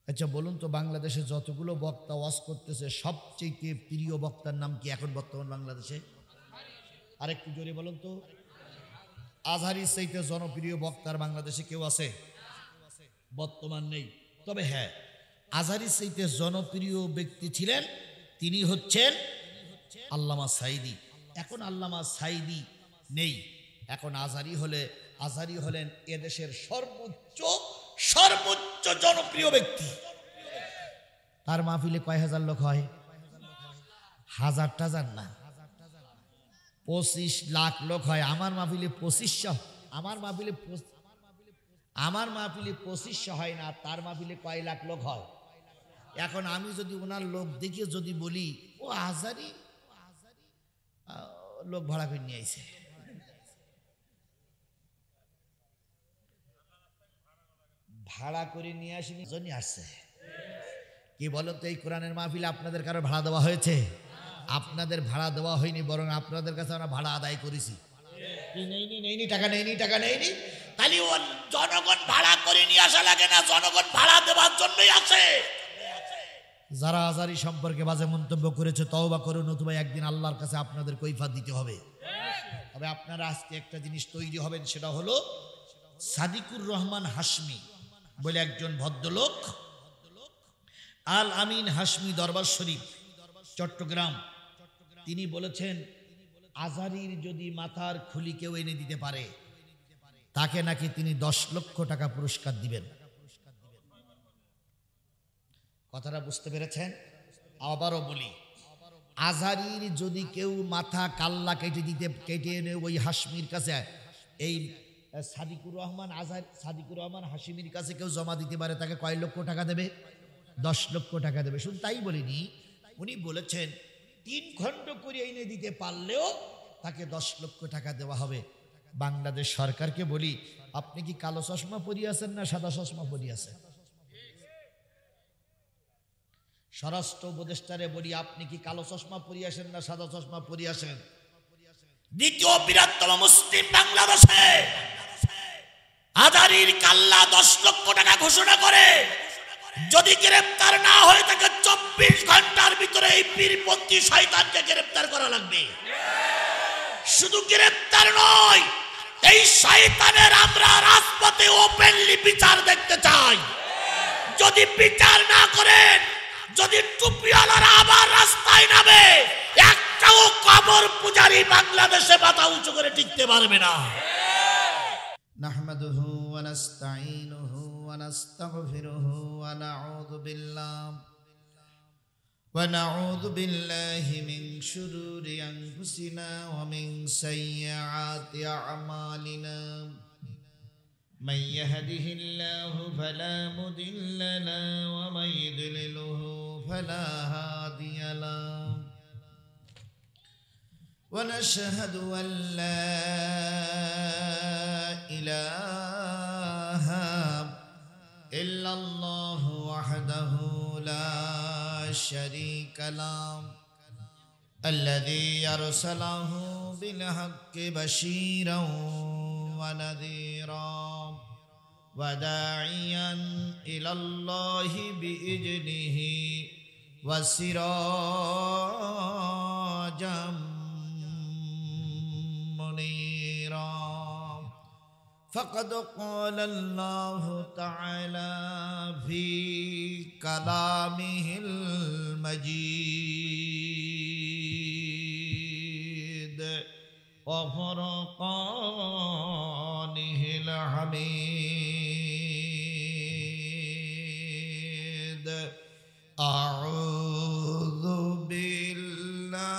আচ্ছা বলুন তো, বাংলাদেশে যতগুলো বক্তা ওয়াজ করতেছে সবচেয়ে প্রিয় বক্তার নাম কি এখন বর্তমান বাংলাদেশে? আরেকটু জোরে বলুন তো। আজহারির চাইতে জনপ্রিয় বক্তার বাংলাদেশে কেউ আছে? বর্তমান নেই। তবে হ্যাঁ, আজহারির চাইতে জনপ্রিয় ব্যক্তি ছিলেন, তিনি হচ্ছেন আল্লামা সাঈদী। এখন আল্লামা সাঈদী নেই, এখন আজহারি হলেন এদেশের সর্বোচ্চ জনপ্রিয় ব্যক্তি। তার মাহফিলে কয় হাজার লোক হয়? হাজার টাজার না, 25 লাখ লোক হয়। আমার মাহফিলে 2500, আমার মাহফিলে 2500 হয় না, তার মাহফিলে কয় লাখ লোক হয়। এখন আমি যদি ওনার লোক দেখে যদি বলি ও আজহারি লোক ভাড়া করে নিয়ে আইছে, ভাড়া করে নিয়ে আসিনি, জন্য আসছে। কি বলো তো, এই কোরআনের মাহফিলে আপনাদের কারো ভাড়া দেওয়া হয়েছে? আপনাদের ভাড়া দেওয়া হয়নি, বরং আপনাদের কাছে আমরা ভাড়া আদায় করেছি। নেইনি টাকা নেইনি। তাহলে ও জনগণ ভাড়া করে নিয়ে আসা লাগে না, জনগণ ভাড়া দেওয়ার জন্যই আসে। যারা আজহারি সম্পর্কে বাজে মন্তব্য করেছে তওবা করুন, নতুবা একদিন আল্লাহর কাছে আপনাদের কৈফিয়ত দিতে হবে। তবে আপনারা আজকে একটা জিনিস তৈরি হবেন, সেটা হলো সাদিকুর রহমান হাশমি বলে একজন ভদ্রলোক, আল আমিন হাশমি দরবার শরীফ, চট্টগ্রাম, তিনি বলেছেন আজহারির যদি মাথার খুলি কেউ এনে দিতে পারে তাকে নাকি তিনি 10 লক্ষ টাকা পুরস্কার দিবেন। কথাটা বুঝতে পেরেছেন? আবারও বলি, আজহারির যদি কেউ মাথা কাল্লা কেটে এনে ওই হাশমির কাছে, এই সাদিকুর রহমান হাশমির কাছে কেউ জমা দিতে পারে, তাকে কয় লক্ষ টাকা দেবে? 10 লক্ষ টাকা দেবে। শুধু তাই বলিনি, উনি বলেছেন 3 খণ্ড করে এনে দিতে পারলেও তাকে 10 লক্ষ টাকা দেওয়া হবে। বাংলাদেশ সরকারকে বলি, আপনি কি কালো চশমা পরিয়ে আছেন না সাদা চশমা পরিয়ে আছেন? স্বরাষ্ট্র উপদেষ্টারে বলি, আপনি কি কালো চশমা পরিয়ে আসেন না সাদা চশমা পরিয়ে আসেন? দ্বিতীয় বৃহত্তম মুসলিম বাংলাদেশে আজহারির কাল্লা 10 লক্ষ টাকা ঘোষণা করে যদি গ্রেফতার না হয় তাকে 24 ঘন্টার ভিতরে এই পীরপন্থী শয়তানকে গ্রেফতার করা লাগবে। শুধু গ্রেফতার নয়, এই শয়তানের আমরা রাজপথে ওপেনলি বিচার দেখতে চাই। যদি বিচার না করেন, যদি টুপিওয়ালারা আবার রাস্তায় নামে, একটাও কবর পূজারী বাংলাদেশে মাথা উঁচু করে টিকতে পারবে না। নাহমাদুহু ওয়া নাস্তাঈনুহু ওয়া নাস্তাগফিরুহু ওয়া নাউযু বিল্লাহি মিন শুরুরি আনফুসিনা ওয়া মিন সাইয়্যাতি আ'মালিনা। من يهده الله فلا مضل له ومن يضلله فلا هادي له ونشهد أن لا إله إلا الله وحده لا شريك له الذي أرسله بالحق بشيرا ونذيرا وداعيا إلى الله بإذنه وسراجا منيرا. فقد قال الله تعالى في كلامه المجيد وفرقانه الحميد. أعوذ بالله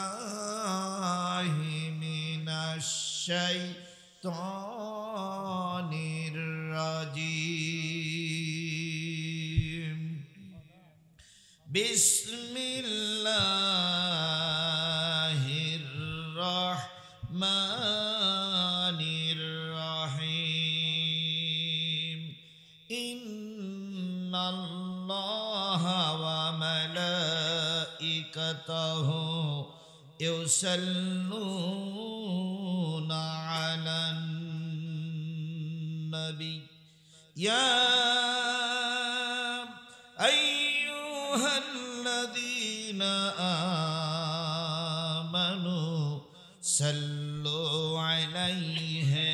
من الشيطان الرجيم. بسم الله الرحمن الرحيم. إن الله وملائكته يصلون على النبي يا أيها আইয়ুহাল্লাযীনা আমানু সাল্লু আলাইহি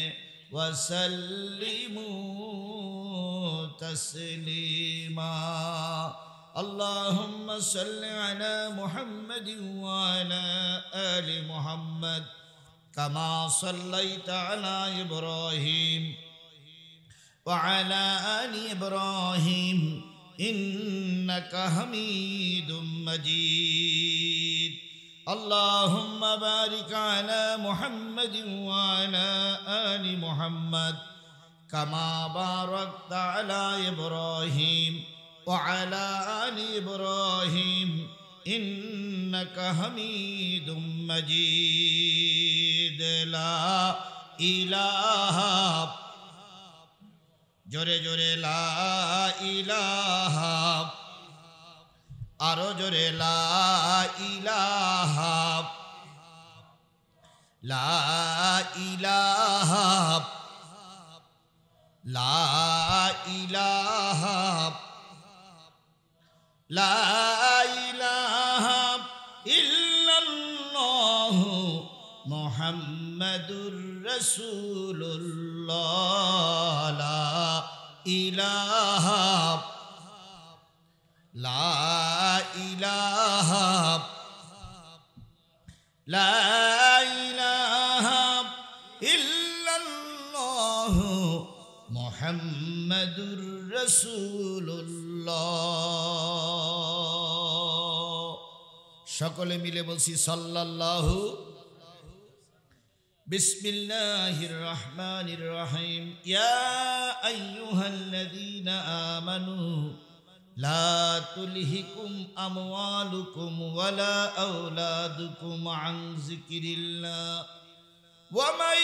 ওয়া সাল্লিমু তাসলিমা اللهم صل على محمد وعلى آل محمد كما صليت على إبراهيم وعلى آل إبراهيم إنك حميد مجيد اللهم بارك على محمد وعلى آل محمد كما باركت على إبراهيم وعلى آل إبراهيم إنك حميد مجيد لا إله জোরে জোরে লা ইলাহা আরো জোরে লা ইলাহা লা ইলাহা লা ইলাহা লা ইলাহা ইল্লাল্লাহ মুহাম্মাদুর রাসূলুল্লাহ লা ইলাহা লা ইলাহা লা ইলাহা ইল্লাল্লাহ মুহাম্মাদুর রাসূলুল্লাহ সকলে মিলে বলছি সাল্লাল্লাহু বিসমিল্লাহির রহমানির রহিম ইয়া আইয়ুহাল্লাযীনা আমানু লা তুলহিকুম আমওয়ালুকুম ওয়ালা আওলাদুকুম আন যিকরিল্লাহ ওয়া মান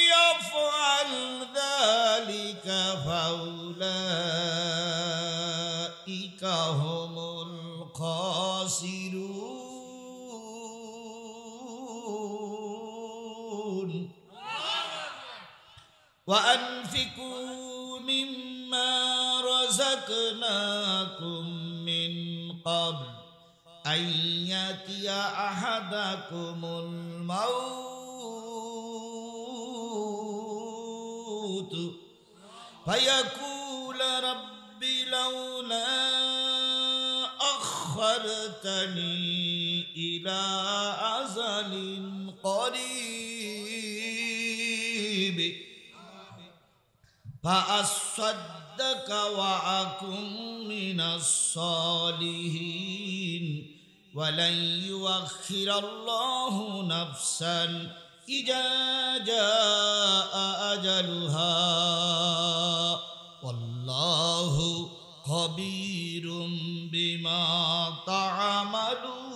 ইয়াফআল যালিকা ফাউলাইকা হুমুল খাসিরুন وأنفقوا مما رزقناكم من قبل أن يأتي أحدكم الموت فيقول رب لولا أخرتني إلى أجل قريب فأصدق وأكن من الصالحين ولن يؤخر الله نفسا إذا جاء أجلها والله خبير بما تعملون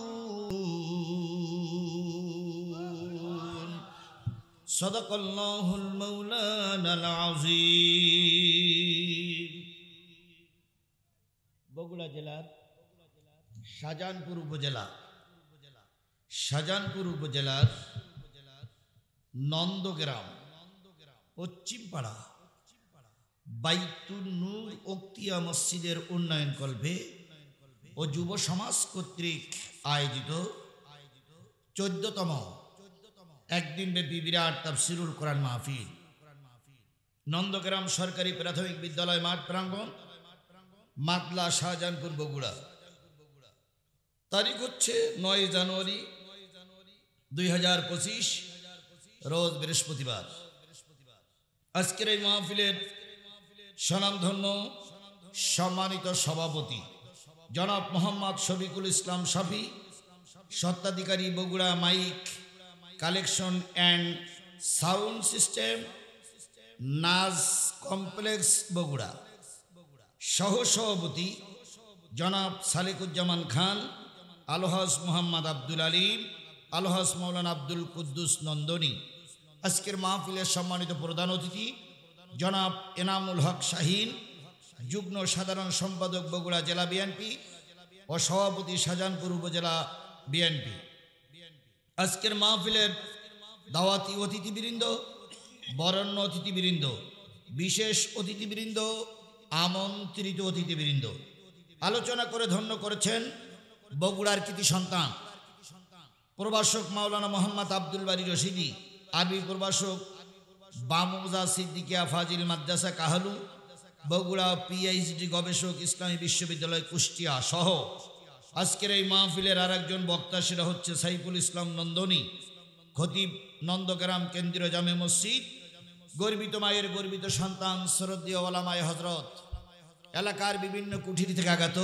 صدق الله المولانا العظيم বগুড়া জেলার শাহজাহানপুর উপজেলার নন্দগ্রাম পশ্চিমপাড়া বাইতুন নূর উক্তিয়া মসজিদের উন্নয়ন কল্পে ও যুব সমাজ কর্তৃক আয়োজিত 14তম একদিন ব্যাপী বিরাট তাফসিরুল কোরআন মাহফিল নন্দগ্রাম সরকারি প্রাথমিক বিদ্যালয় মাঠ প্রাঙ্গণ মাতলা শাহজাহানপুর বগুড়া তারিখ হচ্ছে 9 জানুয়ারি 2025 রোজ বৃহস্পতিবার আজকের এই মাহফিলের স্বনামধন্য সম্মানিত সভাপতি জনাব মোহাম্মদ শফিকুল ইসলাম শফি স্বত্বাধিকারী Bogura mike collection and sound system Naz complex Bogura সহ সভাপতি জনাব সালেকুজ্জামান খান আলহাজ মোহাম্মদ আব্দুল আলিম আলহাজ মৌলানা আব্দুল কুদ্দুস নন্দনী আজকের মাহফিলের সম্মানিত প্রধান অতিথি জনাব এনামুল হক শাহীন যুগ্ম সাধারণ সম্পাদক বগুড়া জেলা বিএনপি ও সভাপতি শাহজাহানপুর উপজেলা বিএনপি আজকের মাহফিলের দাওয়াতি অতিথিবৃন্দ বরেণ্য অতিথিবৃন্দ বিশেষ অতিথিবৃন্দ আমন্ত্রিত অতিথিবৃন্দ আলোচনা করে ধন্য করেছেন বগুড়ার কৃতি সন্তান প্রভাষক মাওলানা মোহাম্মদ আব্দুল বারী রশিদি, আরবি প্রভাষক বামুজা সিদ্দিকিয়া ফাজিল মাদ্রাসা কাহালু, বগুড়া পিএইচডি গবেষক ইসলামী বিশ্ববিদ্যালয় কুষ্টিয়া সহ আজকের এই মাহফিলের আর একজন বক্তা, সেটা হচ্ছে সাইফুল ইসলাম নন্দনী, খতিব নন্দগ্রাম কেন্দ্রীয় জামে মসজিদ, গর্বিত মায়ের গর্বিত সন্তান শ্রদ্ধেয় ওলামায়ে হযরত, এলাকার বিভিন্ন কুঠির থেকে আগত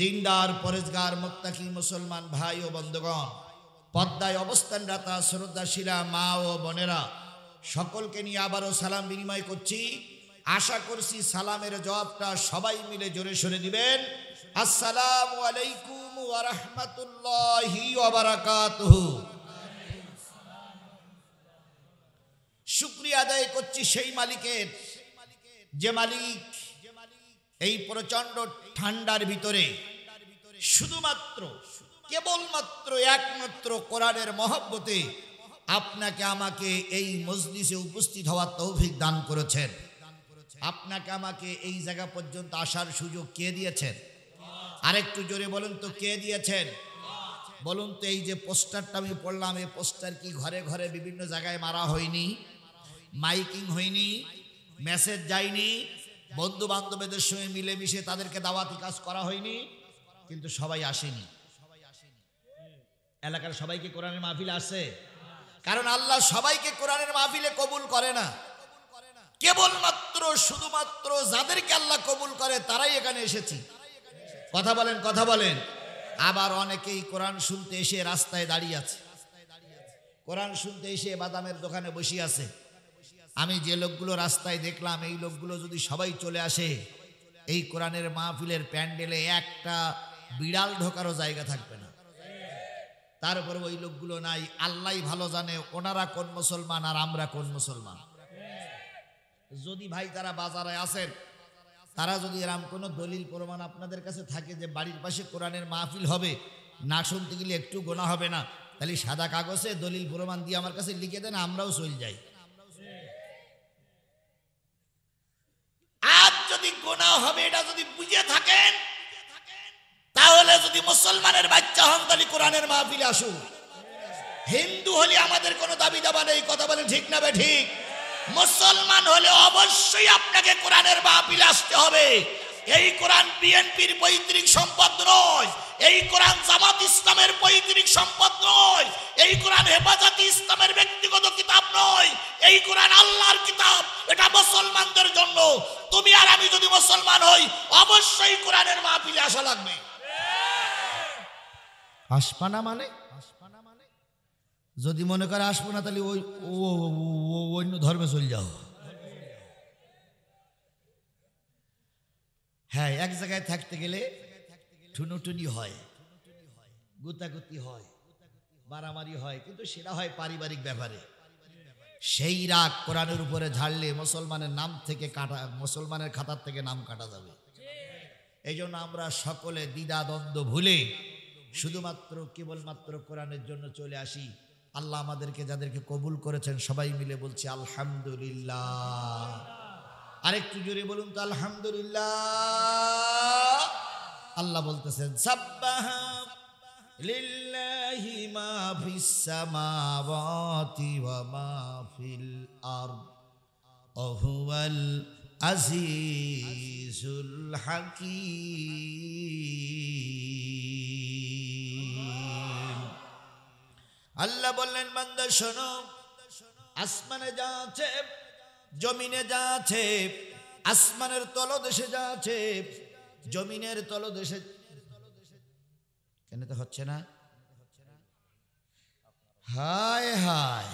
দিনদার পরেজগার মুত্তাকি মুসলমান ভাই ও বন্ধুগণ, পদ্মায় অবস্থানরতা শ্রদ্ধাশীলা মা ও বোনেরা, সকলকে নিয়ে আবারও সালাম বিনিময় করছি। আশা করছি সালামের জবাবটা সবাই মিলে জোরে সরে দিবেন। আসসালামু আলাইকুম ওয়া রাহমাতুল্লাহি ওয়া বারাকাতুহু। শুকরিয়া আদায় করছি সেই মালিকের, যে মালিক এই প্রচন্ড ঠান্ডার ভিতরে শুধুমাত্র কেবলমাত্র একমাত্র কোরআনের মহব্বতে আপনাকে আমাকে এই মজলিসে উপস্থিত হওয়ার তৌফিক দান করেছেন। আপনাকে আমাকে এই জায়গা পর্যন্ত আসার সুযোগ কে দিয়েছেন? আরেকটু জোরে বলুন তো, কে দিয়েছেন? বলুন তো, এই যে পোস্টারটা আমি পড়লাম, এই পোস্টার কি ঘরে ঘরে বিভিন্ন জায়গায় মারা হয়নি? মাইকিং হয়নি? মেসেজ যায়নি? বন্ধু বান্ধবদের সঙ্গে মিলেমিশে তাদেরকে দাওয়াতি কাজ করা হয়নি? কিন্তু সবাই আসেনি। এলাকার সবাইকে কোরআনের মাহফিলে আসে, কারণ আল্লাহ সবাইকে কোরআনের মাহফিলে কবুল করে না। কেবলমাত্র শুধুমাত্র যাদেরকে আল্লাহ কবুল করে তারাই এখানে এসেছি। কথা বলেন, কথা বলেন। আবার অনেকেই কোরআন শুনতে এসে রাস্তায় দাঁড়িয়ে আছে, কোরআন শুনতে এসে বাদামের দোকানে বসে আছে। আমি যে লোকগুলো রাস্তায় দেখলাম, এই লোকগুলো যদি সবাই চলে আসে, এই কোরআনের মাহফিলের প্যান্ডেলে একটা বিড়াল ঢোকারও জায়গা থাকবে না। তারপরে ওই লোকগুলো নাই, আল্লাহ ভালো জানে ওনারা কোন মুসলমান আর আমরা কোন মুসলমান। যদি ভাই তারা বাজারে আসেন, তারা যদি এরকম কোনো দলিল প্রমাণ আপনাদের কাছে থাকে যে বাড়ির পাশে কোরআনের মাহফিল হবে, না শুনতে গেলে একটু গোনা হবে না, তাহলে সাদা কাগজে দলিল প্রমাণ দিয়ে আমার কাছে লিখে দেন, আমরাও চলে যাই। আজ যদি গোনা হবে এটা যদি বুঝে থাকেন, তাহলে যদি মুসলমানের বাচ্চা হন তাহলে কোরআনের মাহফিলে আসুন। হিন্দু হলে আমাদের কোনো দাবি দাবা নেই, কথা বলেন ঠিক না বে ঠিক? মুসলমান হলে অবশ্যই আপনাকে কোরআনের মাহফিলে আসতে হবে। এই কোরআন বিএনপির পৈতৃক সম্পদ নয়, এই কোরআন জামাত ইসলামের পৈতৃক সম্পদ নয়, এই কোরআন হেফাজতে ইসলামের ব্যক্তিগত কিতাব নয়, এই কোরআন আল্লাহর কিতাব। এটা মুসলমানদের জন্য। তুমি আর আমি যদি মুসলমান হই, অবশ্যই কোরআনের মাহফিলে আসা লাগবে। আসবা না মানে? যদি মনে করে আসবো না, তাহলে ওই অন্য ধর্মে চলে যাও। হ্যাঁ, এক জায়গায় থাকতে গেলে ঠুনুটুনি হয়, গুতাগুতি হয়, মারামারি হয়, কিন্তু সেটা হয় পারিবারিক ব্যাপারে। সেই রাগ কোরআনের উপরে ঝাড়লে মুসলমানের নাম থেকে কাটা, মুসলমানের খাতার থেকে নাম কাটা যাবে। এই জন্য আমরা সকলে দ্বিধা দ্বন্দ্ব ভুলে শুধুমাত্র কেবলমাত্র কোরআনের জন্য চলে আসি। আল্লাহ আমাদেরকে যাদেরকে কবুল করেছেন সবাই মিলে বলছি আলহামদুলিল্লাহ। আরেকটু জোরে বলুন তো আলহামদুলিল্লাহ। আল্লাহ বলতেছেন সাব্বাহা লিল্লাহি মা ফিস সামাওয়াতি ওয়া মা ফিল আরদ ওয়া হুয়াল আজিজুল হাকীম। আল্লাহ বললেন, বান্দা শোনো, আসমানে যা আছে, জমিনে যা আছে, আসমানের তলদেশে যা আছে, জমিনের তলদেশে, কেন তো হচ্ছে না? হায় হায়,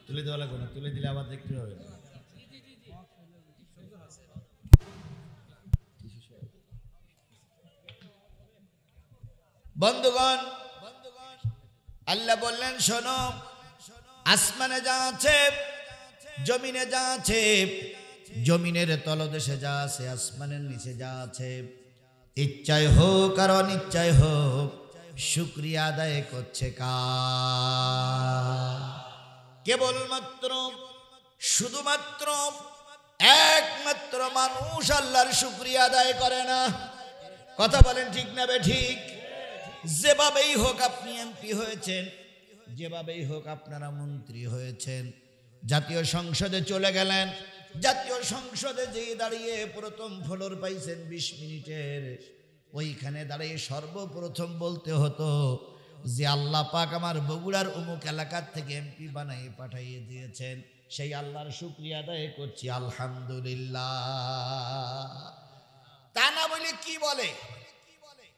তুলে দেওয়া লাগবে না, তুলে দিলে আবার দেখতে হবে। বন্ধুগণ, আল্লাহ বললেন শোনো, আসমানে যা আছে, জমিনে যা আছে, জমিনের তলদেশে যা আছে, আসমানের নিচে যা আছে, ইচ্ছায় হোক আর অনিচ্ছায় হোক, শুকরিয়া আদায় করছে কার? কেবলমাত্র শুধুমাত্র একমাত্র মানুষ আল্লাহর শুকরিয়া আদায় করে না। কথা বলেন ঠিক না বে ঠিক? যেভাবেই হোক আপনি এমপি হয়েছেন, যেভাবেই হোক আপনারা মন্ত্রী হয়েছেন, জাতীয় সংসদে চলে গেলেন, জাতীয় সংসদে যেয়ে দাঁড়িয়ে প্রথম ফ্লোর পাইছেন 20 মিনিটের, ওইখানে দাঁড়িয়ে সর্বপ্রথম বলতে হতো যে আল্লাহ পাক আমার বগুড়ার অমুক এলাকার থেকে এমপি বানিয়ে পাঠিয়ে দিয়েছেন, সেই আল্লাহর শুকরিয়া আদায় করছি আলহামদুলিল্লাহ। তা না বলে কি বলে,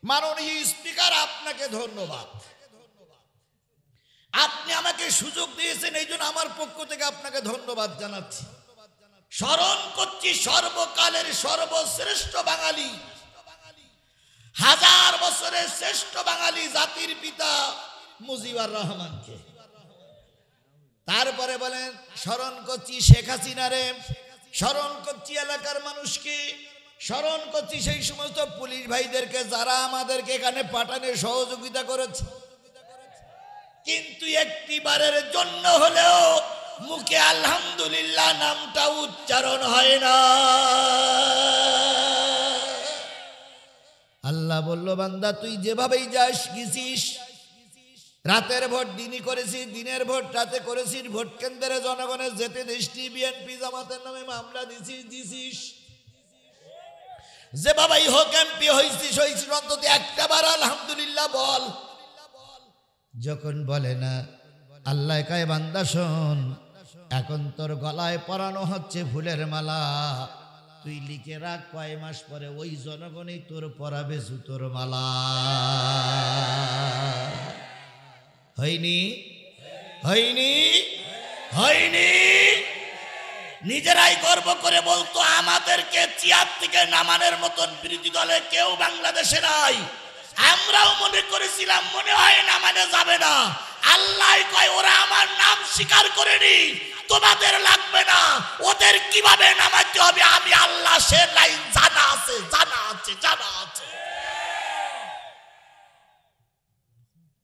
মাননীয় স্পিকার আপনাকে ধন্যবাদ, আপনি আমাকে সুযোগ দিয়েছেন, এই জন্য আমার পক্ষ থেকে আপনাকে ধন্যবাদ জানাচ্ছি। স্মরণ করছি সর্বকালের সর্বশ্রেষ্ঠ বাঙালি, 1000 বছরের শ্রেষ্ঠ বাঙালি, জাতির পিতা মুজিবুর রহমানকে। তারপরে বলেন স্মরণ করছি শেখ হাসিনারে, স্মরণ করছি এলাকার মানুষকে, স্মরণ করছি সেই সমস্ত পুলিশ ভাইদেরকে যারা আমাদেরকে এখানে পাঠানোর সহযোগিতা করেছে, কিন্তু একটিবারের জন্য হলেও মুখে আলহামদুলিল্লাহ নামটা উচ্চারণ হয় না। আল্লাহ বলল বান্দা তুই যেভাবেই যাস গেছিস, রাতের ভোট দিনই করেছিস, দিনের ভোট রাতে করেছিস, ভোট কেন্দ্রে জনগণের যেতে দেশটি বিএনপি জামাতের নামে মামলা দিছিস, যেভাবেই হোক এমপি হয়েছিস, অন্তত একটা বার আলহামদুলিল্লাহ বল। যখন বলে না, আল্লাহ কয় বান্দা শোন, এখন তোর গলায় পরানো হচ্ছে ফুলের মালা, তুই লিখে রাখ, কয় মাস পরে ওই জনগণই তোর পরাবে জুতোর মালা। হয়নি হয়নি হয়নি? নিজেরাই গর্ব করে বলতো আমাদেরকে চেয়ার থেকে নামানোর মতন বিরোধী দলে কেউ বাংলাদেশে নাই। আমরাও মনে করেছিলাম মনে হয় নামানো যাবে না, আল্লাহ কয় ওরা আমার নাম স্বীকার করেনি, তোমাদের লাগবে না, ওদের কিভাবে নামাতে হবে আমি আল্লাহ সে লাইন জানা আছে, জানা আছে, জানা আছে।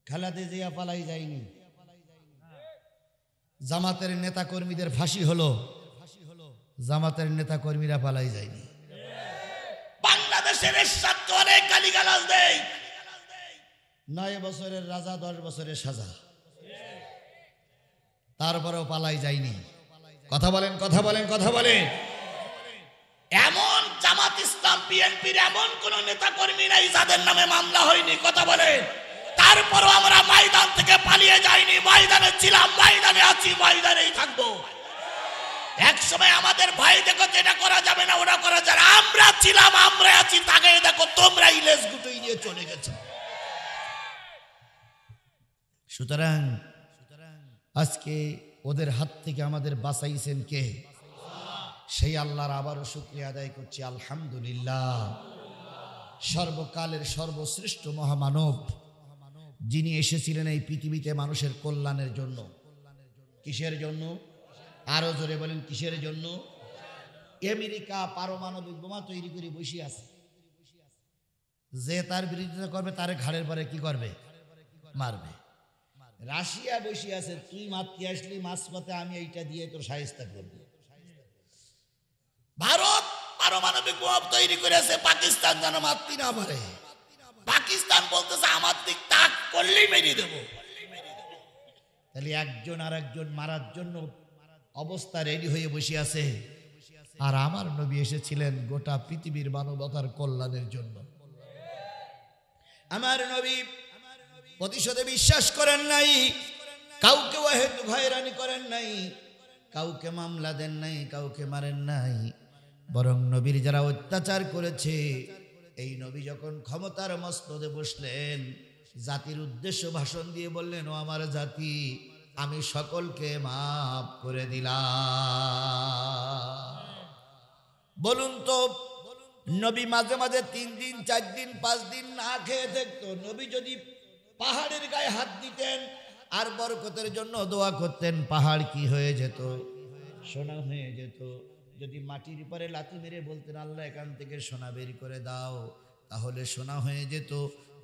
খালেদা জিয়া পালাই যায়নি, জামাতের নেতা কর্মীদের ফাঁসি হলো, জামাতের নেতা কর্মীরা পালাই যায়নি। বাংলাদেশের এরশাদকে অনেক গালিগালাজ দেয়, 9 বছরের রাজা 10 বছরের সাজা, তারপরেও পালাই যায়নি। কথা বলেন, কথা বলেন, কথা বলেন। এমন জামাত ইসলাম বিএনপির এমন কোন নেতা কর্মী নাই যাদের নামে মামলা হয়নি। কথা বলেন। তারপরও আমরা ময়দান থেকে পালিয়ে যাইনি, ময়দানে ছিলাম, ময়দানে আছি, ময়দানেই থাকবো। এক সময় আমাদের ভাই দেখো এটা করা যাবে না, ওটা করা যাবে, আমরা ছিলাম, আমরা আছি, তাকে দেখো তোমরা ইলেস গুটুই নিয়ে চলে গেছো। সুতরাং আজকে ওদের হাত থেকে আমাদের বাঁচাইছেন কে? সেই আল্লাহর আবারও শুকরিয়া আদায় করছি আলহামদুলিল্লাহ। সর্বকালের সর্বশ্রেষ্ঠ মহামানব যিনি এসেছিলেন এই পৃথিবীতে মানুষের কল্যাণের জন্য। কিসের জন্য? আরো জোরে বলেন, কিসের জন্য? আমেরিকা পারমাণবিক বোমা তৈরি করে বসে আছে, যে তার বিরোধিতা করবে তার ঘাড়ের পরে কি করবে? মারবে। রাশিয়া বসে আছে, তুই মারতে আসলি মাঝপথে, আমি এইটা দিয়ে তোর শায়েস্তা করব। ভারত পারমাণবিক বোমা তৈরি করেছে, পাকিস্তান যেন মারতে না পারে। পাকিস্তান বলতেছে আমার দিক তাক করলেই মেরিয়ে দেব। তাহলে একজন আর একজন মারার জন্য অবস্থা রেডি হয়ে বসে আছে। আর আমার নবী এসেছিলেন গোটা পৃথিবীর মানবতার কল্যাণের জন্য। আমার নবী প্রতিশোধে বিশ্বাস করেন নাই, কাউকে অহেতুক হয়রানি করেন নাই, কাউকে মামলা দেন নাই, কাউকে মারেন নাই। বরং নবীর যারা অত্যাচার করেছে, এই নবী যখন ক্ষমতার মস্তদে বসলেন, জাতির উদ্দেশ্য ভাষণ দিয়ে বললেন, ও আমার জাতি, আমি সকলকে মাফ করে দিলাম। বলুন তো, নবী মাঝে মাঝে 3 দিন 4 দিন 5 দিন না খেয়ে থাকতো। নবী যদি পাহাড়ের গায়ে হাত দিতেন, আর বরকতের জন্য দোয়া করতেন, পাহাড় কি হয়ে যেত? সোনা হয়ে যেত। যদি মাটির উপরে লাথি মেরে বলতেন আল্লাহ এখান থেকে সোনা বের করে দাও, তাহলে সোনা হয়ে যেত।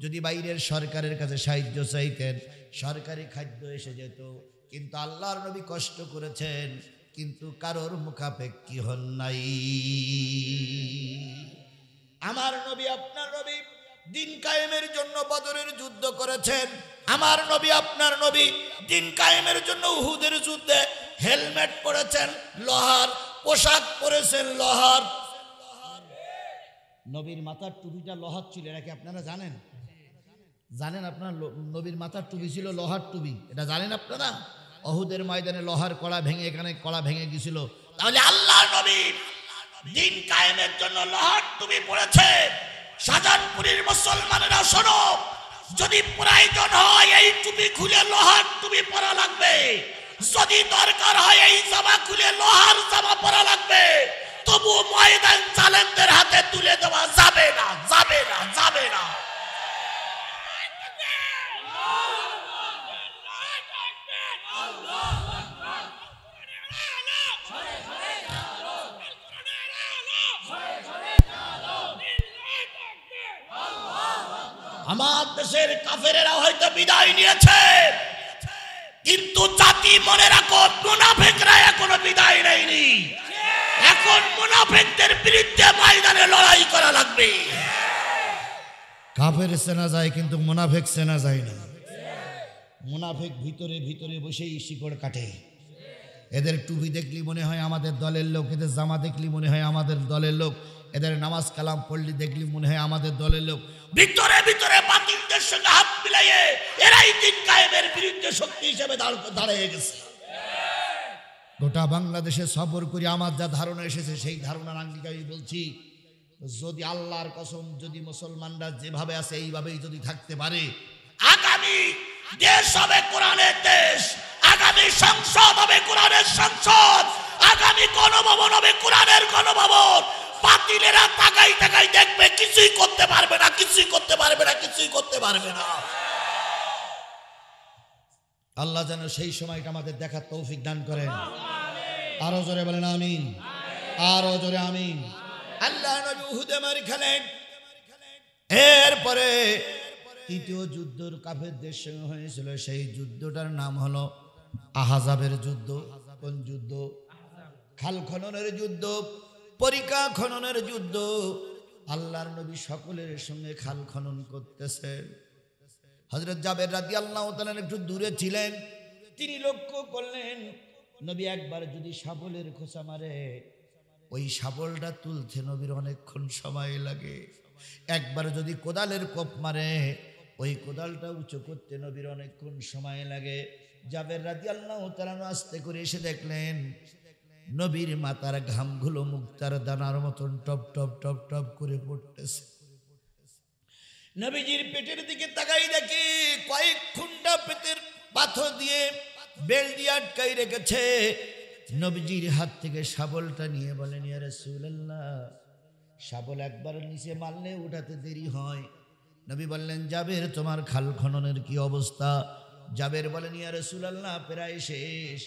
যদি বাইরের সরকারের কাছে সাহায্য চাইতেন, সরকারি খাদ্য এসে যেত। কিন্তু আল্লাহর নবী কষ্ট করেছেন, কিন্তু কারোর মুখাপেক্ষী হন নাই। আমার নবী, আপনার নবী দিন কায়েমের জন্য বদরের যুদ্ধ করেছেন। আমার নবী, আপনার নবী দিন কায়েমের জন্য উহুদের যুদ্ধে হেলমেট পরেছেন, লোহার পোশাক পরেছেন, লোহার। নবীর মাথার টুপিটা লোহার ছিল, এটা কি আপনারা জানেন? জানেন আপনার নবীর মাথার টুপি ছিল লোহার টুপি, এটা জানেন আপনারা? উহুদের ময়দানে লোহার কড়া ভেঙে, এখানে কড়া ভেঙে গিয়েছিল। তাহলে আল্লাহর নবী দিন কায়েমের জন্য লোহার টুপি পরেছে। শাহজাহানপুরের মুসলমানেরা শোনো, যদি প্রয়োজন হয় এই টুপি খুলে লোহার টুপি পরা লাগবে, যদি দরকার হয় এই জামা খুলে লোহার জামা পরা লাগবে, তবু ময়দান জালেমদের হাতে তুলে দেওয়া যাবে না, যাবে না, যাবে না। আমার দেশের কাফেরেরা হয়তো বিদায় নিয়েছে, কিন্তু জাতি মনে রাখো, মুনাফিকরা এখনো বিদায় নেয়নি। এখন মুনাফিকদের বিরুদ্ধে ময়দানে লড়াই করা লাগবে। কাফের চেনা যায় কিন্তু মুনাফিক চেনা যায় না। মুনাফিক ভিতরে ভিতরে বসেই শিকড় কাটে। এদের টুপি দেখলি মনে হয় আমাদের দলের লোক, এদের জামা দেখলি মনে হয় আমাদের দলের লোক, এদের নামাজ কালাম পড়লি দেখলি মনে হয় আমাদের দলের লোক। ভিতরে ভিতরে বাতিলদের সঙ্গে হাত মিলাইয়ে এরাই দিন কায়েমের বিরুদ্ধে শক্তি হিসেবে দাঁড়িয়ে গেছে। গোটা বাংলাদেশে সফর করে আমার যা ধারণা এসেছে, সেই ধারণার আঙ্গিকে আমি বলছি, যদি আল্লাহর কসম, যদি মুসলমানরা যেভাবে আছে এইভাবেই যদি থাকতে পারে, আগামী দেশ হবে কোরআনের দেশ, আগামী সংসদ হবে কোরআনের সংসদ, আগামী গণভবন হবে কোরআনের গণভবন। বাতিলেরা তাকাই তাকাই দেখবে, কিছুই করতে পারবে না, কিছুই করতে পারবে না, কিছুই করতে পারবে না। আল্লাহ যেন সেই সময়টা আমাদের দেখার তৌফিক দান করেন। আরো জোরে বলেন আমিন, আরো জোরে আমিন। আল্লাহ নবী উহুদে মার খেলেন। এরপরে তৃতীয় যুদ্ধর কাফেরদের সঙ্গে হয়েছিল, সেই যুদ্ধটার নাম হলো আহজাবের যুদ্ধ। কোন যুদ্ধ? খাল খননের যুদ্ধ, পরিখা খননের যুদ্ধ। আল্লাহর নবী সকলের সঙ্গে খাল খনন করতেছেন। হযরত জাবের রাদিয়াল্লাহু তাআলা একটু দূরে ছিলেন। তিনি লক্ষ্য করলেন, নবী একবার যদি শাবলের খোঁচা মারে, ওই শাবলটা তুলতে নবীর অনেকক্ষণ সময় লাগে। একবার যদি কোদালের কোপ মারে, ওই কোদালটা উঁচু করতে নবীর অনেকক্ষণ সময় লাগে। জাবের রাদিয়াল্লাহু তাআলা আস্তে করে এসে দেখলেন, নবীর মাথার ঘামগুলো মুক্তার দানার মতন টপ টপ টপ টপ করে পড়তেছে। নবীজির পেটের দিকে তাকাই দেখি, কয়েক খুন্ডা পেটের পাথর দিয়ে বেল্ট দিয়ে আটকাই রেখেছে। নবীজির হাত থেকে শাবলটা নিয়ে বলেন, ইয়া রাসূলুল্লাহ, শাবল একবার নিচে মারলে উঠাতে দেরি হয়। নবী বললেন, জাবের তোমার খাল খননের কি অবস্থা? জাবের বলেন, ইয়া রাসূলুল্লাহ, প্রায় শেষ,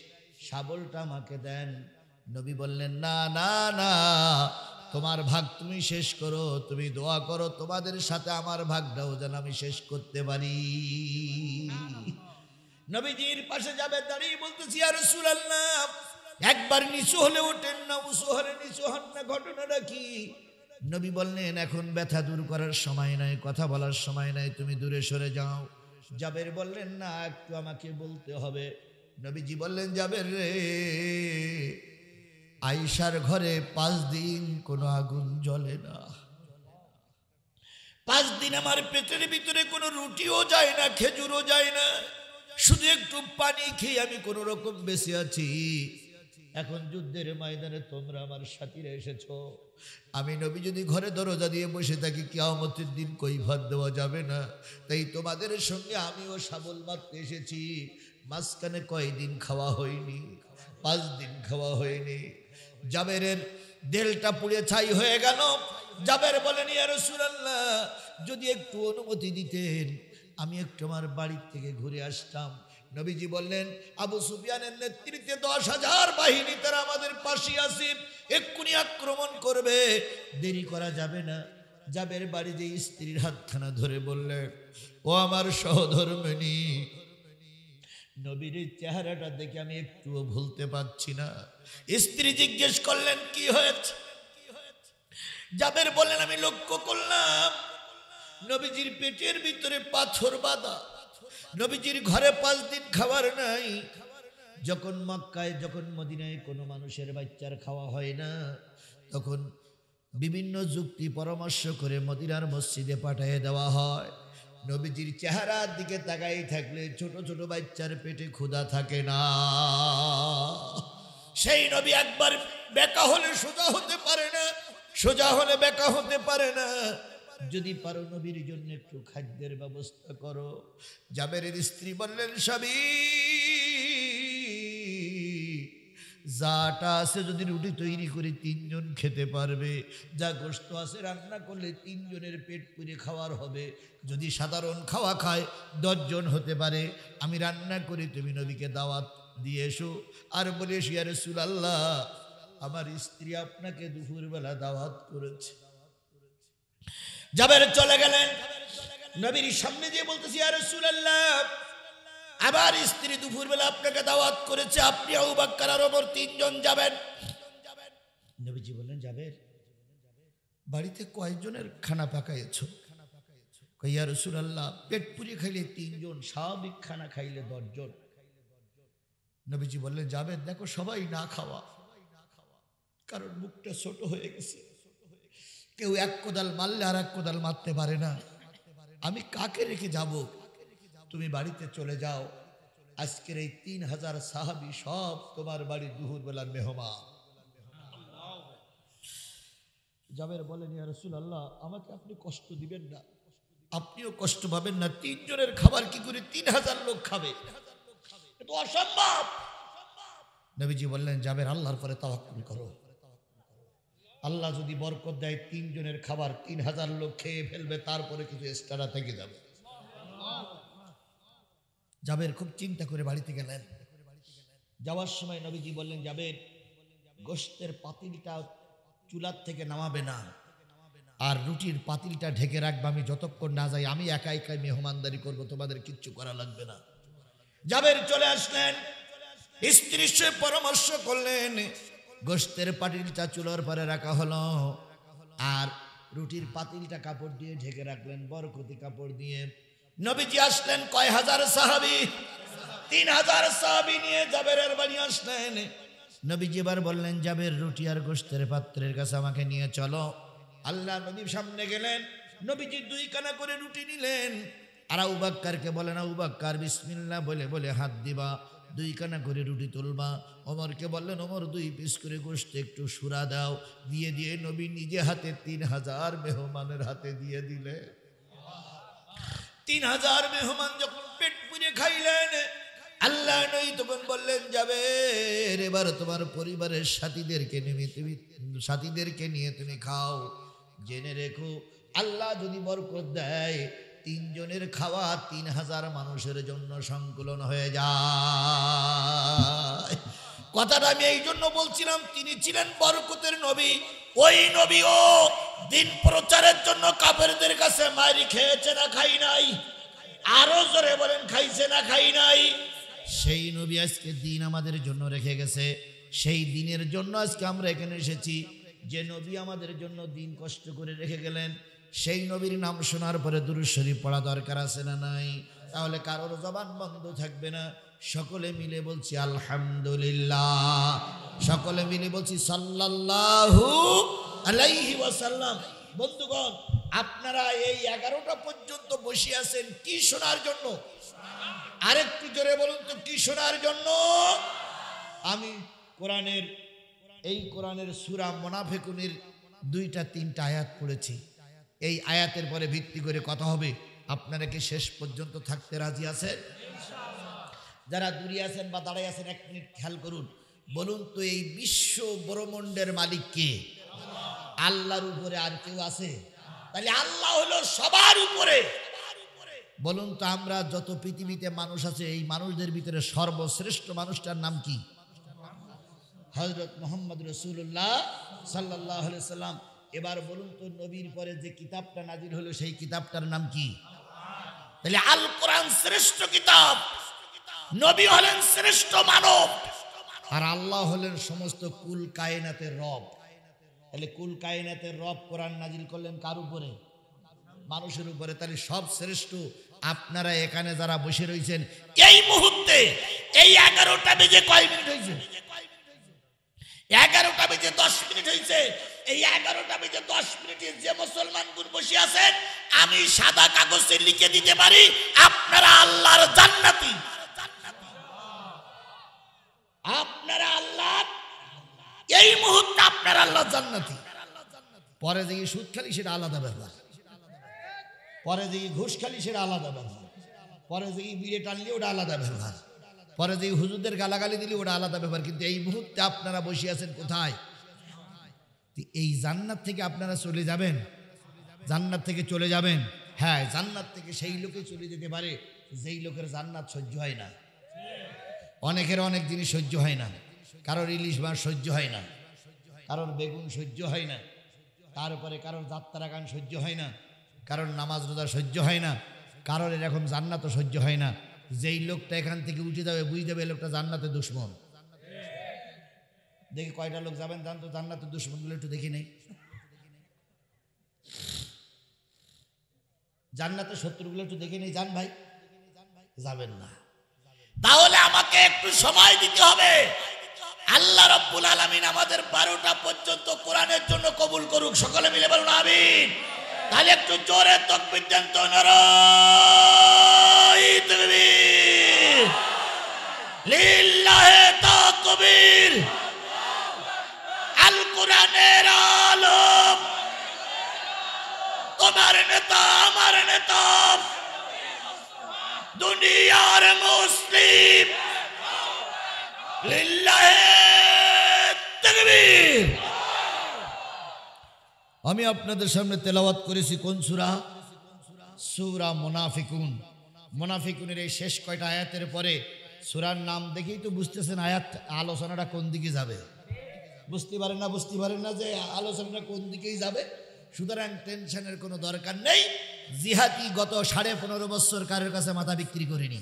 শাবলটা আমাকে দেন। নবী বললেন, না না না, তোমার ভাগ তুমি শেষ করো, তুমি দোয়া করো তোমাদের সাথে আমার ভাগটাও যেন আমি শেষ করতে পারি। নবীজির পাশে যাবে দাঁড়িয়ে বলতেছি, ইয়া রাসূলুল্লাহ, একবার নিচু হলে ওঠেন না, উঁচু হলে নিচু হন না, ঘটনাটা কি? নবী বললেন, এখন ব্যথা দূর করার সময় নাই, কথা বলার সময় নাই, তুমি দূরে সরে যাও। জাবের বললেন, না, একটু আমাকে বলতে হবে। নবীজি বললেন, জাবের রে, আয়েশার ঘরে 5 দিন কোনো আগুন জ্বলে না, 5 দিন আমার পেটের ভিতরে কোনো রুটিও যায় না, খেজুরও যায় না, শুধু একটু পানি খেয়ে আমি কোন রকম বেঁচে আছি। এখন যুদ্ধের ময়দানে তোমরা আমার সাথীরা এসেছো, আমি নবী যদি ঘরে দরজা দিয়ে বসে থাকি, কিয়ামতের দিন কৈফিয়ত দেওয়া যাবে না। তাই তোমাদের সঙ্গে আমিও শাবল মারতে এসেছি। মাঝখানে কয়দিন খাওয়া হয়নি, 5 দিন খাওয়া হয়নি। জাবেরের দেলটা পুড়ে ছাই হয়ে গেল। জাবের বলেন, ইয়া রাসূলুল্লাহ, যদি একটু অনুমতি দিতেন, আমি একটু আমার বাড়ির থেকে ঘুরে আসতাম। নবীজি বললেন, আবু সুফিয়ানের নেতৃত্বে 10,000 বাহিনী তারা আমাদের পাশে আছে, এক্ষুনি আক্রমণ করবে, দেরি করা যাবে না। জাবের বাড়ি যে স্ত্রীর হাতখানা ধরে বললেন, ও আমার সহধর্মিণী, নবীর চেহারাটা দেখে আমি একটুও ভুলতে পারছি না। স্ত্রী জিজ্ঞেস করলেন, কি হয়েছে? জাবের বললেন, আমি লক্ষ্য করলাম নবীজির পেটের ভিতরে পাথর বাঁধা, নবীজির ঘরে 5 দিন খাবার নাই। যখন মক্কায়, যখন মদিনায় কোনো মানুষের বাচ্চার খাওয়া হয় না, তখন বিভিন্ন যুক্তি পরামর্শ করে মদিনার মসজিদে পাঠিয়ে দেওয়া হয়। নবীজির চেহারার দিকে তাকাই থাকলে ছোট ছোট বাচ্চার পেটে ক্ষুধা থাকে না। সেই নবী একবার বেকা হলে সোজা হতে পারে না, সোজা হলে বেকা হতে পারে না। যদি পারো নবীর জন্য একটু খাদ্যের ব্যবস্থা করো। জাবেরের স্ত্রী বললেন, স্বামী, যাটা আছে যদি রুটি তৈরি করে 3 জন খেতে পারবে, যা গোশত আছে রান্না করলে 3 জনের পেট পুরে খাওয়ার হবে। যদি সাধারণ খাওয়া খায় 10 জন হতে পারে, আমি রান্না করে তুমি নবীকে দাওয়াত দিয়ে এসো। আর বলে, ইয়া রাসূলুল্লাহ, আমার স্ত্রী আপনাকে দুপুরবেলা দাওয়াত করেছে। জাবের চলে গেলেন, নবীর সামনে দিয়ে বলতেছি, ইয়া রাসূলুল্লাহ, আবার স্ত্রী দুপুরবেলা আপনাকে দাওয়াত করেছে, আপনি আবু বকর আর ওমর 3 জন যাবেন। নবীজি বললেন, জাবের, বাড়িতে কয়জনের খানা পাকাইছো? ইয়া রাসূলুল্লাহ, পেট পুরি খাইলে 3 জন, স্বাভাবিক খানা খাইলে 10 জন। নবীজি বললেন, জাবের, দেখো সবাই না খাওয়া, কারণ মুখটা ছোট হয়ে গেছে, কেউ 1 কোদাল মারলে আর 1 কোদাল মারতে পারে না। আমি কাকে রেখে যাব? তুমি বাড়িতে চলে যাও, আজকের এই 3000 সাহাবী সব তোমার বাড়ি দুপুরবেলার মেহমান। জাবের বলেন, ইয়া রাসূলুল্লাহ, আমাকে আপনি কষ্ট দিবেন না, আপনিও কষ্ট পাবেন না। 3 জনের খাবার কি করে 3000 লোক খাবে? এটা তো অসম্ভব। নবীজি বললেন, জাবের, আল্লাহর পরে তাওয়াক্কুল করো। আল্লাহ যদি বরকত দেয়, 3 জনের খাবার 3000 লোক খেয়ে ফেলবে, তারপরে কিছু এক্সট্রা থেকে যাবে। জাবের খুব চিন্তা করে বাড়িতে গেলেন। যাওয়ার সময় নবীজি বললেন, জাবের, গোশতের পাতিলটা চুলার থেকে নামাবে না, আর রুটির পাতিলটা ঢেকে রাখবে, আমি যতক্ষণ না যাই আমি একা একাই মেহমানদারি করব, তোমাদের কিচ্ছু করা লাগবে না। জাবের চলে আসলেন, স্ত্রীর সাথে পরামর্শ করলেন, গোশতের পাতিলটা চুলার পরে রাখা হলো, আর রুটির পাতিলটা কাপড় দিয়ে ঢেকে রাখলেন, বরকতি কাপড় দিয়ে। নবীজি আসলেন, কয় হাজার সাহাবী? 3000 সাহাবী নিয়ে জাবেরের বাড়ি আসলেন। নবীজি এবার বললেন, জাবের, রুটি আর গোশতের পাত্রের কাছে আমাকে নিয়ে চলো। আল্লাহ নবীর সামনে গেলেন, নবীজি 2 কানা করে রুটি নিলেন, আর আবু বকরকে বলেন, আবু বকর বিসমিল্লাহ বলে বলে হাত দিবা, 2 কানা করে রুটি তুলবা। ওমরকে বললেন, ওমর 2 পিস করে গোশত একটু সুরা দাও। দিয়ে দিয়ে নবী নিজে হাতে 3000 মেহমানের হাতে দিয়ে দিলে। 3000 মেহমান যখন পেট পুরে খাইলেন, আল্লাহ নবী তখন বললেন, জাবের, এবার তোমার পরিবারের সাথীদেরকে নিয়ে তুমি খাও। জেনে রেখো, আল্লাহ যদি বরকত দেয়, 3 জনের খাওয়া 3000 মানুষের জন্য সংকলন হয়ে যায়। কথাটা আমি এই জন্য বলছিলাম, তিনি ছিলেন বরকতের নবী। ওই নবীও দিন প্রচারের জন্য কাফেরদের কাছে মারি খেয়েছে না খাই নাই? আরো জোরে বলেন, খাইছে না খাই নাই? সেই নবী আজকে দিন আমাদের জন্য রেখে গেছে, সেই দিনের জন্য আজকে আমরা এখানে এসেছি। যে নবী আমাদের জন্য দিন কষ্ট করে রেখে গেলেন, সেই নবীর নাম শোনার পরে দুরূদ শরীফ পড়া দরকার আছে না নাই? তাহলে কারোর জবান বন্ধ থাকবে না। সকলে মিলে বলছি আলহামদুলিল্লাহ, সকলে মিলে বলছি সাল্লাল্লাহু আলাইহি ওয়াসাল্লাম। বন্ধুগণ, আপনারা এই 11টা পর্যন্ত বসে আছেন কি শোনার জন্য? আরেকটু জোরে বলুন তো, কি শোনার জন্য? আমি কোরআনের সূরা মুনাফিকুনের 2-3টা আয়াত পড়েছি। এই আয়াতের পরে ভিত্তি করে কথা হবে। আপনারা কি শেষ পর্যন্ত থাকতে রাজি আছেন? যারা দূরে আছেন বা দাঁড়ায় আছেন, 1 মিনিট খেয়াল করুন। বলুন তো, এই বিশ্ব ব্রহ্মাণ্ডের মালিক কে? আল্লাহর উপরে আর কেউ আছে? তাহলে আল্লাহ হলো সবার উপরে। বলুন তো আমরা যত পৃথিবীতে মানুষ আছে এই মানুষদের ভিতরে সর্বশ্রেষ্ঠ মানুষটার নাম কি? হযরত মুহাম্মদ রাসূলুল্লাহ সাল্লাল্লাহু আলাইহি সাল্লাম। এবার বলুন তো নবীর পরে যে কিতাবটা নাজিল হলো সেই কিতাবটার নাম কি? তাহলে আল কোরআন শ্রেষ্ঠ কিতাব, নবী হলেন শ্রেষ্ঠ মানব, আর আল্লাহ হলেন সমস্ত কুল কায়নাতের রব। তাহলে কুল কায়নাতের রব কোরআন নাজিল করলেন কার উপরে? মানুষের উপরে। তাহলে সব শ্রেষ্ঠ আপনারা এখানে যারা বসে রয়েছেন এই মুহূর্তে এই 11টা বেজে কয় মিনিট হয়েছে? 11টা বেজে 10 মিনিট হয়েছে। এই 11টা বেজে 10 মিনিটে যে মুসলমানগুলো বসে আছেন আমি সাদা কাগজে লিখে দিতে পারি আপনারা আল্লাহর জান্নাতি, আপনারা আল্লাহর, এই মুহূর্তে আপনারা আল্লাহর জান্নাতি। পরে যে সুদ খালি সেটা আলাদা ব্যাপার, পরে যে ঘুষ খালি সেটা আলাদা ব্যাপার, পরে যে বিড়ে টানলে ওটা আলাদা ব্যাপার, পরে যে হুজুরদের গালাগালি দিলে ওটা আলাদা ব্যাপার। কিন্তু এই মুহূর্তে আপনারা বসে আছেন কোথায়? এই জান্নাত থেকে আপনারা চলে যাবেন, জান্নাত থেকে চলে যাবেন। হ্যাঁ, জান্নাত থেকে সেই লোকে চলে যেতে পারে যেই লোকের জান্নাত সহ্য হয় না। অনেকের অনেক জিনিস সহ্য হয় না, কারোর ইলিশ মাছ সহ্য হয় না, কারোর বেগুন সহ্য হয় না, তারপরে কারোর যাত্রা গান সহ্য হয় না, কারোর নামাজ রোজা সহ্য হয় না, কারোর এরকম জান্নাতও সহ্য হয় না। যেই লোকটা এখান থেকে উঠে যাবে বুঝে যাবে লোকটা জান্নাতে দুশ্মন। দেখি কয়টা লোক যাবেন জানতো জান্নাতের দুশ্মনগুলো একটু দেখি নেই। জান্নাতের শত্রুগুলো একটু দেখে নেই, যান ভাই। যাবেন না, তাহলে আমাকে একটু সময় দিতে হবে। আল্লাহ রাব্বুল আলামিন আমাদের 12টা পর্যন্ত কোরআনের জন্য কবুল করুক, সকলে মিলে বলুন আমিন। তাহলে একটু জোরে তাকবীর দেন তো, নারায়ে তাকবীর, লিল্লাহি তাকবীর। আল কোরআনের আলম, তোমার নেতা আমার নেতা, দুনিয়ার মুসলিম, লিল্লাহি তাকবীর। আমি আপনাদের সামনে তেলাওয়াত করেছি কোন সূরা? সূরা মুনাফিকুন। মুনাফিকুনের এই শেষ কয়টা আয়াতের পরে সূরার নাম দেখেই তো বুঝতেছেন আয়াত আলোচনাটা কোন দিকে যাবে। বুঝতে পারেন না, বুঝতে পারেন না যে আলোচনাটা কোন দিকেই যাবে। সুতরাং টেনশনের কোনো দরকার নেই। জিহাদি গত 15.5 বছর কারোর কাছে মাথা বিক্রি করিনি।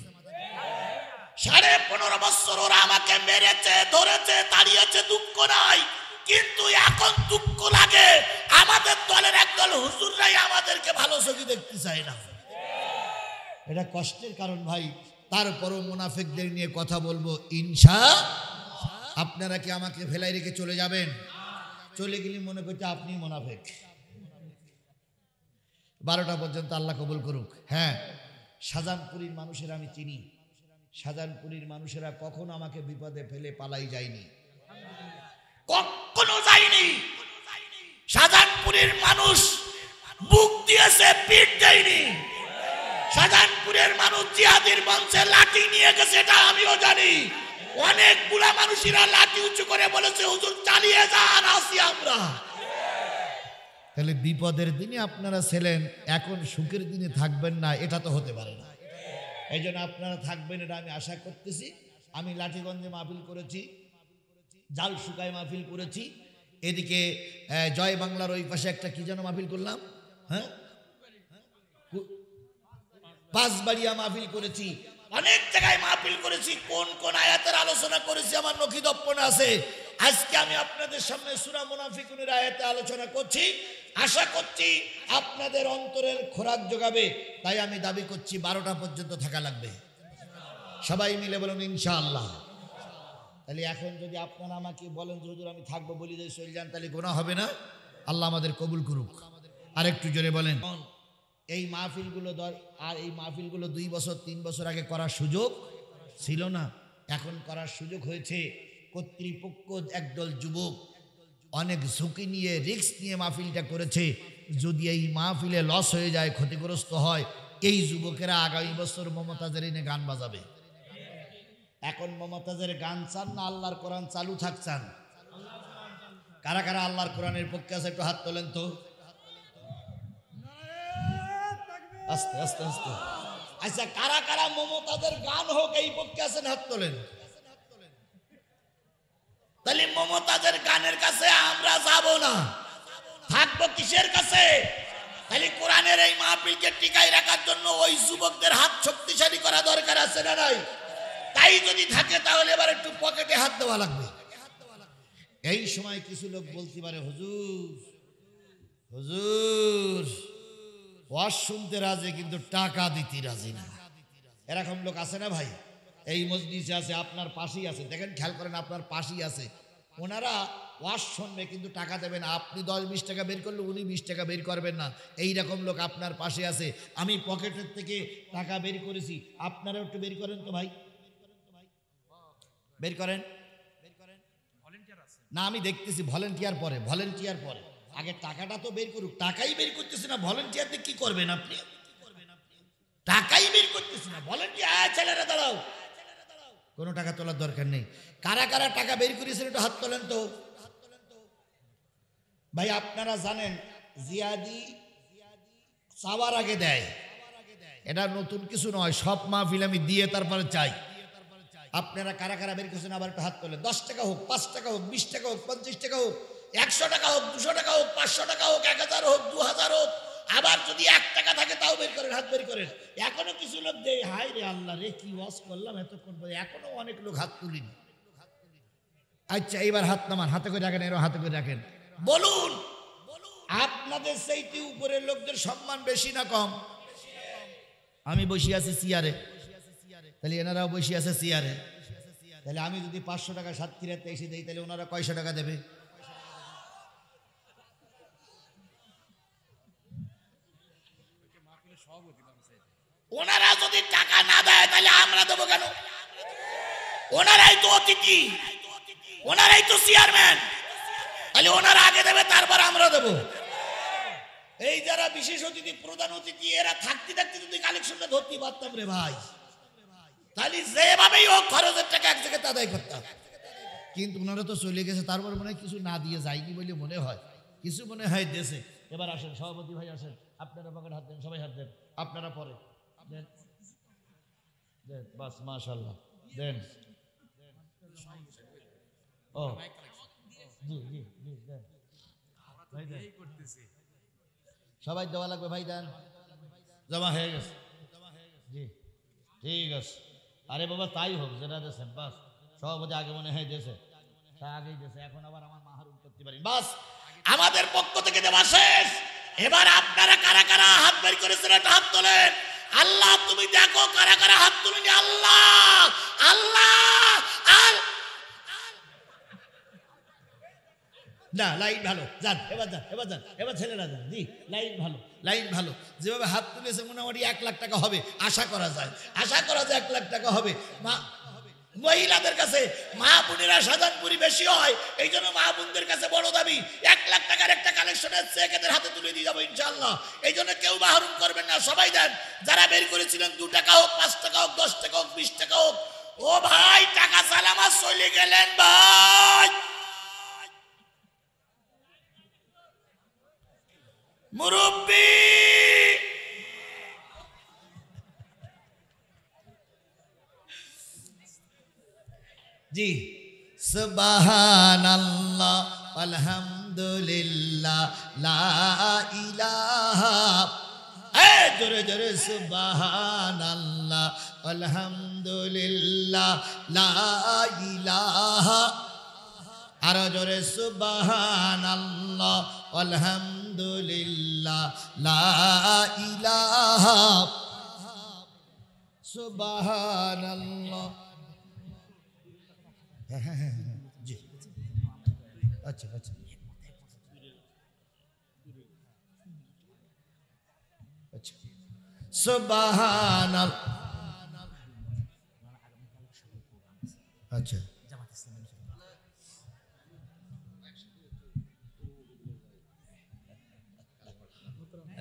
15.5 বছর ওরা আমাকে মেরেছে, ধরেছে, তাড়িয়েছে, দুঃখ নাই। কিন্তু এখন দুঃখ লাগে আমাদের দলের একদল হুজুররাই আমাদেরকে ভালো চোখে দেখতে চায় না। এটা কষ্টের কারণ ভাই। তারপরও মুনাফিকদের নিয়ে কথা বলবো ইনশাআল্লাহ। আপনারা কি আমাকে ফেলাই রেখে চলে যাবেন? চলে গেলে মনে করতে আপনি মুনাফিক। 12টা পর্যন্ত আল্লাহ কবুল করুক। হ্যাঁ, শাহজাহানপুরীর মানুষেরা আমি চিনি। শাহজাহানপুরীর মানুষেরা কখনো আমাকে বিপদে ফেলে পালাই যায়নি, কখনো যায়নি। শাহজাহানপুরের মানুষ বুক দিয়েছে, পিঠ দেয়নি। শাহজাহানপুরের মানুষ জিহাদের মঞ্চে লাঠি নিয়ে গেছে, এটা আমিও জানি। অনেক বুড়া মানুষেরা লাঠি উঁচু করে বলেছে হুজুর চালিয়ে যান, আসি আমরা। তাহলে বিপদের দিনে আপনারা ছিলেন, এখন সুখের দিনে থাকবেন না, এটা তো হতে পারে না। এই জন্য আপনারা থাকবেন, এটা আমি আশা করতেছি। আমি লাঠিগঞ্জে মাহফিল করেছি, জাল শুকায় মাহফিল করেছি, এদিকে জয় বাংলার ওই পাশে একটা কি যেন মাহফিল করলাম, হ্যাঁ, পাঁচবাড়িয়া মাহফিল করেছি, অনেক জায়গায় মাহফিল করেছি। কোন কোন আয়াতের আলোচনা করেছি আমার নখিদপ্পনে আছে। আজকে আমি আপনাদের সামনে সূরা মুনাফিকুনের আয়াতে আলোচনা করছি। আশা করছি আপনাদের অন্তরের খোরাক যোগাবে। তাই আমি দাবি করছি 12টা পর্যন্ত থাকা লাগবে। সবাই মিলে বলুন ইনশাআল্লাহ। তাহলে এখন যদি আপনারা আমাকে বলেন যে হুজুর আমি থাকবো বলি যে চলে যান, তাহলে গুনাহ হবে না? আল্লাহ আমাদের কবুল করুক। আর একটু জোরে বলেন। এই মাহফিলগুলো আর এই মাহফিলগুলো 2 বছর 3 বছর আগে করার সুযোগ ছিল না, এখন করার সুযোগ হয়েছে। কর্তৃপক্ষ একদল যুবক অনেক ঝুঁকি নিয়ে রিস্ক নিয়ে মাহফিলটা করেছে। যদি এই মাহফিলে লস হয়ে যায়, ক্ষতিগ্রস্ত হয়, এই যুবকেরা আগামী বছর মমতাজের এনে গান বাজাবে। এখন মমতাজের গান চান না আল্লাহর কোরআন চালু থাক চান? কারা কারা আল্লাহর কোরআনের পক্ষে আছে একটু হাত তোলেন তো। আস্তে আস্তে আস্তে আচ্ছা, কারা কারা মমতাজের গান হোক এই পক্ষে আছেন, হাত তোলেন। তাহলে মমতাজের গানের কাছে আমরা যাব না, থাকবো কিসের কাছে? তাহলে কোরআনের এই মাহফিলকে টিকাই রাখার জন্য ওই যুবকদের হাত শক্তিশালী করা দরকার আছে না নাই? তাই যদি থাকে তাহলে এবার একটু পকেটে হাত দেওয়া লাগবে। এই সময় কিছু লোক বলতে পারে, হুজুর হুজুর ওয়াজ শুনতে রাজি কিন্তু টাকা দিতে রাজি না। এরকম লোক আছে না ভাই? এই মজলিসে আছে, আপনার পাশেই আছে, দেখেন খেয়াল করেন, আপনার পাশেই আছে। ওনারা ওয়াজ শুনবে কিন্তু টাকা দেবেন। আপনি 10-20 টাকা বের করলে উনি 20 টাকা বের করবেন না। এই রকম লোক আপনার পাশে আছে। আমি পকেটের থেকে টাকা বের করেছি, আপনারাও একটু বের করেন তো ভাই, বের করেন না। আমি দেখতেছি ভলেন্টিয়ার পরে, ভলেন্টিয়ার পরে, আগে টাকাটা তো বের করুক। টাকাই বের করতেছি না, ভলেন্টিয়ারতে কি করবেন আপনি? টাকাই বের করতেছি না, ভলেন্টিয়ার। ছেলেরা দাঁড়াও, কোনো টাকা তোলার দরকার নেই। কারা কারা টাকা বের করেছেন একটু হাত তোলেন তো ভাই। আপনারা জানেন জিয়াদি চাওয়ার আগে দেয়, এটা নতুন কিছু নয়। সব মাহফিল আমি দিয়ে তারপরে চাই। আপনারা কারা কারা বের করেছেন আবার একটু হাত তোলেন। 10 টাকা হোক, 5 টাকা হোক, 20 টাকা হোক, 50 টাকা হোক, 100 টাকা হোক, 200 টাকা হোক, 500 টাকা হোক, 1000 হোক, 2000 হোক। আবার যদি 1 টাকা থাকে তাও বের করেন, হাত বের করেন। এখনো কিছু লোক দেয়, হাই রে আল্লাহ রে, কি ওয়াজ করলাম এতক্ষণ পরে, এখনো অনেক লোক হাত তুলিনি। আচ্ছা, এইবার হাত নামান, হাতে করে রাখেন, এরও হাতে করে রাখেন। বলুন, আপনাদের সেইটি উপরের লোকদের সম্মান বেশি না কম? আমি বসে আছি চেয়ারে, তাহলে এনারাও বসে আছে চেয়ারে। তাহলে আমি যদি 500 টাকা সাতক্ষীরাতে এসে দেই, তাহলে ওনারা কয়শো টাকা দেবে? ওনারা যদি টাকা না দেয় তাহলে আমরা দেবো কেন? ওনারাই তো অতিথি, ওনারাই তো চেয়ারম্যান, তাহলে ওনারা আগে দেবে, তারপর আমরা দেবো। এই যারা বিশেষ অতিথি, প্রধান অতিথি, এরা থাকতে থাকতে যদি কালেকশনটা ধরতে পারতাম রে ভাই, তাহলে যেভাবেই হোক খরচের টাকা এক জায়গায় আদায় করতাম। কিন্তু ওনারা তো চলে গেছে, তারপর মনে হয় কিছু না দিয়ে যায়নি বলে মনে হয়, কিছু মনে হয় দেশে। এবার আসেন সভাপতি ভাই, আসেন, আপনারা পকেট হাত দেন, সবাই হাত দেন, আপনারা পরে দেন, দেন, বাস, মাশাআল্লাহ, দেন। ও জি জি জি, দেন ভাই, দেন, সবাই দেওয়া লাগবে ভাই, দেন। জমা হয়ে গেছে, জি ঠিক আছে। আরে বাবা তাই হোক, যেটা দেশেন, বাস। সভাপতি আগে মনে হয় দেশে, তা আগেই দেশে, এখন আবার আমার মাহরুম করতে পারি, বাস। আমাদের পক্ষ থেকে দেওয়া শেষ। এবার আপনারা কারা কারা হাত বের করেছেন একটা হাত তোলেন। আল্লাহ তুমি দেখো কারা কারা হাত তুলেনি। আল্লাহ আল্লাহ না, লাইন ভালো, যান এবার, যান এবার, যান এবার, ছেলেরা যান, জি লাইন ভালো, লাইন ভালো। যেভাবে হাত তুলেছে মোটামুটি 1 লাখ টাকা হবে, আশা করা যায়, আশা করা যায় 1 লাখ টাকা হবে। মহিলাদের কাছে মা বোনেরা সাজানপুরি বেশি হয়, এই জন্য মা বোনদের কাছে বড় দাবি। 1 লাখ টাকার একটা কালেকশনের চেক এদের হাতে তুলে দিয়ে যাবো ইনশাআল্লাহ। এই জন্য কেউ মাহরুম করবেন না, সবাই দেন। যারা বের করেছিলেন 2 টাকা হোক, 5 টাকা হোক, 10 টাকা হোক, 20 টাকা হোক। ও ভাই, টাকা সালামা চলে গেলেন ভাই, মুরব্বি। জি, সুবহানাল্লাহ আলহামদুলিল্লাহ লা ইলাহা, জোরে জোরে সুবহানাল্লাহ আলহামদুলিল্লাহ লা ইলাহা, আরো জোরে সুবহানাল্লাহ আলহামদুলিল্লাহ লা ইলাহা, সুবহানাল্লাহ। জি, আচ্ছা আচ্ছা আচ্ছা, সুবহানাল্লাহ, আচ্ছা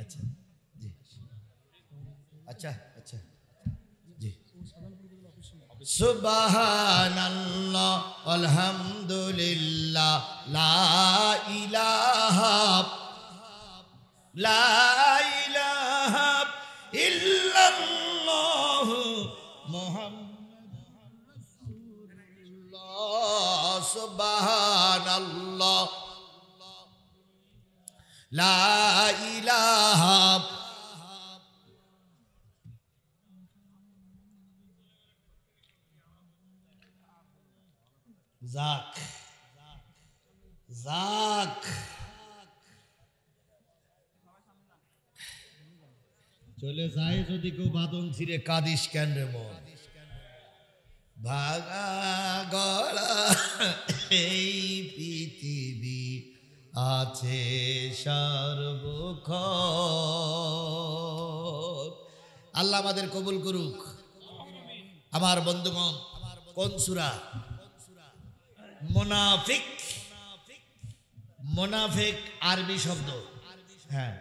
আচ্ছা, জি আচ্ছা আচ্ছা, জি। সুবহানাল্লাহ আলহামদুলিল্লাহ লা ইলাহা, লা ইলাহা ইল্লাল্লাহ সুবহানাল্লাহ লা ইলাহা যাক যাক চলে যায় যদি কেউ বাদন ছিঁড়ে কাঁদিস কেন রে মন ভাগা গড়া এই পৃথিবী আছে সর্বক্ষণ। আল্লাহ আমাদের কবুল করুক। আমার বন্ধুগণ, কোন সূরা? মুনাফিক। মুনাফিক আরবি শব্দ। হ্যাঁ,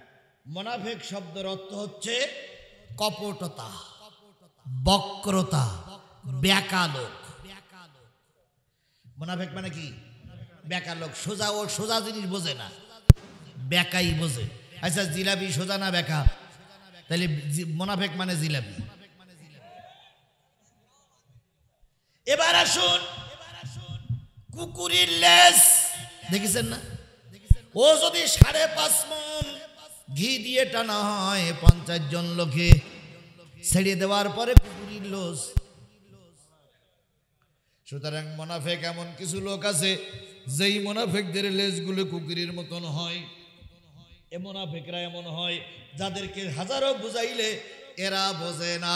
মুনাফিক শব্দের অর্থ হচ্ছে কপটতা, বক্রতা, বেকা লোক। মুনাফিক মানে কি? বেকা লোক। সোজা ও সোজা জিনিস বোঝে না, বেকাই বোঝে। আচ্ছা, জিলাপি সোজা না বেকা? তাহলে মুনাফিক মানে জিলাপি। এবার আসুন, কুকুরের লেজ দেখেছেন না? ও যদি 5.5 মণ ঘি দিয়ে টানা হয় 50 জন লোকে, ছেড়ে দেওয়ার পরে কুকুরের লেজ। সুতরাং মুনাফিক এমন কিছু লোক আছে যেই মুনাফিকদের লেজগুলো কুকুরের মতন হয়। এ মুনাফিকরা এমন হয় যাদেরকে হাজারো বুঝাইলে এরা বোঝে না।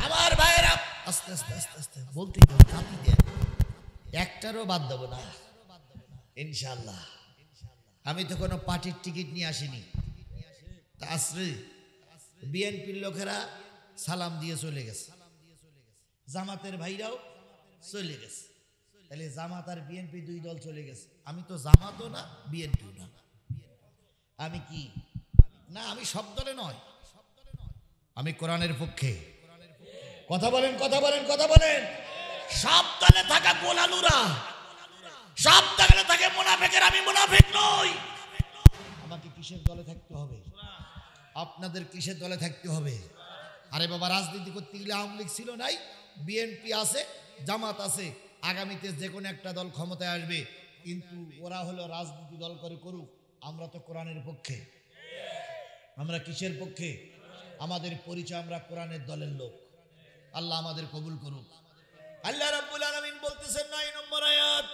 আমার ভাইয়েরা, আস্তে আস্তে আস্তে আস্তে বলতে একটারও বাদ দেবো না ইনশাআল্লাহ। আমি তো কোনো পার্টির টিকিট নিয়ে আসিনি। তা আসলে বিএনপির লোকেরা সালাম দিয়ে চলে গেছে, জামাতের ভাইরাও চলে গেছে। তাহলে জামাত আর বিএনপি দুই দল চলে গেছে। আমি তো জামাতও না, বিএনপিও না। আমি কি না? আমি সব দলে নয়, আমি কোরআনের পক্ষে। কথা বলেন, কথা বলেন, কথা বলেন। সব দলে থাকা গোলালুরা, সব দলে থাকে মুনাফিকের। আমি মুনাফিক নই। আমাকে কিসের দলে থাকতে হবে? আপনাদের কিসের দলে থাকতে হবে? আরে বাবা, রাজনীতি করতে গেলে আওয়ামী লীগ ছিল নাই, বিএনপি আছে, জামাত আছে। আগামীতে যে কোনো একটা দল ক্ষমতায় আসবে, কিন্তু ওরা হলো রাজনীতি দল করে করুক। আমরা তো কোরআনের পক্ষে। আমরা কিসের পক্ষে? আমাদের পরিচয়, আমরা কোরআনের দলের লোক। আল্লাহ আমাদের কবুল করুক। আল্লাহ রাব্বুল আলামিন বলতেছেন 9 নম্বর আয়াত,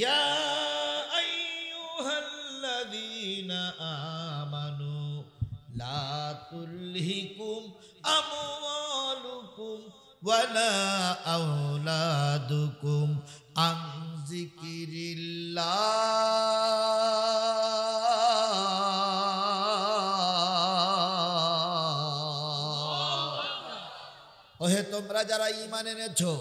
ইয়া আইয়ুহাল্লাযীনা আমানু লা তুলহিকুম আমওয়ালুকুম ওয়ালা আওলাদুকুম আন যিকিরিল্লাহ। ওহে তোমরা যারা ঈমান এনেছো,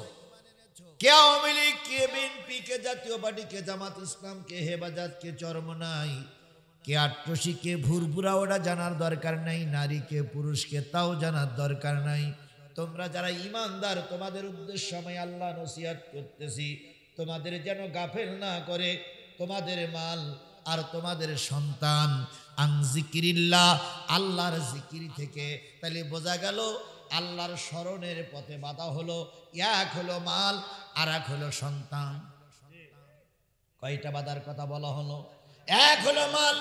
কে আওয়ামী লীগ, কে বিএনপি, কে জাতীয় পার্টি, কে জামাত ইসলাম, কে হেফাজত, কে চরমনাই, কে আট্রসি, কে ভুরভুরা, ওটা জানার দরকার নাই। নারী কে পুরুষ, কে তাও জানার দরকার নাই। তোমরা যারা ঈমানদার, তোমাদের উদ্দেশ্য আমি আল্লাহ নসিহত করতেছি, তোমাদের যেন গাফেল না করে তোমাদের মাল আর তোমাদের সন্তান আন যিকিরিল্লাহ, আল্লাহর জিকির থেকে। তাহলে বোঝা গেল আল্লাহর স্মরণের পথে বাধা হলো, এক হলো মাল আর এক হলো সন্তান। কয়টা বাধার কথা বলা হলো? এক হলো মাল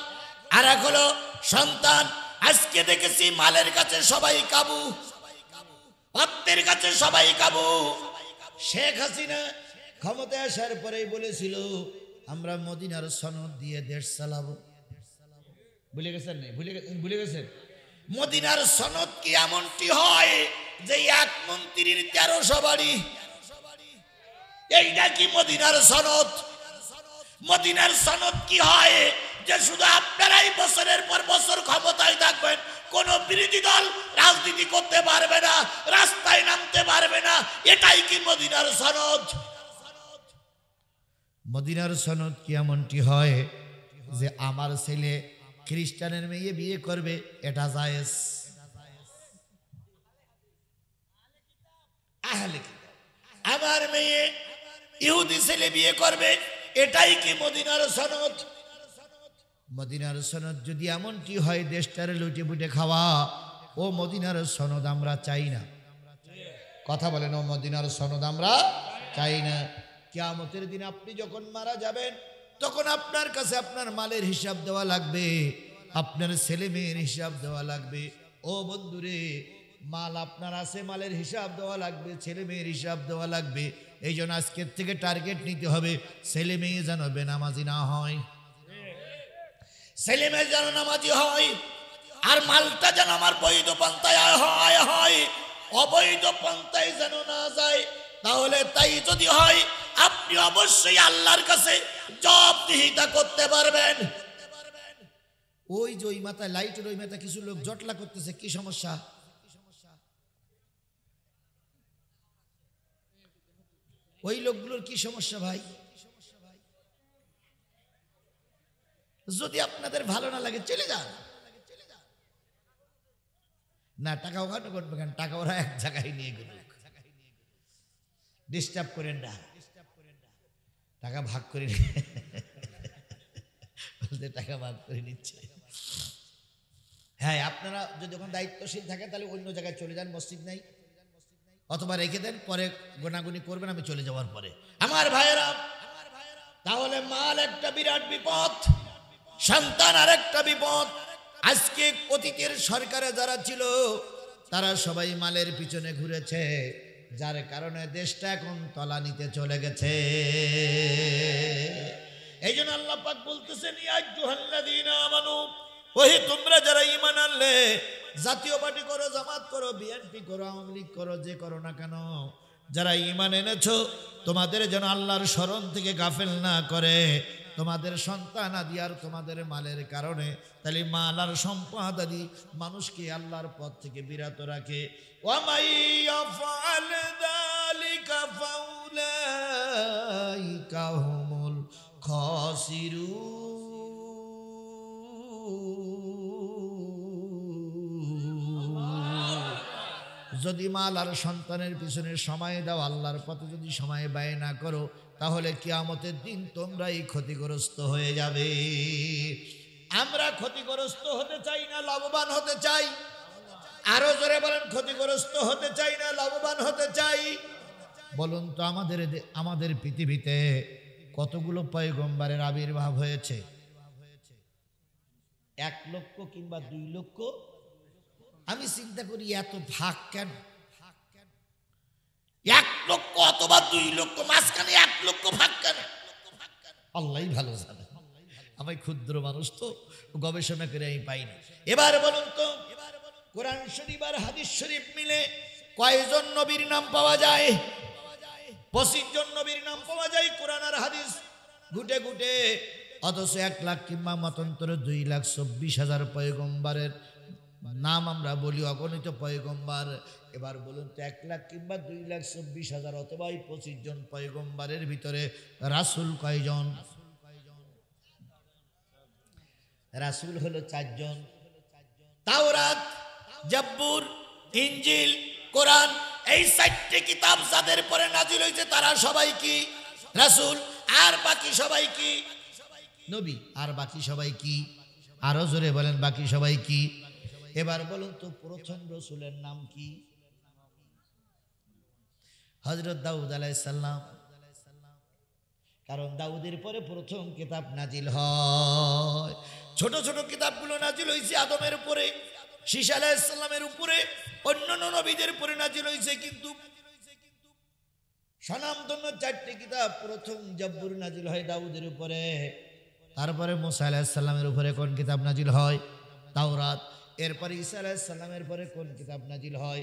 আর এক হলো সন্তান। আজকে দেখেছি মালের কাছে সবাই কাবু, অর্থের কাছে সবাই কাবু। শেখ হাসিনা ক্ষমতায় আসার পরেই বলেছিল আমরা মদিনার সনদ দিয়ে দেশ চালাবো। ভুলে গেছেন? না ভুলে গেছেন? মদিনার সনদ কি এমনটি হয় যে এক মন্ত্রীর 1300 বাড়ি? এইটা কি মদিনার সনদ? মদিনার সনদ কি হয় যে শুধু আপনারাই বছরের পর বছর ক্ষমতায় থাকবেন, কোন বিরোধী দল রাজনীতি করতে পারবে না, রাস্তায় নামতে পারবে না? এটাই কি মদিনার সনদ? মদিনার সনদ কি এমনটি হয় যে আমার ছেলে খ্রিস্টানের মেয়ে বিয়ে করবে, এটা জায়েজ? আহলে কিতাব। আমার মেয়ে ইহুদি ছেলে বিয়ে করবে, এটাই কি মদিনার সনদ? মদিনার সনদ যদি এমনটি হয় দেশটারে লুটে পুটে খাওয়া, ও মদিনার সনদ আমরা চাই না। কথা বলেন, ও মদিনার সনদ আমরা চাই না। কিয়ামতের দিন আপনি যখন মারা যাবেন তখন আপনার কাছে আপনার মালের হিসাব দেওয়া লাগবে, আপনার ছেলে মেয়ের হিসাব দেওয়া লাগবে। ও বন্ধুরে, মাল আপনার আছে, মালের হিসাব দেওয়া লাগবে, ছেলে মেয়ের হিসাব দেওয়া লাগবে। এই জন্য আজকের থেকে টার্গেট নিতে হবে, ছেলে মেয়ে যেন বেনামাজি না হয়, ছেলে মেয়ে যেন নামাজি হয়, আর মালটা যেন আমার বৈধ পন্থায় হয়, অবৈধ পন্থায় যেন না যায়। তাহলে তাই যদি হয়, আপনি অবশ্যই আল্লাহর কাছে জবাবদিহিতা করতে পারবেন। ওই যে ওই মাথায় লাইটের ওই মাথায় কিছু লোক জটলা করতেছে, কি সমস্যা? ওই লোকগুলোর কি সমস্যা ভাই? যদি আপনাদের ভালো না লাগে চলে যান না, টাকা ওখানে করবে কেন? টাকা ওরা এক জায়গায় নিয়ে গেল, ডিস্টার্ব করেন না, টাকা ভাগ করে বলতে টাকা ভাগ করে নিচ্ছে। হ্যাঁ, আপনারা যদি ওখানে দায়িত্বশীল থাকেন তাহলে অন্য জায়গায় চলে যান, মসজিদ নাই, অথবা রেখে দেন, পরে গোনাগুনি করবেন আমি চলে যাওয়ার পরে। আমার ভাইয়েরা, তাহলে মাল একটা বিরাট বিপদ, সন্তান আর একটা বিপদ। আজকে অতীতের সরকারে যারা ছিল তারা সবাই মালের পিছনে ঘুরেছে, যার কারণে দেশটা এখন তলানিতে চলে গেছে। এই জন্য আল্লাহ পাক বলতেছেন, ইয়া আইয়ুহাল্লাযীনা আমানু, ওহে তোমরা যারা ঈমান আনলে, জাতীয় পার্টি করো, জামাত করো, বিএনপি করো, আওয়ামী লীগ করো, যে করো না কেন, যারা ঈমান এনেছো, তোমাদের যেন আল্লাহর স্মরণ থেকে গাফেল না করে। তোমাদের সন্তান আদি আর তোমাদের মালের কারণে, তাহলে মাল আর সম্পদ আদি মানুষকে আল্লাহর পথ থেকে বিরত রাখে। ওয়ামাই ইয়াফআল যালিকা ফাউলাইকা হুমুল খাসিরুন। যদি মাল আর সন্তানের পিছনে সময় দাও, আল্লাহর পথে যদি সময় ব্যয় না করো, তাহলে কিয়ামতের দিন তোমরাই ক্ষতিগ্রস্ত হয়ে যাবে। আমরা ক্ষতিগ্রস্ত হতে চাই না, লাভবান হতে চাই। আরো জোরে বলেন, ক্ষতিগ্রস্ত হতে চাই না, লাভবান হতে চাই। বলুন তো, আমাদের পৃথিবীতে কতগুলো পয়গম্বরের আবির্ভাব হয়েছে? 1 লক্ষ কিংবা 2 লক্ষ? আমি চিন্তা করি এত ভাগ কেন? 1 লক্ষ অথবা 2 লক্ষ, মাঝখানে 1 লক্ষ ভাগ কেন? আল্লাহই ভালো জানে, আমি ক্ষুদ্র মানুষ তো, গবেষণা করে আমি পাইনি। এবার বলুন তো, কোরআন শরীফ আর হাদিস শরীফ মিলে কয়জন নবীর নাম পাওয়া যায়? 25 জন নবীর নাম পাওয়া যায় কোরআন আর হাদিস ঘুটে ঘুটে। অথচ 1 লাখ কিংবা মতান্তরে 2,24,000 পয়গম্বরের নাম আমরা বলি, অগণিত পয়গম্বর। এবার বলুন তো, 1 লাখ কিংবা 2,24,000 অথবা 25 জন পয়গম্বরের ভিতরে রাসূল কয়জন? রাসূল হলো 4 জন। তাওরাত, জাবুর, ইনজিল, কোরআন, এই 4টি কিতাব যাদের পরে নাজিল হয়েছে তারা সবাই কি? রাসূল। আর বাকি সবাই কি? নবী। আর বাকি সবাই কি? আরো জোরে বলেন, বাকি সবাই কি? এবার বলুন তো, প্রথম রাসূলের নাম কি? হযরত দাউদ আলাইহিস সালাম। কারণ দাউদের পরে প্রথম কিতাব নাজিল হয়। ছোট ছোট কিতাবগুলো নাজিল হয়েছে আদমের উপরে, শীশ আলাইহিস সালামের উপরে, অন্যান্য নবীদের উপরে নাজিল হয়েছে। কিন্তু স্বনামধন্য 4টি কিতাব, প্রথম জাবুর নাজিল হয় দাউদের উপরে, তারপরে মুসা আলাইহিস সালামের উপরে কোন কিতাব নাজিল হয়? তাওরাত। এরপরে ঈসা আলাইহিস সালামের পরে কোন কিতাব নাজিল হয়?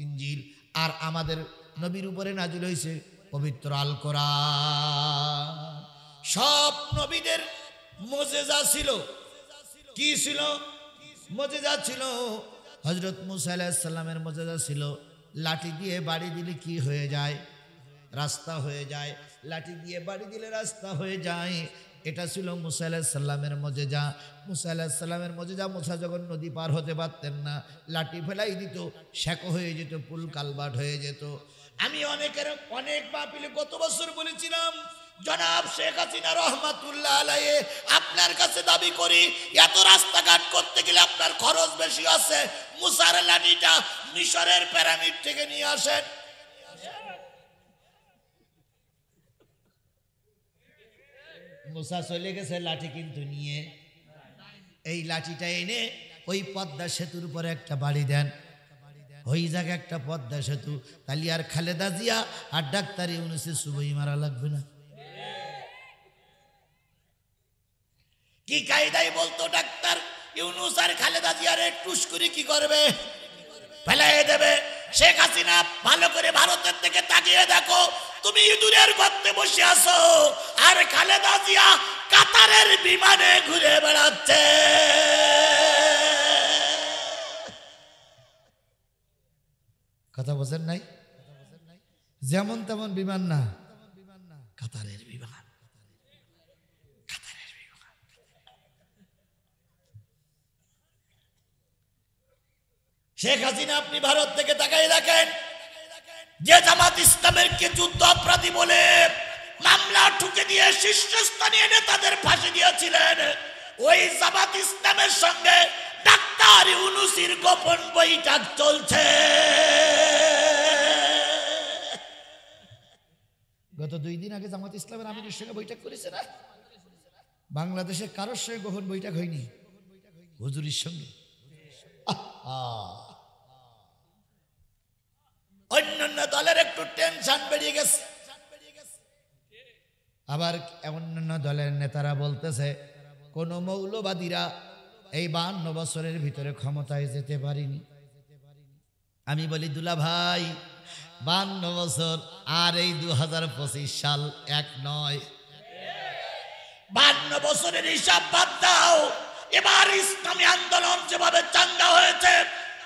ইনজিল। আর আমাদের নবীর উপরে নাজিল হয়েছে পবিত্র আল কোরআন। সব নবীদের মুজিজা ছিল। কি ছিল? মুজিজা ছিল। হযরত মুসা আলাইহিস সালামের মুজিজা ছিল লাঠি দিয়ে বাড়ি দিলে কি হয়ে যায়? রাস্তা হয়ে যায়। লাঠি দিয়ে বাড়ি দিলে রাস্তা হয়ে যায়। এটা ছিল মুসা আলাইহিস সালামের মুজিজা। মুসা আলাইহিস সালামের মুজিজা, মুসা যখন নদী পার হতে পারতেন না, লাঠি ফেলাই দিত, শেকো হয়ে যেত, পুল কালবাট হয়ে যেত। আমি অনেক মাহফিলে গত বছর বলেছিলাম, জনাব শেখ হাসিনা রহমাতুল্লাহ আলাইহি আপনার কাছে দাবি করি, এত রাস্তাঘাট করতে গেলে আপনার খরচ বেশি আছে, মুসার লাঠিটা মিশরের পিরামিড থেকে নিয়ে আসেন। মুসা চলে গেছে লাঠি কিন্তু নিয়ে, এই লাঠিটা এনে ওই পদ্মা সেতুর উপরে একটা বাড়ি দেন, ওই জায়গায় একটা পদ্মা সেতু, তাহলে আর খালেদা জিয়া আর ডাক্তার ইউনূসের সুবই মারা লাগবে না। কি কায়দায় বলতো ডাক্তার ইউনূস আর খালেদা জিয়ার টুস করে কি করবে, ফেলাই দেবে। শেখ হাসিনা ভালো করে ভারতের থেকে তাকিয়ে দেখো, তুমি ইঁদুরের গর্তে বসে আছো আর খালেদা জিয়া কাতারের বিমানে ঘুরে বেড়াচ্ছে। কথা বোঝেন নাই? যেমন তেমন বিমান না, কাতারের বিমান। শেখ হাসিনা আপনি ভারত থেকে তাকাই দেখেন, যে জামাত ইসলামের কে যুদ্ধ অপরাধী বলে মামলা ঠুকে দিয়ে শীর্ষস্থানীয় নেতাদের ফাঁসি দিয়েছিলেন, ওই জামাত ইসলামের সঙ্গে ডাক্তার ইউনূসের গোপন বৈঠক চলছে। গত 2 দিন আগে জামাত ইসলামের আমিরের সঙ্গে বৈঠক করেছে না? বাংলাদেশে কারোর সঙ্গে গোপন বৈঠক হয়নি, হুজুরের সঙ্গে। অন্যান্য দলের একটু টেনশন বেরিয়ে গেছে, আবার অন্যান্য দলের নেতারা বলতেছে কোন মৌলবাদীরা এই 52 বছরের ভিতরে ক্ষমতায় যেতে পারেনি। আমি বলি দুলা ভাই, 52 বছর আর এই 2025 সাল এক নয়। 52 বছরের হিসাব বাদ দাও, এবার ইসলামী আন্দোলন যেভাবে চাঙ্গা হয়েছে,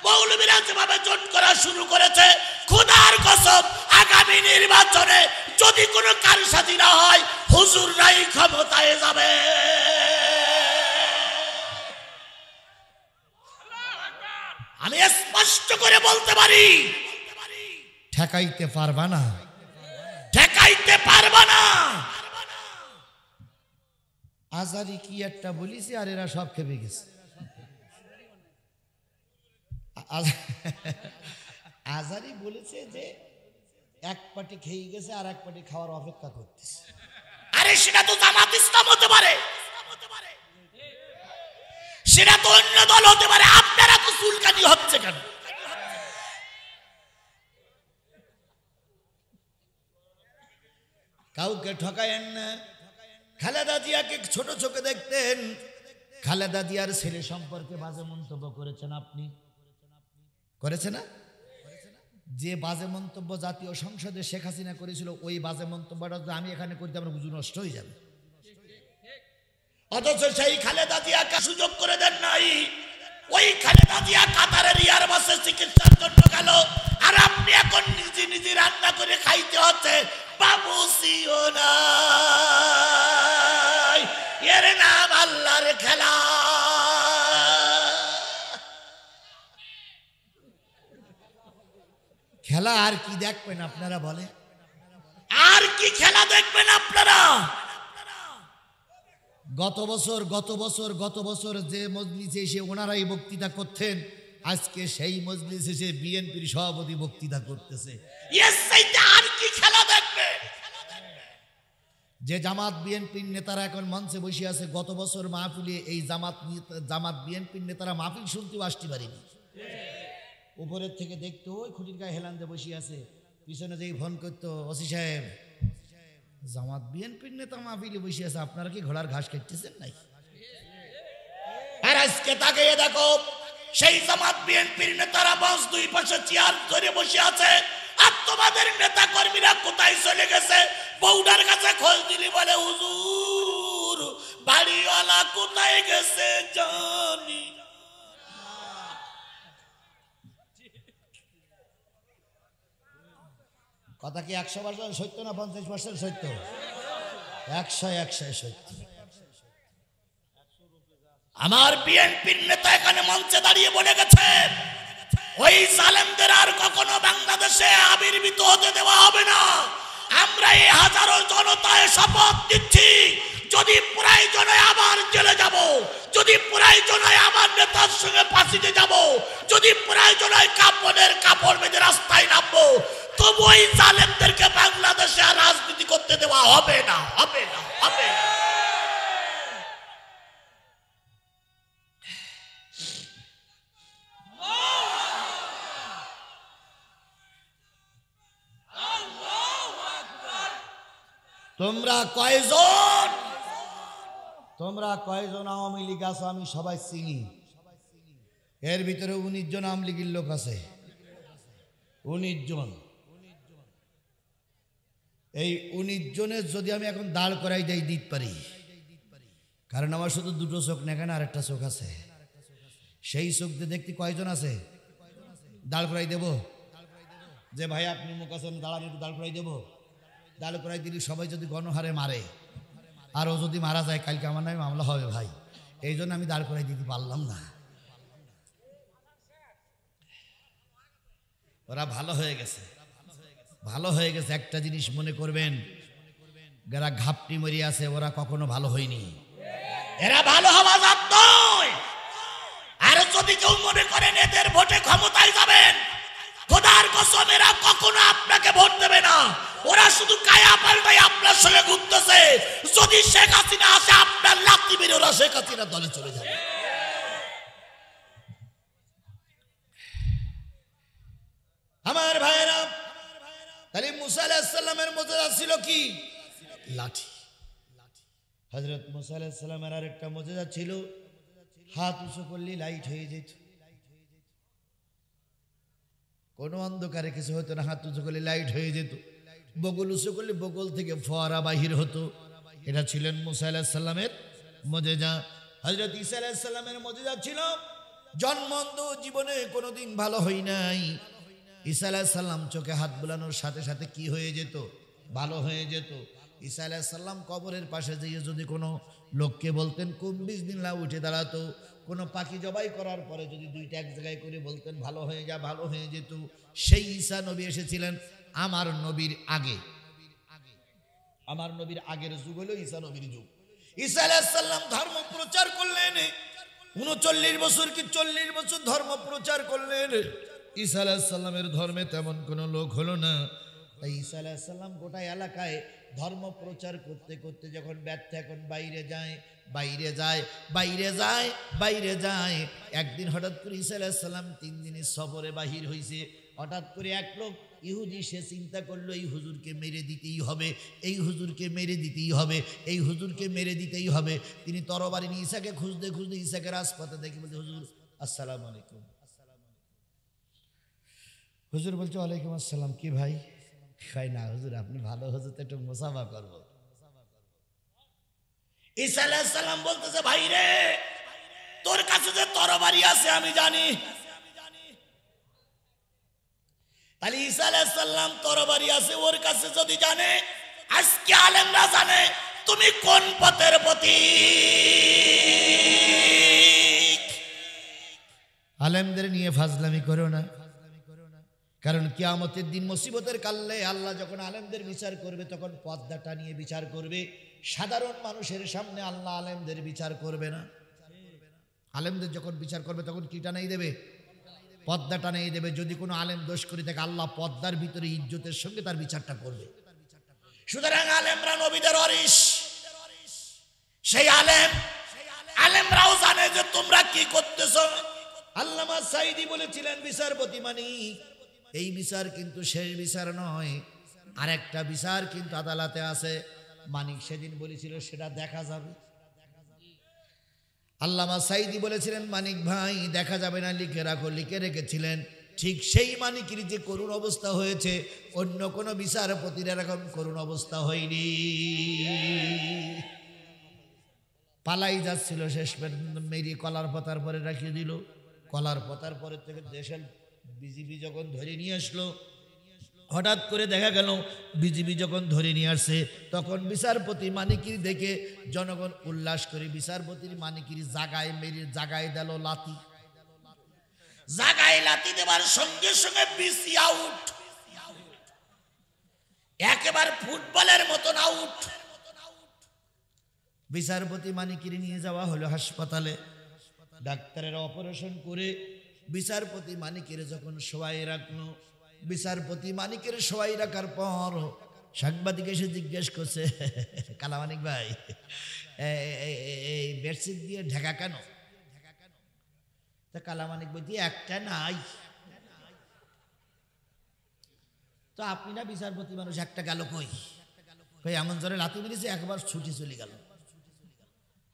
মৌলবীরা যেভাবে জোট করা শুরু করেছে, খোদার কসম আগামী নির্বাচনে যদি কোনো কারসাজি না হয়, হুজুররাই ক্ষমতায় যাবে। আমি স্পষ্ট করে বলতে পারি, ঠেকাইতে পারবা না, ঠেকাইতে পারবা না। আজারি কি একটা বলিস আর এরা সব খেপে গেছে। আজারি বলেছে যে এক পাটি খেয়ে গেছে আর এক পাটি খাওয়ার অপেক্ষা করতেছে। আরে সেটা তো জামাত ইসলাম হতে পারে, সেটা তো অন্য দল হতে পারে, আপনারা তো চুলকানি হচ্ছে কেন? কাউকে ঠকায়েন না। খালেদা জিয়াকে ছোট চোখে দেখতেন, খালেদা জিয়ার ছেলে সম্পর্কে বাজে মন্তব্য করেছেন আপনি, করেছে না? যে বাজে মন্তব্য জাতীয় সংসদে শেখ হাসিনা করেছিল, ওই বাজে মন্তব্যটা যদি আমি এখানে করতে আমার বুঝু নষ্ট হয়ে যাবে। অথচ সেই খালেদা জিয়াকে সুযোগ করে দেন নাই। ওই খালেদা জিয়া কাতারের এয়ারবাসে চিকিৎসার জন্য গেল, আর আপনি এখন নিজে নিজে রান্না করে খাইতে হচ্ছে। বাবুসিও নাই, এর নাম আল্লাহর খেলা। খেলা আর কি দেখবেন আপনারা বলে? আর কি খেলা দেখবেন আপনারা? গত বছর যে মজলিসে এসে ওনারাই বক্তৃতা করতেন, আজকে সেই মজলিসে এসে বিএনপির সভাপতি বক্তৃতা করতেছে। আর কি খেলা দেখবে? যে জামাত বিএনপির নেতারা এখন মঞ্চে বসে আছে, গত বছর মাহফিলে এই জামাত বিএনপির নেতারা মাহফিল শুনতেও আসতে পারেনি। উপরের থেকে দেখতো ওই খুঁটির গায়ে হেলান দিয়ে বসে আছে, পিছনে যেই ফোন করতো, ওসি সাহেব জামাত বিএনপির নেতা মাহফিলে বসে আছে, আপনারা কি ঘোড়ার ঘাস কাটতেছেন নাই? আর আজকে তাকিয়ে দেখো, সেই জামাত বিএনপির নেতারা বাস 2 পাশে চেয়ার ধরে বসে আছে, আর তোমাদের নেতা কর্মীরা কোথায় চলে গেছে? বউডার কাছে খোঁজ দিলি বলে হুজুর বাড়িওয়ালা কোথায় গেছে জানি। কথা কি 100% সত্য না 50% সত্য? 100 সত্য। আমার বিএনপির নেতা এখানে মঞ্চে দাঁড়িয়ে বলে গেছে, ওই জালেমদের আর কখনো বাংলাদেশে আবির্ভূত হতে দেওয়া হবে না। আমরা এই হাজারো জনতায় শপথ দিচ্ছি, যদি প্রয়োজন হয় আবার জেলে যাব, যদি প্রয়োজন হয় আমার নেতার সঙ্গে ফাঁসিতে যাব, যদি প্রয়োজন হয় কাপড়ের কাপড় বেঁধে রাস্তায় নামবো, তবু ওই জালেমদেরকে বাংলাদেশে আর রাজনীতি করতে দেওয়া হবে না, হবে না, হবে না। তোমরা কয়জন, তোমরা কয়জন আওয়ামী লীগ আছো আমি সবাই চিনি। এর ভিতরে 19 জন আওয়ামী লীগের লোক আছে, 19 জন। এই 19 জনের যদি আমি এখন দাঁড় করাই দেই দিতে পারি, কারণ আমার শুধু দুটো চোখ না, কেন আরেকটা চোখ আছে। সেই চোখ দিয়ে দেখতে কয়জন আছে, দাঁড় করাই দেব। যে ভাই আপনি মুখ আছেন দাঁড়ান, একটু দাঁড় করাই দেব। দাঁড় করাই দিলে সবাই যদি গণহারে মারে, আর ও যদি মারা যায়, কালকে আমার নামে মামলা হবে ভাই। এই জন্য আমি দাঁড় করাই দিতে পারলাম না। ওরা ভালো হয়ে গেছে, ভালো হয়ে গেছে। একটা জিনিস মনে করবেন, যারা ঘাপটি মরি আছে ওরা কখনো ভালো হয়নি, এরা ভালো হওয়া যাত নয়। আর যদি কেউ মনে করেন এদের ভোটে ক্ষমতায় যাবেন, খোদার কসম এরা কখনো আপনাকে ভোট দেবে না। ওরা শুধু কায়া পাল্টাই আপনার সঙ্গে ঘুরতেছে। যদি শেখ হাসিনা আসে, আপনার লাত্তি মেরে ওরা শেখ হাসিনার দলে চলে যাবে। আমার ভাইয়েরা, তাহলে মুসা আলাইহিস সালামের মুজিজা ছিল কি? লাঠি। হযরত মুসা আলাইহিস সালামের আরেকটা মুজিজা ছিল, হাত উঁচু করলে লাইট হয়ে যেত। কোনো অন্ধকারে কিছু হতো না, হাত উঁচু করলে লাইট হয়ে যেত। বগল উঁচু করলে বগল থেকে ফোয়ারা বাহির হতো। এটা ছিলেন মুসা আলাইহিস সালামের মুজিজা। হযরত ঈসা আলাইহিস সালামের মুজিজা ছিল জন্মন্ধ, জীবনে কোনোদিন ভালো হয় নাই। ঈসা আলাইহিস সালাম চোখে হাত বুলানোর সাথে সাথে কি হয়ে যেত? ভালো হয়ে যেত। ঈসা আলাইহিস সালাম কবরের পাশে যেয়ে যদি কোনো লোককে বলতেন কুম্বিজ দিনলা উঠে দাঁড়াতো। কোনো পাখি জবাই করার পরে যদি দুইটা এক জায়গায় করে বলতেন ভালো হয়ে যা, ভালো হয়ে যেত। সেই ঈসা নবী এসেছিলেন আমার নবীর আগে। আমার নবীর আগের যুগ হলো ঈসা নবীর যুগ। ঈসা আলাইহিস সালাম ধর্ম প্রচার করলেন, 39 বছর কি 40 বছর ধর্ম প্রচার করলেন। ঈসা আলাইহিস সালামের ধর্মে তেমন কোনো লোক হলো না। তাই ঈসা আলাইহিস সালাম গোটা এলাকায় ধর্ম প্রচার করতে করতে যখন ব্যর্থ, এখন বাইরে যায়, বাইরে যায়, বাইরে যায়, বাইরে যায়। একদিন হঠাৎ করে ঈসা আলাইহিস সালাম 3 দিনের সফরে বাহির হয়েছে। হঠাৎ করে এক লোক ইহুদি, সে চিন্তা করলো এই হুজুরকে মেরে দিতেই হবে, এই হুজুরকে মেরে দিতেই হবে, এই হুজুরকে মেরে দিতেই হবে। তিনি তরবারি নিয়ে ঈসাকে খুঁজতে খুঁজতে ঈসাকে রাজপথে দেখে বলতে, হুজুর আসসালামু আলাইকুম। হুজুর বলছে ওয়ালাইকুম আসসালাম। কি ভাই? খাই না হুজুর, আপনি ভালো হুজুর, তো একটু মুসাফা করবো। ঈসা আলাইহিস সালাম বলতেছে, ভাই রে, তোর কাছে যে তরবারি আছে আমি জানি। তাহলে ঈসা আলাইহিস সালাম তরবারি আছে ওর কাছে যদি জানে, আজকে আলেমরা জানে তুমি কোন পথের প্রতীক। আলেমদের নিয়ে ফাজলামি করো না, কারণ কিয়ামতের দিন মুসিবতের কালে আল্লাহ যখন আলেমদের বিচার করবে, তখন পর্দাটা নিয়ে বিচার করবে। সাধারণ মানুষের সামনে আল্লাহ আলেমদের বিচার করবে না। আলেমদের যখন বিচার করবে তখন কি টানাই দেবে? পর্দা টানাই দেবে। যদি কোনো আলেম দোষ করে থাকে, আল্লাহ পর্দার ভিতরে ইজ্জতের সঙ্গে তার বিচারটা করবে। সুতরাং আলেমরা নবীদের ওয়ারিস। সেই আলেমরাও জানে যে তোমরা কি করতেছো। আল্লামা সাঈদী বলেছিলেন, বিচারপতি মানিক, এই বিচার কিন্তু শেষ বিচার নয়, আরেকটা বিচার কিন্তু আদালতে আছে। মানিক সেদিন বলেছিল সেটা দেখা যাবে। আল্লামা সাঈদী বলেছিলেন, মানিক ভাই দেখা যাবে না, লিখে রাখো। লিখে রেখেছিলেন। ঠিক সেই মানিকের যে করুণ অবস্থা হয়েছে, অন্য কোনো বিচারপতির এরকম করুণ অবস্থা হয়নি। পালাই যাচ্ছিল, শেষ পর্যন্ত মেরি কলার পাতার পরে রাখিয়ে দিল। কলার পাতার পরে থেকে দেশের বিজিবি যখন ধরে নিয়ে আসলো, হঠাৎ করে দেখা গেল বিজিবি যখন ধরে নিয়ে আসছে, তখন বিচারপতি মানিকির দেখে জনগণ উল্লাস করে বিচারপতির মানিকির জাগায় মেরে জাগায় দিল লাথি। জাগায় লাথি দেবার সঙ্গে সঙ্গে বিসি আউট, একেবারে ফুটবলের মতন আউট। বিচারপতি মানিকির নিয়ে যাওয়া হলো হাসপাতালে। ডাক্তারের অপারেশন করে বিচারপতি মানিকের যখন শোয়াই রাখলো, বিচারপতি মানিকের শোয়াই রাখার পর সাংবাদিক এসে জিজ্ঞেস করছে, কালামানিক ভাই এই বেডশিট দিয়ে ঢাকা কেন? তা কালামানিক বলছি একটা নাই। তো আপনি না বিচারপতি মানুষ, একটা গেল কই? ভাই এমন জোরে লাথি মেরেছে একবার ছুটি চলে গেল।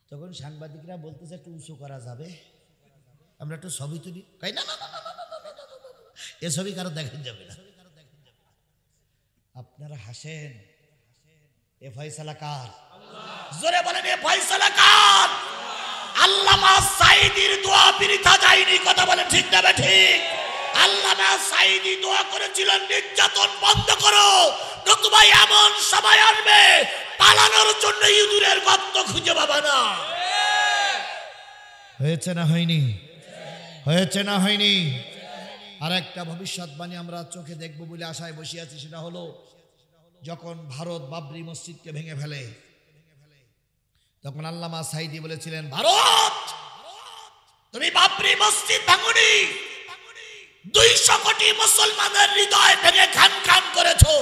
তখন সাংবাদিকরা বলতেছে একটু উঁচু করা যাবে, আমরা একটু ছবি তুলি। কই না না না না না, না, না, না, না, না, এ ছবি কারো দেখা যাবে না। আপনারা হাসেন, এ ফয়সালা কার? জোরে বলেন, এ ফয়সালা কার? আল্লামা সাঈদীর দোয়া বৃথা যায়নি। কথা বলেন ঠিক না ঠিক? আল্লামা সাঈদী দোয়া করেছিলেন নির্যাতন বন্ধ করো, নতুবা এমন সময় আসবে পালানোর জন্য ইঁদুরের গর্ত খুঁজে পাবে না। হয়েছে না হয়নি? হয়েছে না হয়নি? আর একটা ভবিষ্যৎবাণী আমরা চোখে দেখব বলে আশায় বসে আছি, সেটা হলো যখন ভারত বাবরি মসজিদকে ভেঙে ফেলে, তখন আল্লামা সাঈদী বলেছিলেন, ভারত তুমি বাবরি মসজিদ ভাঙনি, 200 কোটি মুসলমানের হৃদয় ভেঙে খান খান করেছো।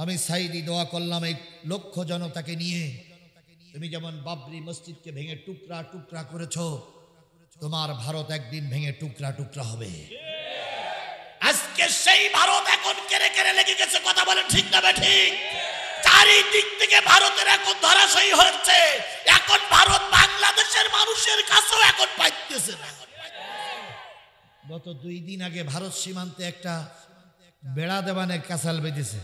আমি সাঈদী দোয়া করলাম এই লক্ষ জনতাকে নিয়ে, তুমি যেমন বাবরি মসজিদকে ভেঙে টুকরা টুকরা করেছো, তোমার ভারত একদিন ভেঙে টুকরা টুকরা হবে। আজকে সেই ভারত এখন কেড়ে কেড়ে লেগে গেছে। কথা বলেন ঠিক না ঠিক? চারিদিক থেকে ভারতের এখন ধরাশয়ী হচ্ছে। এখন ভারত বাংলাদেশের মানুষের কাছেও এখন পাইতেছে না। গত 2 দিন আগে ভারত সীমান্তে একটা বেড়া দেওয়ানের কাঁচাল বেঁধেছে।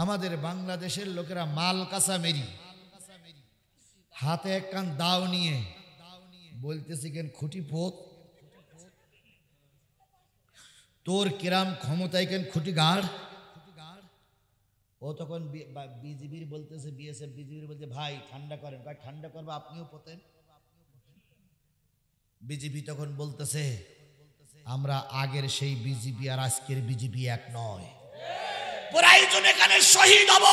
আমাদের বাংলাদেশের লোকেরা মাল কাঁচা মেরি হাতে একখান দাও নিয়ে বলতেছে, কেন খুঁটি পোত, তোর কিরাম ক্ষমতায় কেন খুঁটি গাড়। ও তখন বিজিবির বলতেছে, বিএসএফ বিজিবির বলতে, ভাই ঠান্ডা করেন। ঠান্ডা করবো, আপনিও পোতেন। বিজিবি তখন বলতেছে, আমরা আগের সেই বিজিবি আর আজকের বিজিবি এক নয়। প্রয়োজন এখানে শহীদ হব,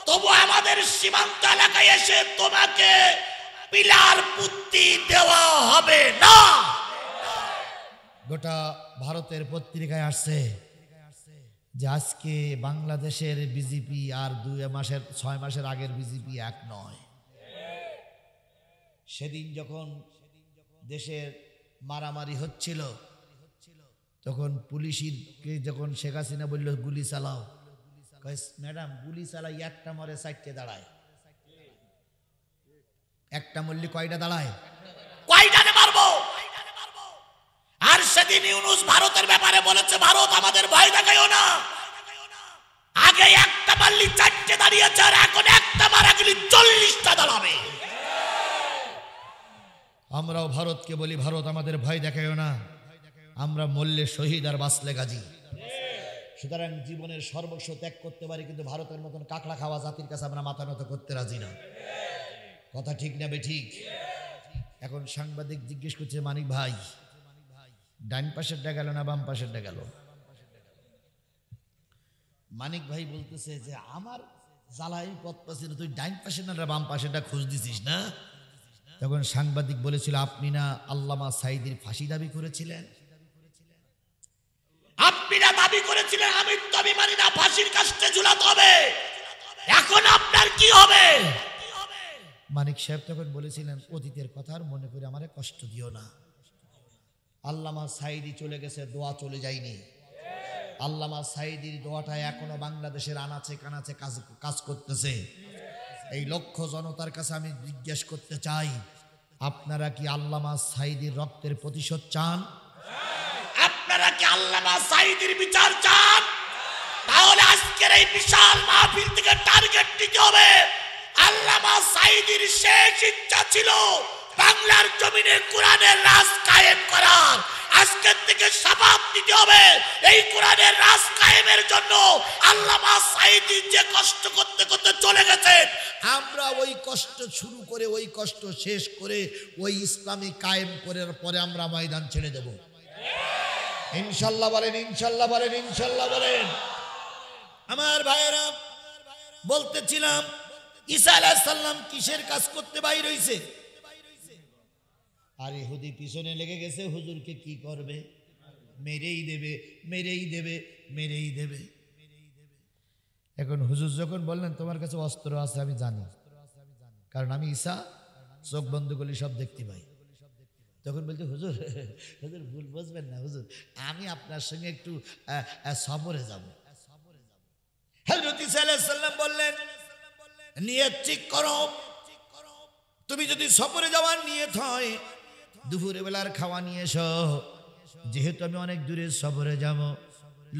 তবু আমাদের সীমান্ত এলাকায় এসে তোমাকে পিলার পুত্তি দেওয়া হবে না। গোটা ভারতের পত্রিকায় আসছে যে আজকে বাংলাদেশের বিজেপি আর 6 মাসের আগের বিজেপি এক নয়। সেদিন যখন দেশের মারামারি হচ্ছিল, তখন পুলিশকে যখন শেখ হাসিনা বলল গুলি চালাও, ম্যাডাম গুলি চালাই, একটা মরে 4টে দাঁড়ায়। একটা মরলে কয়টা দাঁড়ায়? কয়টানে মারবো? আর সেদিন ইউনূস ভারতের ব্যাপারে বলেছে, ভারত আমাদের ভয় দেখায়ও না। আগে একটা মারলি 4টে দাঁড়িয়েছে, আর এখন একটা মারা গেলে 40টা দাঁড়াবে। আমরাও ভারতকে বলি, ভারত আমাদের ভয় দেখায়ও না, আমরা মরলে শহীদ আর বাঁচলে গাজী। সুতরাং জীবনের সর্বস্ব ত্যাগ করতে পারি, কিন্তু ভারতের মতন কাকড়া খাওয়া জাতির কাছে আমরা মাথা নত করতে রাজি না। কথা ঠিক না বেঠিক? এখন সাংবাদিক জিজ্ঞেস করছে, মানিক ভাই ডান পাশেরটা গেল না বাম পাশেরটা গেল? মানিক ভাই বলতেছে যে আমার জ্বালাই পথ পাশে, তুই ডান পাশের না বাম পাশেরটা খোঁজ দিছিস না? তখন সাংবাদিক বলেছিল, আপনি না আল্লামা সাঈদীর ফাঁসি দাবি করেছিলেন? আপনারা দাবি করেছিলেন, আমি দাবি মানি না, ফাঁসির কাস্টে ঝুলাতে হবে। এখন আপনার কি হবে? মানিক সাহেব তখন বলেছিলেন, অতীতের কথা আর মনে করে আমারে কষ্ট দিও না। আল্লামা সাঈদী চলে গেছে, দোয়া চলে যায়নি। আল্লামা সাঈদীর দোয়াটা এখনো বাংলাদেশের আনাচে কানাচে কাজ করতেছে। এই লক্ষ জনতার কাছে আমি জিজ্ঞেস করতে চাই, আপনারা কি আল্লামা সাঈদীর রক্তের প্রতিশোধ চান? আপনারা কি আল্লামা সাঈদীর বিচার চান? তাহলে আজকের এই বিশাল মাহফিল থেকে টার্গেট দিতে হবে। আল্লামা সাঈদীর শেষ ইচ্ছা ছিল বাংলার জমিনে কোরআনের রাজ কায়েম করার। আজকের থেকে শপথ নিতে হবে, এই কোরআনের রাজ কায়েমের জন্য আল্লামা সাঈদী যে কষ্ট করতে করতে চলে গেছেন, আমরা ওই কষ্ট শুরু করে ওই কষ্ট শেষ করে ওই ইসলামী কায়েম করার পরে আমরা ময়দান ছেড়ে দেব। ইনশাল্লাহ বলেন, ইনশাল্লাহ বলেন, ইনশাল্লাহ বলেন। আমার ভাইয়েরা, বলতেছিলাম ঈসা আলাইহিস সালাম কিসের কাজ করতে বাইর হইছে? আর ইহুদি পিছনে লেগে গেছে, হুজুরকে কি করবে? মেরেই দেবে, মেরেই দেবে, মেরেই দেবে। এখন হুজুর যখন বললেন তোমার কাছে অস্ত্র আছে, আমি জানি, কারণ আমি ঈসা চোখ বন্ধ করলে সব দেখতে পাই। তখন বলছে, হুজুর হুজুর ভুল বুঝবেন না, হুজুর আমি আপনার সঙ্গে একটু সফরে যাব। হযরত ঈসা আলাইহিস সালাম বললেন, নিয়ত ঠিক করো, তুমি যদি সফরে যাওয়ার নিয়ত হয় দুপুরে বেলার খাওয়া নিয়ে এসো, যেহেতু আমি অনেক দূরে সফরে যাব।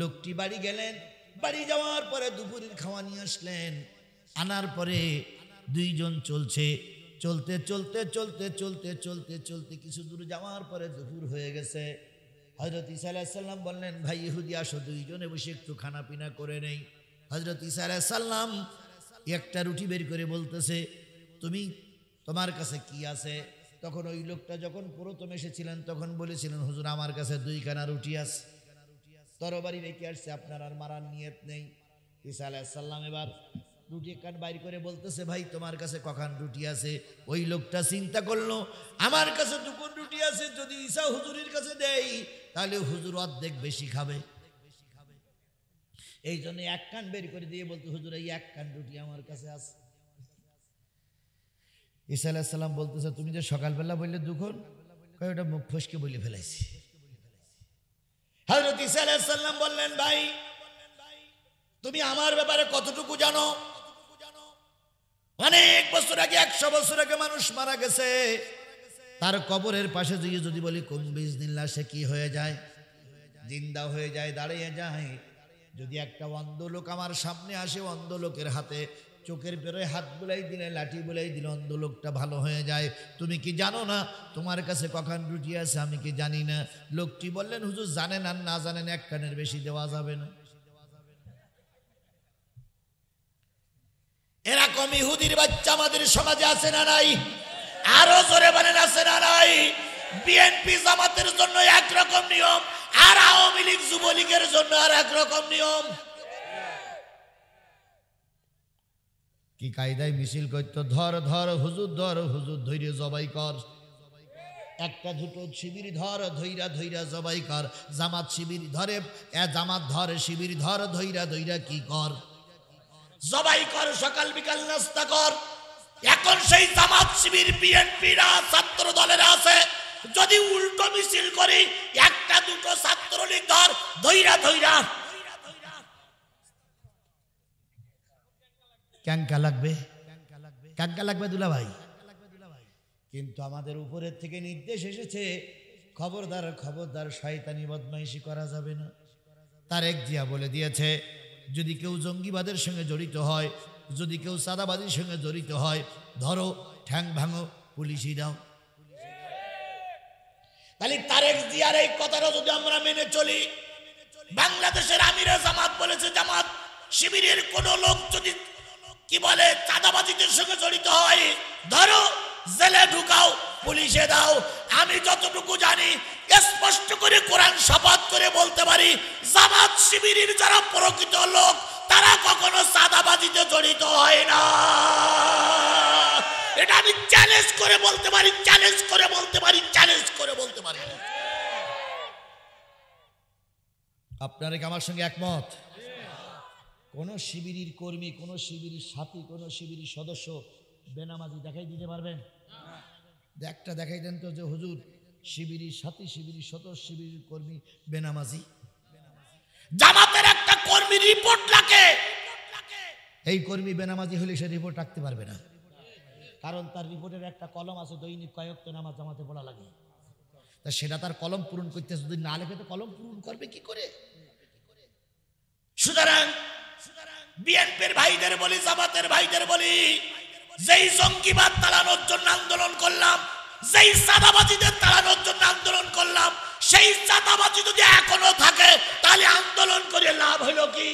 লোকটি বাড়ি গেলেন, বাড়ি যাওয়ার পরে দুপুরের খাওয়া নিয়ে আসলেন। আনার পরে দুইজন চলছে, চলতে চলতে চলতে চলতে চলতে চলতে কিছু দূর যাওয়ার পরে দুপুর হয়ে গেছে। হযরত ঈসা আলাইহিস সালাম বললেন, ভাই ইহুদি আসো, দুইজনে বসে একটু খানা পিনা করে নেই। হযরত ঈসা আলাইহিস সালাম একটা রুটি বের করে বলতেছে, তোমার কাছে কি আছে? তখন ওই লোকটা যখন প্রথম এসেছিলেন তখন বলেছিলেন, হুজুর আমার কাছে 2খানা রুটি আছে, তরবারি রেখে আসছে, আপনার আর মারার নিয়ত নেই। ঈসা আলাইহিস সালাম এবার রুটি কান বাইর করে বলতেছে, ভাই তোমার কাছে কখন রুটি আছে? ওই লোকটা চিন্তা করলো, আমার কাছে 2 রুটি আছে, যদি ঈসা হুজুরের কাছে দেই তাহলে হুজুর অর্ধেক বেশি খাবে। এই জন্য 1 কান বের করে দিয়ে বলতো, হুজুর এই 1 কান রুটি আমার কাছে আছে। ঈসা আলাইহিস সালাম বলতেছে, তুমি যে সকালবেলা বললে 2 খন, কয় ওটা মুখ ফসকে বলে ফেলাইছি। হযরত ঈসা আলাইহিস সালাম বললেন, ভাই তুমি আমার ব্যাপারে কতটুকু জানো? অনেক বছর আগে, 100 বছর আগে মানুষ মারা গেছে, তার কবরের পাশে যদি বলি কুম বিজনিল্লাহ, সে কি হয়ে যায়? জিন্দা হয়ে যায়, দাঁড়িয়ে যায়। যদি একটা অন্ধ লোক আমার সামনে আসে, অন্ধ লোকের হাতে চোখের পেরোয় হাত বুলাই দিলে, লাঠি বুলাই দিলে অন্ধ লোকটা ভালো হয়ে যায়। তুমি কি জানো না তোমার কাছে কখন রুটি আছে? আমি কি জানি না। লোকটি বললেন, হুজুর জানেন আর না জানেন 1 কানের বেশি দেওয়া যাবে না। এরকম ইহুদির বাচ্চা আমাদের সমাজে আছে না নাই? আরো জোরে বলেন, আছে না নাই? বিএনপি জামাতের জন্য একরকম নিয়ম, আর আওয়ামী লীগ যুবলীগের জন্য আর একরকম নিয়ম। কি কায়দায় মিছিল করতো, ধর ধর হুজুর, ধর হুজুর, ধৈর্য জবাই কর। একটা দুটো শিবির ধর, ধৈরা ধৈরা জবাই কর। জামাত শিবির ধরে, জামাত ধর, শিবির ধর, ধৈরা ধৈরা কি কর? জবাই কর, সকাল বিকাল নাস্তা কর। এখন সেই জামাত শিবির বিএনপিরা ছাত্র দলের আছে, যদি উল্টো মিছিল করি, একটা দুটো ছাত্রলীগ ধর, ধৈরা ধৈরা ক্যাঙ্কা লাগবে, ক্যাঙ্কা লাগবে দুলা ভাই। কিন্তু আমাদের উপরের থেকে নির্দেশ এসেছে, খবরদার খবরদার, শয়তানি বদমাইশি করা যাবে না। তারেক জিয়া বলে দিয়েছে, যদি কেউ জঙ্গিবাদের সঙ্গে জড়িত হয়, যদি কেউ সাদাবাদীর সঙ্গে জড়িত হয়, ধরো, ঠ্যাং ভাঙো, পুলিশই দাও। তাহলে তারেক জিয়ার এই কথাটা যদি আমরা মেনে চলি, বাংলাদেশের আমিরে জামাত বলেছে, জামাত শিবিরের কোন লোক যদি কি বলে চাঁদাবাজিদের সঙ্গে জড়িত হয়, ধরো, জেলে ঢুকাও, পুলিশে দাও। আমি যতটুকু জানি, স্পষ্ট করে কোরআন শপথ করে বলতে পারি, জামাত শিবিরের যারা প্রকৃত লোক তারা কখনো চাঁদাবাজিতে জড়িত হয় না। এটা আমি চ্যালেঞ্জ করে বলতে পারি, চ্যালেঞ্জ করে বলতে পারি, চ্যালেঞ্জ করে বলতে পারি। আপনারা কি আমার সঙ্গে একমত? কোন শিবিরের কর্মী, কোন শিবিরের সাথী, কোন শিবিরের সদস্য বেনামাজি দেখাই দিতে পারবেন? একটা দেখাই দেন তো, যে হুজুর শিবিরের সাথী, শিবিরের সদস্য, শিবিরের কর্মী বেনামাজি। জামাতের একটা কর্মী রিপোর্ট রাখে, এই কর্মী বেনামাজি হলে সে রিপোর্ট রাখতে পারবে না, কারণ তার রিপোর্টের একটা কলম আছে, দৈনিক কয়েকটা নামাজ জামাতে পড়া লাগে। তা সেটা তার কলম পূরণ করতে যদি না লেখে তো কলম পূরণ করবে কি করে? সুতরাং বিএনপির ভাইদের বলি, জামাতের ভাইদের বলি, যেই জঙ্গিবাদ তাড়ানোর জন্য আন্দোলন করলাম, যেই চাঁদাবাজিদের তাড়ানোর জন্য আন্দোলন করলাম, সেই চাঁদাবাজি যদি এখনো থাকে তাহলে আন্দোলন করে লাভ হলো কি?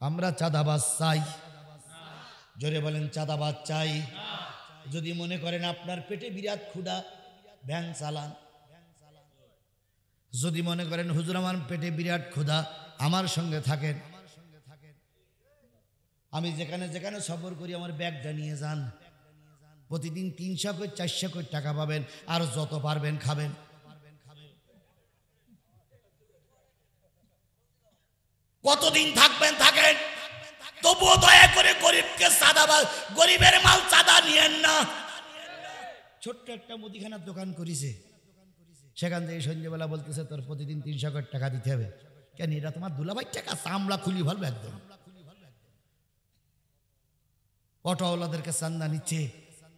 আমরা চাঁদাবাজ চাই? জোরে বলেন, চাঁদাবাজ চাই? যদি মনে করেন আপনার পেটে বিরাট ক্ষুধা, ভ্যান চালান। যদি মনে করেন হুজুর আমার পেটে বিরাট ক্ষুধা, আমার সঙ্গে থাকেন, আমি যেখানে যেখানে সফর করি আমার ব্যাগটা নিয়ে যান। প্রতিদিন 300 করে 400 করে টাকা পাবেন, আর যত পারবেন খাবেন। কতদিন থাকবেন থাকেন, তবুও দয়া করে গরিবকে চাঁদাবাজ, গরিবের মাল চাঁদা নিয়েন না। ছোট্ট একটা মুদিখানার দোকান করেছে, সেখান থেকে সন্ধ্যেবেলা বলতেছে তোর প্রতিদিন 300 করে টাকা দিতে হবে। কেন এটা তোমার দুলাভাই টাকা, চামড়া খুলি ভালো একদম। অটোওয়ালাদের কাছে চান্দা নিচ্ছে,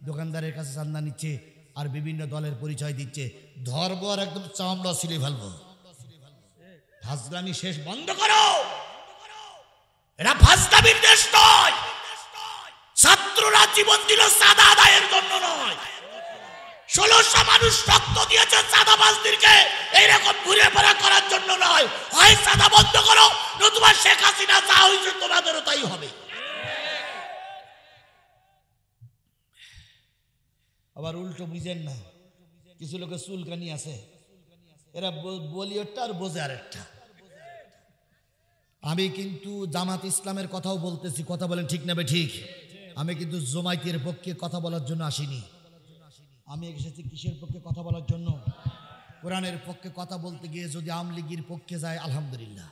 দোকানদারের কাছে চান্দা নিচ্ছে, আর বিভিন্ন দলের পরিচয় দিচ্ছে। ধরবো আর একদম চামড়া ছিলে ফেলবো। ফাজলামি শেষ, বন্ধ করো। এটা ফাজলামির দেশ নয়। ছাত্ররা জীবন দিল চাঁদা আদায়ের জন্য নয়। 1600 মানুষ রক্ত দিয়েছে চাঁদাবাজদেরকে এইরকম ঘুরে ফেরা করার জন্য নয়। হয় চাঁদা বন্ধ করো, নতুবা শেখ হাসিনা যা হয়েছে তোমাদেরও তাই হবে। আবার উল্টো বুঝেন না, কিছু লোকের চুলকানি আছে, এরা বলি একটা আর বোঝে আরেকটা। আমি কিন্তু জামাত ইসলামের কথাও বলতেছি, কথা বলেন ঠিক না ঠিক? আমি কিন্তু জমায়েতের পক্ষে কথা বলার জন্য আসিনি। আমি এসেছি কিসের পক্ষে কথা বলার জন্য? কোরআনের পক্ষে কথা বলতে গিয়ে যদি আওয়ামী লীগের পক্ষে যায় আলহামদুলিল্লাহ,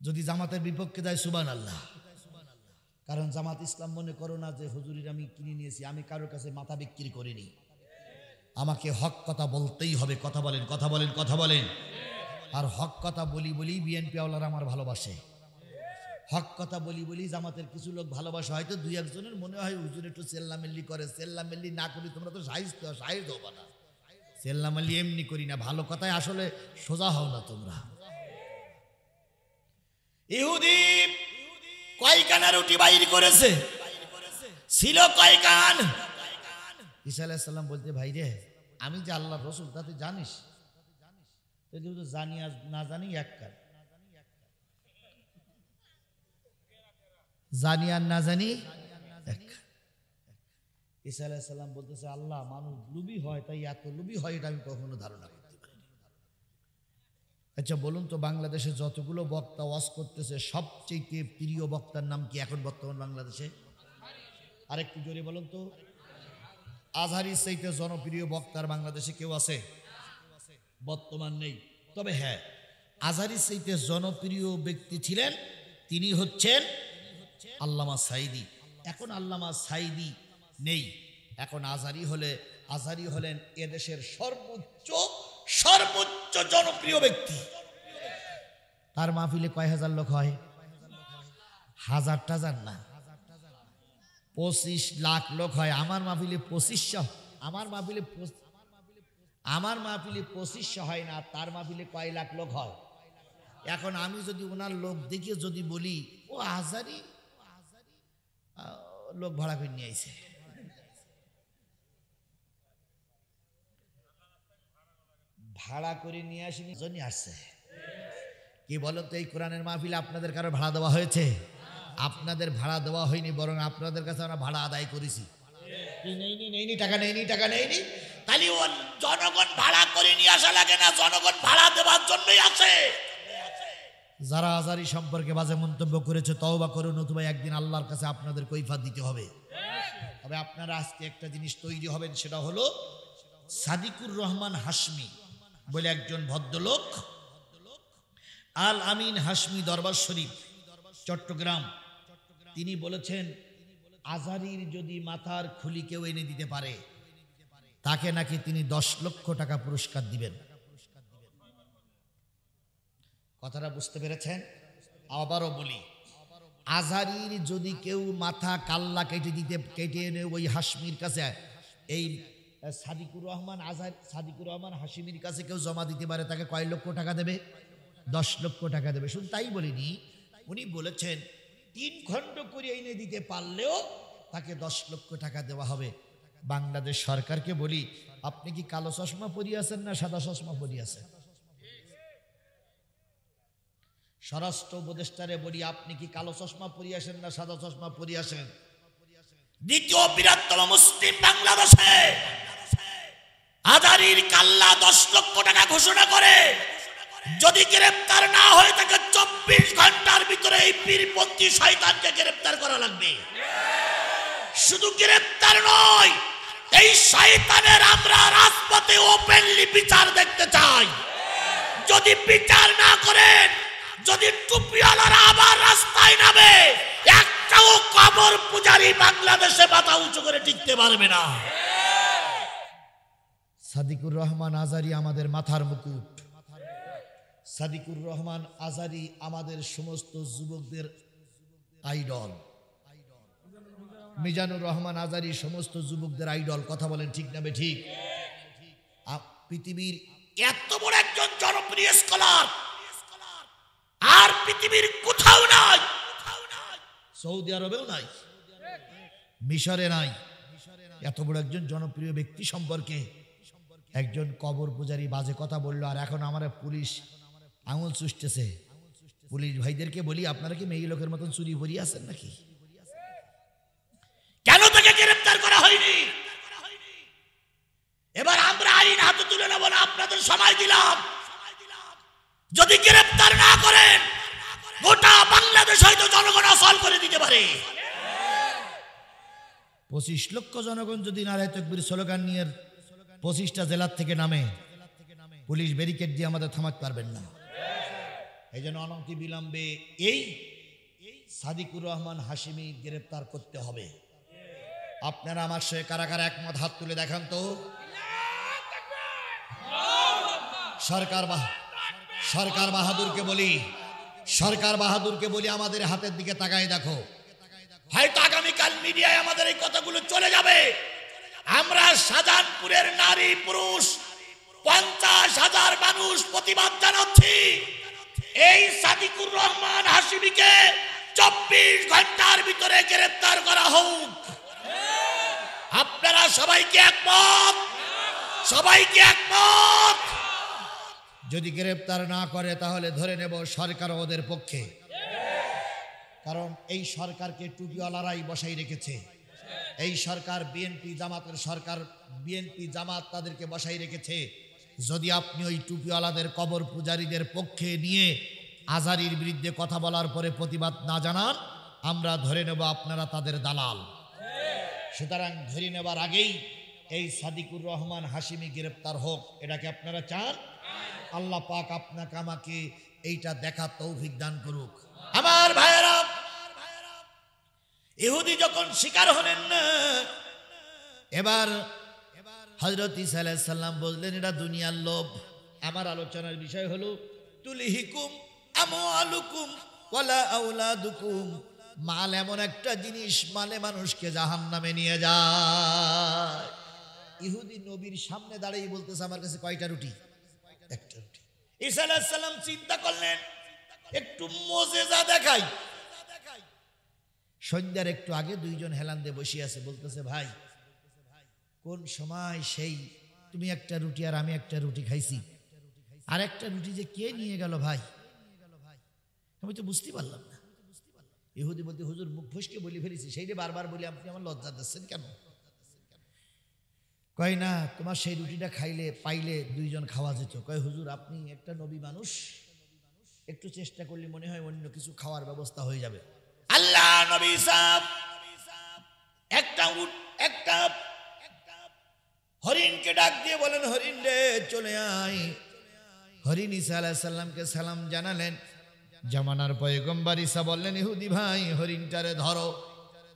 যদি জামাতের বিপক্ষে যায় সুবহানাল্লাহ। কারণ জামাত ইসলাম মনে করো না যে হুজুরির আমি কিনে নিয়েছি, আমি কারোর কাছে মাথা বিক্রি করিনি। আমাকে হক কথা বলতেই হবে। কথা বলেন, কথা বলেন, কথা বলেন। আর হক কথা বলি বলি বিএনপি আওলারা আমার ভালোবাসে। হক কথা বলি বলি জামাতের কিছু লোক ভালোবাসে। হয়তো দুই একজনের মনে হয় হুজুর একটু চেল্লামেল্লি করে। চেল্লামেল্লি না করি তোমরা তো সাহিজ হবা না। চেল্লামেল্লি এমনি করি না, ভালো কথায় আসলে সোজা হও না তোমরা। ইহুদি কয়খানা রুটি বাইর করেছে, ছিল কয়খান? ঈসা আলাইহিস সালাম বলতে, ভাই রে আমি যে আল্লাহর রাসূল তা তুই জানিস? তো জানি আর না জানি এক কান, জানি আর না জানি এক। ঈসা আলাইহিস সালাম বলতেছে, আল্লাহ মানুষ লুবি হয়, তাই এত লুবি হয় এটা আমি কখনো ধারণা করতে পারিনি। আচ্ছা বলুন তো, বাংলাদেশে যতগুলো বক্তা ওয়াজ করতেছে সবচেয়ে প্রিয় বক্তার নাম কি এখন বর্তমান বাংলাদেশে? আরেকটু জোরে বলুন তো। আজহারির চাইতে জনপ্রিয় বক্তার বাংলাদেশে কেউ আছে? বর্তমান নেই। তবে হ্যাঁ, আজহারির চাইতে জনপ্রিয় ব্যক্তি ছিলেন, তিনি হচ্ছেন আল্লামা সাঈদী। এখন আল্লামা সাঈদী নেই, এখন আজহারি হলেন এদেশের সর্বোচ্চ জনপ্রিয় ব্যক্তি। তার মাহফিলে কয় হাজার লোক হয়? হাজার টাজার না, 25 লাখ লোক হয়। আমার মাহফিলে 2500, আমার মাহফিলে 2500 হয় না, তার মাহফিলে কয় লাখ লোক হয়? এখন আমি যদি ওনার লোক দেখিয়ে যদি বলি ও আজহারি লোক ভাড়া করে নিয়ে আইছে, ভাড়া করে নিয়ে আসেনি, জন্য আসছে। কি বলো তো, এই কোরআনের মাহফিলে আপনাদের কারো ভাড়া দেওয়া হয়েছে? আপনাদের ভাড়া দেওয়া হয়নি, বরং আপনাদের কাছে আমরা ভাড়া আদায় করেছি। নেইনি টাকা, নেইনি। তাহলে ও জনগণ ভাড়া করে নিয়ে আসা লাগে না, জনগণ ভাড়া দেওয়ার জন্যই আছে। যারা আজহারি সম্পর্কে বাজে মন্তব্য করেছে তওবা করুন, নতুবা একদিন আল্লাহর কাছে আপনাদের কৈফিয়ত দিতে হবে। তবে আপনারা আজকে একটা জিনিস তৈরি হবেন, সেটা হলো সাদিকুর রহমান হাশমি বলে একজন ভদ্রলোক, আল আমিন হাশমি দরবার শরীফ চট্টগ্রাম, তিনি বলেছেন আজহারির যদি মাথার খুলি কেউ এনে দিতে পারে তাকে নাকি তিনি 10 লক্ষ টাকা পুরস্কার দিবেন। কথাটা বুঝতে পেরেছেন? আবারও বলি, আজহারির যদি কেউ মাথা কাল্লা কেটে এনে ওই হাশমির কাছে, এই সাদিকুর রহমান হাশিমির কাছে কেউ জমা দিতে পারে, তাকে কয় লক্ষ টাকা দেবে? 10 লক্ষ টাকা দেবে। শুধু তাই বলিনি, উনি বলেছেন 3 খণ্ড করে এনে দিতে পারলেও তাকে 10 লক্ষ টাকা দেওয়া হবে। বাংলাদেশ সরকারকে বলি, আপনি কি কালো চশমা পরিয়ে আছেন না সাদা চশমা পরিয়ে আছেন? স্বরাষ্ট্র উপদেষ্টারে বলি, আপনি কি কালো চশমা পরিয়ে আসেন না সাদা চশমা পরিয়ে আসেন? দ্বিতীয় বৃহত্তম মুসলিম বাংলাদেশে আজহারির কাল্লা 10 লক্ষ টাকা ঘোষণা করে যদি গ্রেফতার না হয় তাকে 24 ঘন্টার ভিতরে এই পীরপন্থী শয়তানকে গ্রেফতার করা লাগবে। শুধু গ্রেফতার নয়, এই শয়তানের আমরা রাজপথে ওপেনলি বিচার দেখতে চাই। যদি বিচার না করেন, যদি টুপিওয়ালারা আবার রাস্তায় নামে, একটাও কবর পূজারী বাংলাদেশে মাথা উঁচু করে টিকতে পারবে না। সাদিকুর রহমান আজহারি আমাদের মাথার মুকুট। সাদিকুর রহমান আজারি আমাদের সমস্ত যুবকদের আইডল, মিজানুর রহমান আজারি সমস্ত যুবকদের আইডল। কথা বলেন ঠিক না ঠিক? পৃথিবীর এত বড় একজন জনপ্রিয় স্কলার আর পৃথিবীর কোথাও নাই, সৌদি আরবেও নাই, মিশরে নাই। এত বড় একজন জনপ্রিয় ব্যক্তি সম্পর্কে একজন কবর পূজারী বাজে কথা বললো, আর এখন আমার পুলিশ আঙুল চুষতেছে। পুলিশ ভাইদেরকে বলি, আপনারা কি মেয়ে লোকের মতন চুরি ভরিয়ে আছেন নাকি? কেন তাকে গ্রেফতার করা হয়নি? এবার আমরা আইন হাতে তুলে নেব না, আপনাদের সময় দিলাম। যদি গ্রেফতার না করেন গোটা বাংলাদেশ হয়তো জনগণ আসল করে দিতে পারে। 25 লক্ষ জনগণ যদি নারায়ে তাকবীর স্লোগান নিয়ে 25টা জেলার থেকে নামে, পুলিশ ব্যারিকেড দিয়ে আমাদের থামাতে পারবেন না। এই জন্য অনতি বিলম্বে এই সাদিকুর রহমান হাশিমি গ্রেফতার করতে হবে। আপনারা আমার সঙ্গে কারা কারা একমত হাত তুলে দেখান তো। সরকার বাহাদুরকে বলি, সরকার বাহাদুরকে বলি আমাদের হাতের দিকে তাকায় দেখো। হয়তো আগামীকাল মিডিয়ায় আমাদের এই কথাগুলো চলে যাবে। আমরা শাহজাহানপুরের নারী পুরুষ 50,000 মানুষ প্রতিবাদ জানাচ্ছি। এই সাদিকুর রহমান হাশিমিকে 24 ঘন্টার ভিতরে গ্রেফতার করা হোক। আপনারা সবাইকে একমত? সবাইকে একমত? যদি গ্রেফতার না করে তাহলে ধরে নেব সরকার ওদের পক্ষে, কারণ এই সরকারকে টুপিওয়ালারাই বসাই রেখেছে। এই সরকার বিএনপি জামাতের সরকার, বিএনপি জামাত তাদেরকে বসাই রেখেছে। যদি আপনি ওই টুপিওয়ালাদের কবর পূজারীদের পক্ষে নিয়ে আজারির বিরুদ্ধে কথা বলার পরে প্রতিবাদ না জানান, আমরা ধরে নেব আপনারা তাদের দালাল। সুতরাং ধরে নেবার আগেই এই সাদিকুর রহমান হাশিমি গ্রেফতার হোক, এটাকে আপনারা চান? আল্লাহ পাক আপনাকে আমাকে এইটা দেখা তৌফিক দান করুক। আমার ভাইয়েরা, ইহুদি যখন শিকার হলেন না, এবার হযরত ঈসা আলাইহিস সালাম বললেন এটা দুনিয়ার লোভ। আমার আলোচনার বিষয় হলো তুলহিকুম আমওয়ালুকুম ওয়ালা আওলাদুকুম। মাল এমন একটা জিনিস, মালে মানুষকে জাহান্নামে নিয়ে যায়। ইহুদি নবীর সামনে দাঁড়িয়ে বলতেছে আমার কাছে কয়টা রুটি? একটা রুটি। ঈসা আলাইহিস সালাম চিন্তা করলেন একটু মুজিজা দেখাই। সন্ধ্যার একটু আগে দুইজন হেলান দিয়ে বসে আছে, বলতেছে ভাই কোন সময় সেই তুমি একটা রুটি আর আমি একটা রুটি খাইছি, আর একটা রুটি যে কে নিয়ে গেল ভাই, আমি তো বুঝতে পারলাম না। ইহুদি বলতে হুজুর মুখ ফসকে বলে ফেলেছি, সেইটা বারবার বলি আপনি আমার লজ্জা দিচ্ছেন কেন? কয় না তোমার সেই রুটিটা খাইলে পাইলে দুইজন খাওয়া যেত। কয় হুজুর আপনি একটা নবী মানুষ, একটু চেষ্টা করলে মনে হয় অন্য কিছু খাওয়ার ব্যবস্থা হয়ে যাবে। আল্লাহ নবী সাহেব একটা হরিণকে ডাক দিয়ে বলেন হরিণ রে চলে আয়। হরিণ ঈসা আলাইহিস সালামকে সালাম জানালেন। জামানার পয়গম্বর ঈসা বললেন ইহুদি ভাই হরিণটারে ধরো।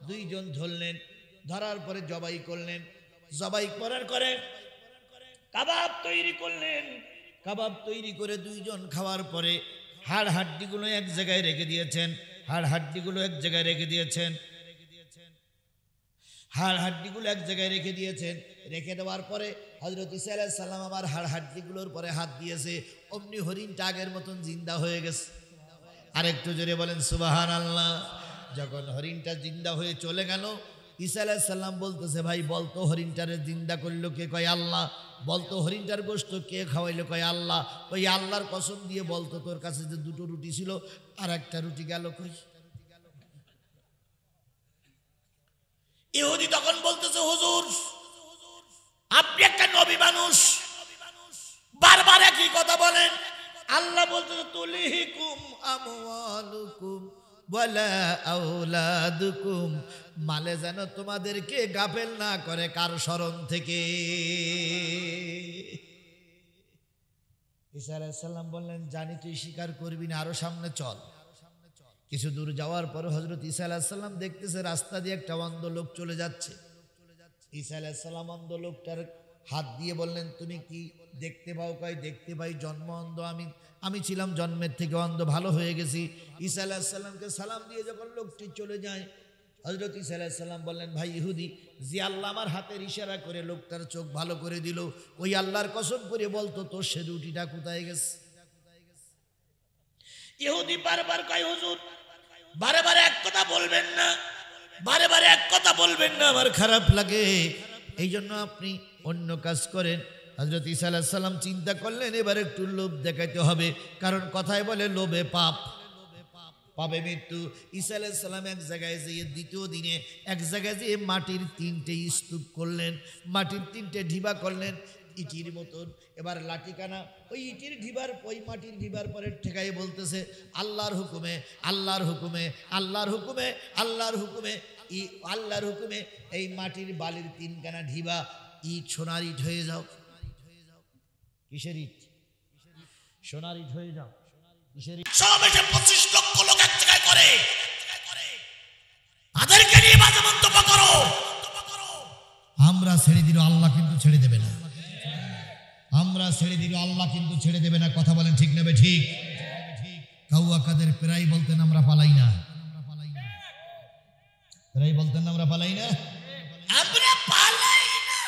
দুইজন ধরলেন, ধরার পরে জবাই করলেন। জবাই করার করে কাবাব তৈরি করলেন। কাবাব তৈরি করে দুইজন খাওয়ার পরে হাড় হাড্ডিগুলো এক জায়গায় রেখে দিয়েছেন। হাড় হাড্ডিগুলো এক জায়গায় রেখে দিয়েছেন। হাড় হাড্ডিগুলো এক জায়গায় রেখে দিয়েছেন। রেখে দেওয়ার পরে হযরত ঈসা আলাইহিস সালাম আবার হাড় হাড্ডিগুলোর পরে হাত দিয়েছে, অমনি হরিণটা আগের মতন জিন্দা হয়ে গেছে। আরেকটু জোরে বলেন সুবহানাল্লাহ। যখন হরিণটা জিন্দা হয়ে চলে গেল, ঈসা আলাইহিস সালাম বলতেছে ভাই বলতো হরিণটারে জিন্দা করলো কে? কয় আল্লাহ। বলতো হরিণটার গোশত কে খাওয়াইলো? কয় আল্লাহ। ওই আল্লাহর কসম দিয়ে বলতো তোর কাছে যে দুটো রুটি ছিল আর একটা রুটি গেল কই? ইহুদি তখন বলতেছে হুজুর আপনি একটা নবী মানুষ, বারবার একই কথা বলেন। আল্লাহ বলতেছে তুলহিকুম আমওয়ালুকুম ওয়ালা আওলাদুকুম। মালে যেন তোমাদেরকে গাফেল না করে কার স্মরণ থেকে। ঈসা আলাইহিস সালাম বললেন জানি তুই স্বীকার করবি না, আরো সামনে চল। কিছু দূর যাওয়ার পর হযরত ঈসা আলাইহিস সালাম দেখতেছে রাস্তা দিয়ে একটা অন্ধ লোক চলে যাচ্ছে। ঈসা আলাইহিস সালাম অন্ধ লোকটার হাত দিয়ে বললেন তুমি কি দেখতে পাও? কয় দেখতে পাই, জন্ম অন্ধ আমি ছিলাম জন্মের থেকে অন্ধ, ভালো হয়ে গেছি। ঈসা আলাইহিস সালামকে সালাম দিয়ে যখন লোকটি চলে যায়, হযরত ঈসা আলাইহিস সালাম বললেন, ভাই ইহুদি, যে আল্লাহ আমার হাতের ইশারা করে লোকটার চোখ ভালো করে দিল, ওই আল্লাহর কসম করে বলতো তোর সে রুটিটা কোথায় গেছে? ইহুদি বারবার কয়, হুজুর বারে বারে এক কথা বলবেন না, বারে বারে এক কথা বলবেন না, আমার খারাপ লাগে, এই জন্য আপনি অন্য কাজ করেন। হযরত ঈসা আলাইহিস সালাম চিন্তা করলেন এবার একটু লোভ দেখাইতে হবে, কারণ কথায় বলে লোভে পাপ, পাবে মৃত্যু। ঈসা আলাইহিস সালাম এক জায়গায় যেয়ে দ্বিতীয় দিনে এক জায়গায় যেয়ে মাটির 3টে স্তূপ করলেন, মাটির 3টে ঢিবা করলেন ইটির মতন। এবার লাঠিকানা ওই ইটির ঢিবার, ওই মাটির ঢিবার পরে ঠেকাই বলতেছে, আল্লাহর হুকুমে, আল্লাহর হুকুমে, আল্লাহর হুকুমে, আল্লাহর হুকুমে, আল্লাহর হুকুমে এই মাটির বালির 3খানা ঢিবা ইট সোনার ইট হয়ে যাও। কিসের ইট? সোনার ইট হয়ে যাও। কিসের ইট? সমাবেশে 25 লক্ষ লোক এক জায়গায় করে, তাদেরকে নিয়ে বাজে মন্তব্য করো। আমরা ছেড়ে দিল, আল্লাহ কিন্তু ছেড়ে দেবে না। আমরা ছেড়ে দিল, আল্লাহ কিন্তু ছেড়ে দেবে না। কথা বলেন ঠিক নেবে? ঠিক। কাউয়া কাদের প্রায় বলতেন আমরা পালাই না, প্রায় বলতেন আমরা পালাই না, আমরা পালাই না,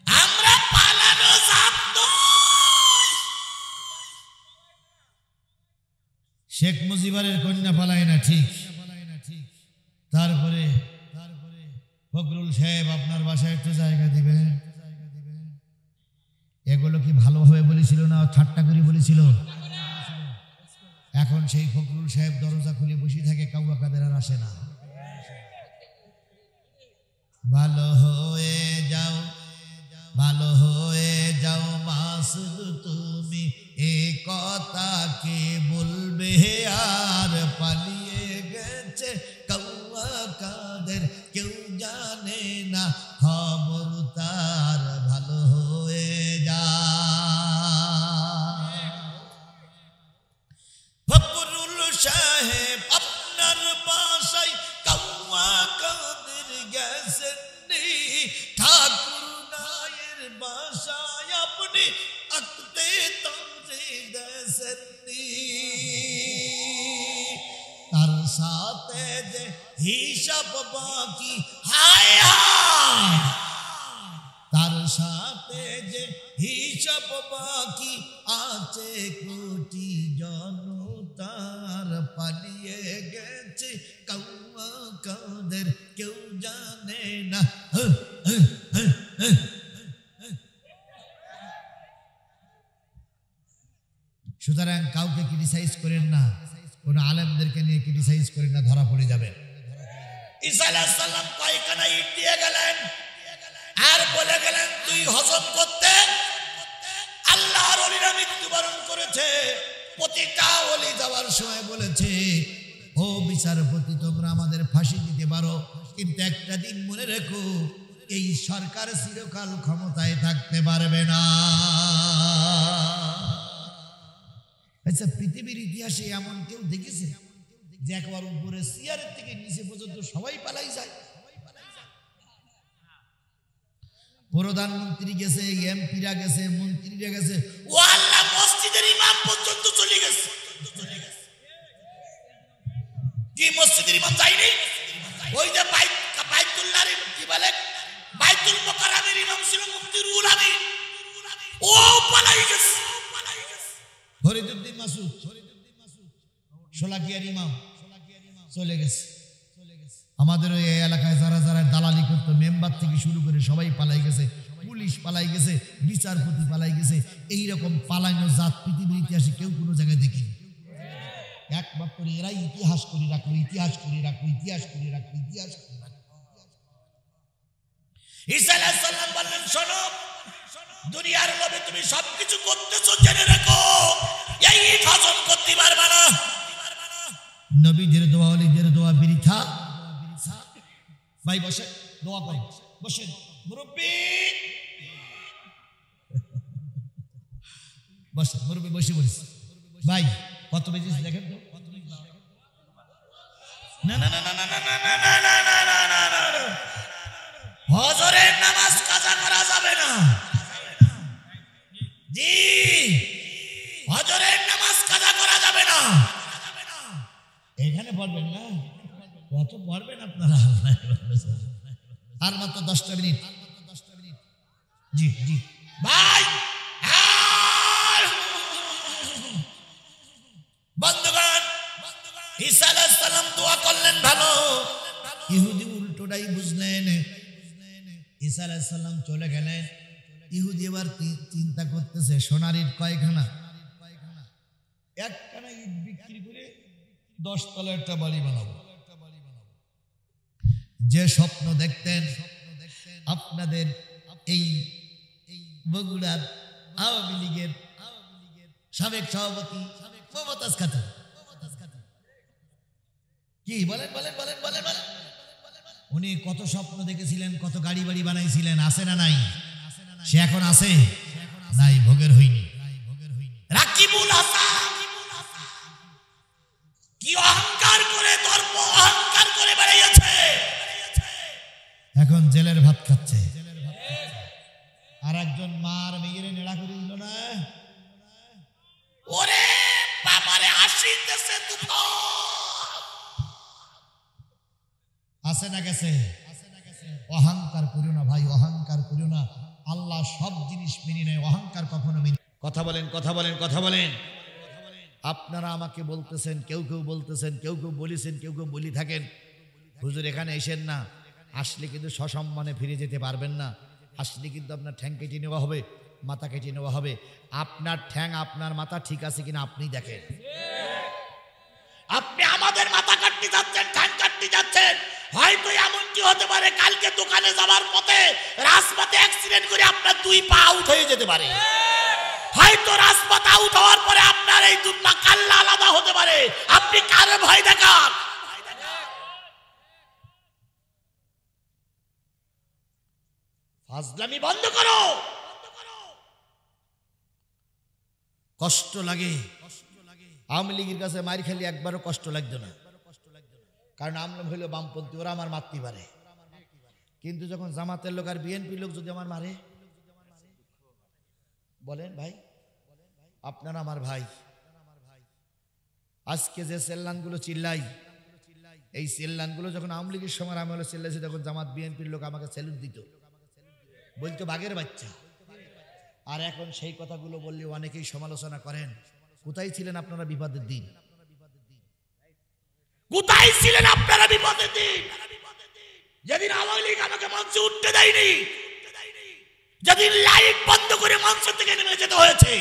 আমরা পালানো জাত নই। শেখ মুজিবের কন্যা পালায় না, ঠিক। তারপরে ফখরুল সাহেব আপনার বাসায় একটু জায়গা দিবেন, এগুলো কি ভালোভাবে বলেছিল না ঠাট্টা করে বলেছিল? এখন সেই ফখরুল সাহেব দরজা খুলে বসে থাকে, কাউয়া কাদের আর আসে না। ভালো হয়ে যাও, ভালো হয়ে যাও মাসুদ তুমি, এ কথা কে বলবে আর পালিয়ে গেছে কাউয়া কাদের, কেউ জানে না খবর তার, ভালো হয়ে যা। ফখরুল সাহেব আপনার বাসায় কাউয়া কাদের গেছেন নি, ঠাকুর নায়ের বাসায় আপনি আঁকতে তামজি দেন নি, তার সাথে যে হিসাব বাকি, হায় হায়, তার সাথে যে হিসাব বাকি আছে কোটি জনতার, পালিয়ে গেছে কাউয়া কাদের, কেউ জানে না। সুতরাং কাউকে ক্রিটিসাইজ করেন না, কোন আলেমদেরকে নিয়ে ক্রিটিসাইজ করেন না, ধরা পড়ে যাবেন। ঈসা আলাইহিস সালাম কয়খানা ইট দিয়ে গেলেন আর বলে গেলেন তুই হজম করতে। আল্লাহর ওলিরা মৃত্যুবরণ করেছে, প্রতিটা ওলি যাওয়ার সময় বলেছে, ও বিচারপতি তোমরা আমাদের ফাঁসি দিতে পারো, কিন্তু একটা দিন মনে রেখো, এই সরকার চিরকাল ক্ষমতায় থাকতে পারবে না। আচ্ছা, পৃথিবীর ইতিহাসে এমন কেউ দেখেছে যে একবার উপরে চেয়ারের থেকে নিচে পর্যন্ত সবাই পালাই যায়? প্রধানমন্ত্রী গেছে, এমপিরা গেছে, মন্ত্রীরা গেছে, ও আল্লাহ মসজিদের ইমাম পর্যন্ত চলে গেছে। কি মসজিদের ইমাম যায়নি? ওই যে বাইতুল্লাহর কি বলে, বাইতুল মুকাররমের ইমাম ছিল মুফতি রুহুল আমিন, ও পালাই গেছে। ফরিদউদ্দিন মাসুদ শোলাকিয়ার ইমাম চলে গেছে। আমাদের ওই এলাকায় যারা যারা দালালি করতো, মেম্বার থেকে শুরু করে সবাই পালাই গেছে, পুলিশ পালাই গেছে, বিচারপতি পালাই গেছে। এইরকম পালানো জাত পৃথিবীর ইতিহাসে কেউ কোনো জায়গায় দেখিনি। একমাত্র এরাই ইতিহাস করে রাখলো, ইতিহাস করে রাখলো, ইতিহাস করে রাখলো, ইতিহাস করে রাখলো। ঈসা আলাইহিস সালাম বললেন, শোনো, দুনিয়ার লোভে তুমি সবকিছু করতেছো, জেনে রাখো এই ইট হজম করতে পারবে না। নবীদের দোয়া, ওলিদের দোয়া বৃথা। ভাই বসে দোয়া করেন, বসেন মুরব্বি, বসে মুরব্বি, বসে বলিস ভাই কত বেজে দেখেন তো। না না না না না না না না না না না না, ফজরের নামাজ কাজা করা যাবে না। জি, ফজরের নামাজ কাজা করা যাবে না। এখানে পড়বেন না, কত পড়বেন আপনারা? আর মাত্র 10টা মিনিট। জি জি ভাই, বন্ধুগণ, ঈসা আলাইহিস সালাম দোয়া করলেন ভালো, ইহুদি উল্টোটাই বুঝলেন। ঈসা আলাইহিস সালাম চলে গেলেন, ইহুদি এবার চিন্তা করতেছে সোনার ইট কয়খানা? একখানা ইট বিক্রি করে 10 তলা একটা বাড়ি বানাবো। যে স্বপ্ন দেখতেন আপনাদের এই বগুড়ার আওয়ামী লীগের সাবেক সভাপতি মমতাজ খাতুন, কি বলেন বলেন বলেন বলেন বলেন, উনি কত স্বপ্ন দেখেছিলেন, কত গাড়ি বাড়ি বানাইছিলেন, আছে না নাই? সে এখন আছে নাই, ভোগের হয়নি। রাকিবুল হাসান কি অহংকার করে, দর্প অহংকার করে বেড়াইয়াছে, এখন জেলের ভাত খাচ্ছে। আর একজন মার মেয়েরে নেড়া করে দিল না, ওরে বাবারে আসিতেছে তুফান। আছে না গেছে? অহংকার করিও না ভাই, অহংকার করিও না। আল্লাহ সব জিনিস মেনে নেয়, অহংকার কখনো মেনে। কথা বলেন কথা বলেন কথা বলেন। আপনারা আমাকে বলতেছেন, কেউ কেউ বলতেছেন, কেউ কেউ বলেছেন, কেউ কেউ বলি থাকেন হুজুর এখানে এসেন না, আসলে কিন্তু সসম্মানে ফিরে যেতে পারবেন না, আসলে কিন্তু আপনার ঠ্যাং কেটে নেওয়া হবে, মাথা কেটে নেওয়া হবে। আপনার ঠ্যাং আপনার মাথা ঠিক আছে কিনা আপনি দেখেন। আপনি আমাদের মাথা কাটতে যাচ্ছেন, ঠ্যাং কাটতে যাচ্ছেন, হয়তো এমনটি হতে পারে কালকে দোকানে যাওয়ার পথে রাজপথে অ্যাক্সিডেন্ট করে আপনার 2 পা আউট হয়ে যেতে পারে। হয়তো রাজপথ আউট হওয়ার পরে আপনার এই 2 পা কাল্লা আলাদা হতে পারে। আপনি কার ভয় দেখান? ফাজলামি বন্ধ করো। কষ্ট লাগে, আওয়ামী লীগের কাছে মার খেলে একবারও কষ্ট লাগতো না, কারণ আমরা হইল বামপন্থী, ওরা আমার মারতে পারে। কিন্তু যখন জামাতের লোক আর বিএনপির লোক যদি আমার মারে, বলেন ভাই, আপনারা আমার ভাই, আজকে যে সেল্লানগুলো চিল্লাই, এই সেল্লানগুলো যখন আওয়ামী লীগের সময় আমি হলো চিল্লাইছি, তখন জামাত বিএনপির লোক আমাকে স্যালুট দিত, বলতো বাঘের বাচ্চা। আর এখন সেই কথাগুলো বললে অনেকেই সমালোচনা করেন। কোথায় ছিলেন আপনারা বিপদের দিন? কোথায় ছিলেন আপনারা বিপদের দিন? যেদিন আওয়ামী লীগ আমাকে মঞ্চে উঠতে দেয়নি, যেদিন লাইট বন্ধ করে মঞ্চ থেকে নেমে যেতে হয়েছে,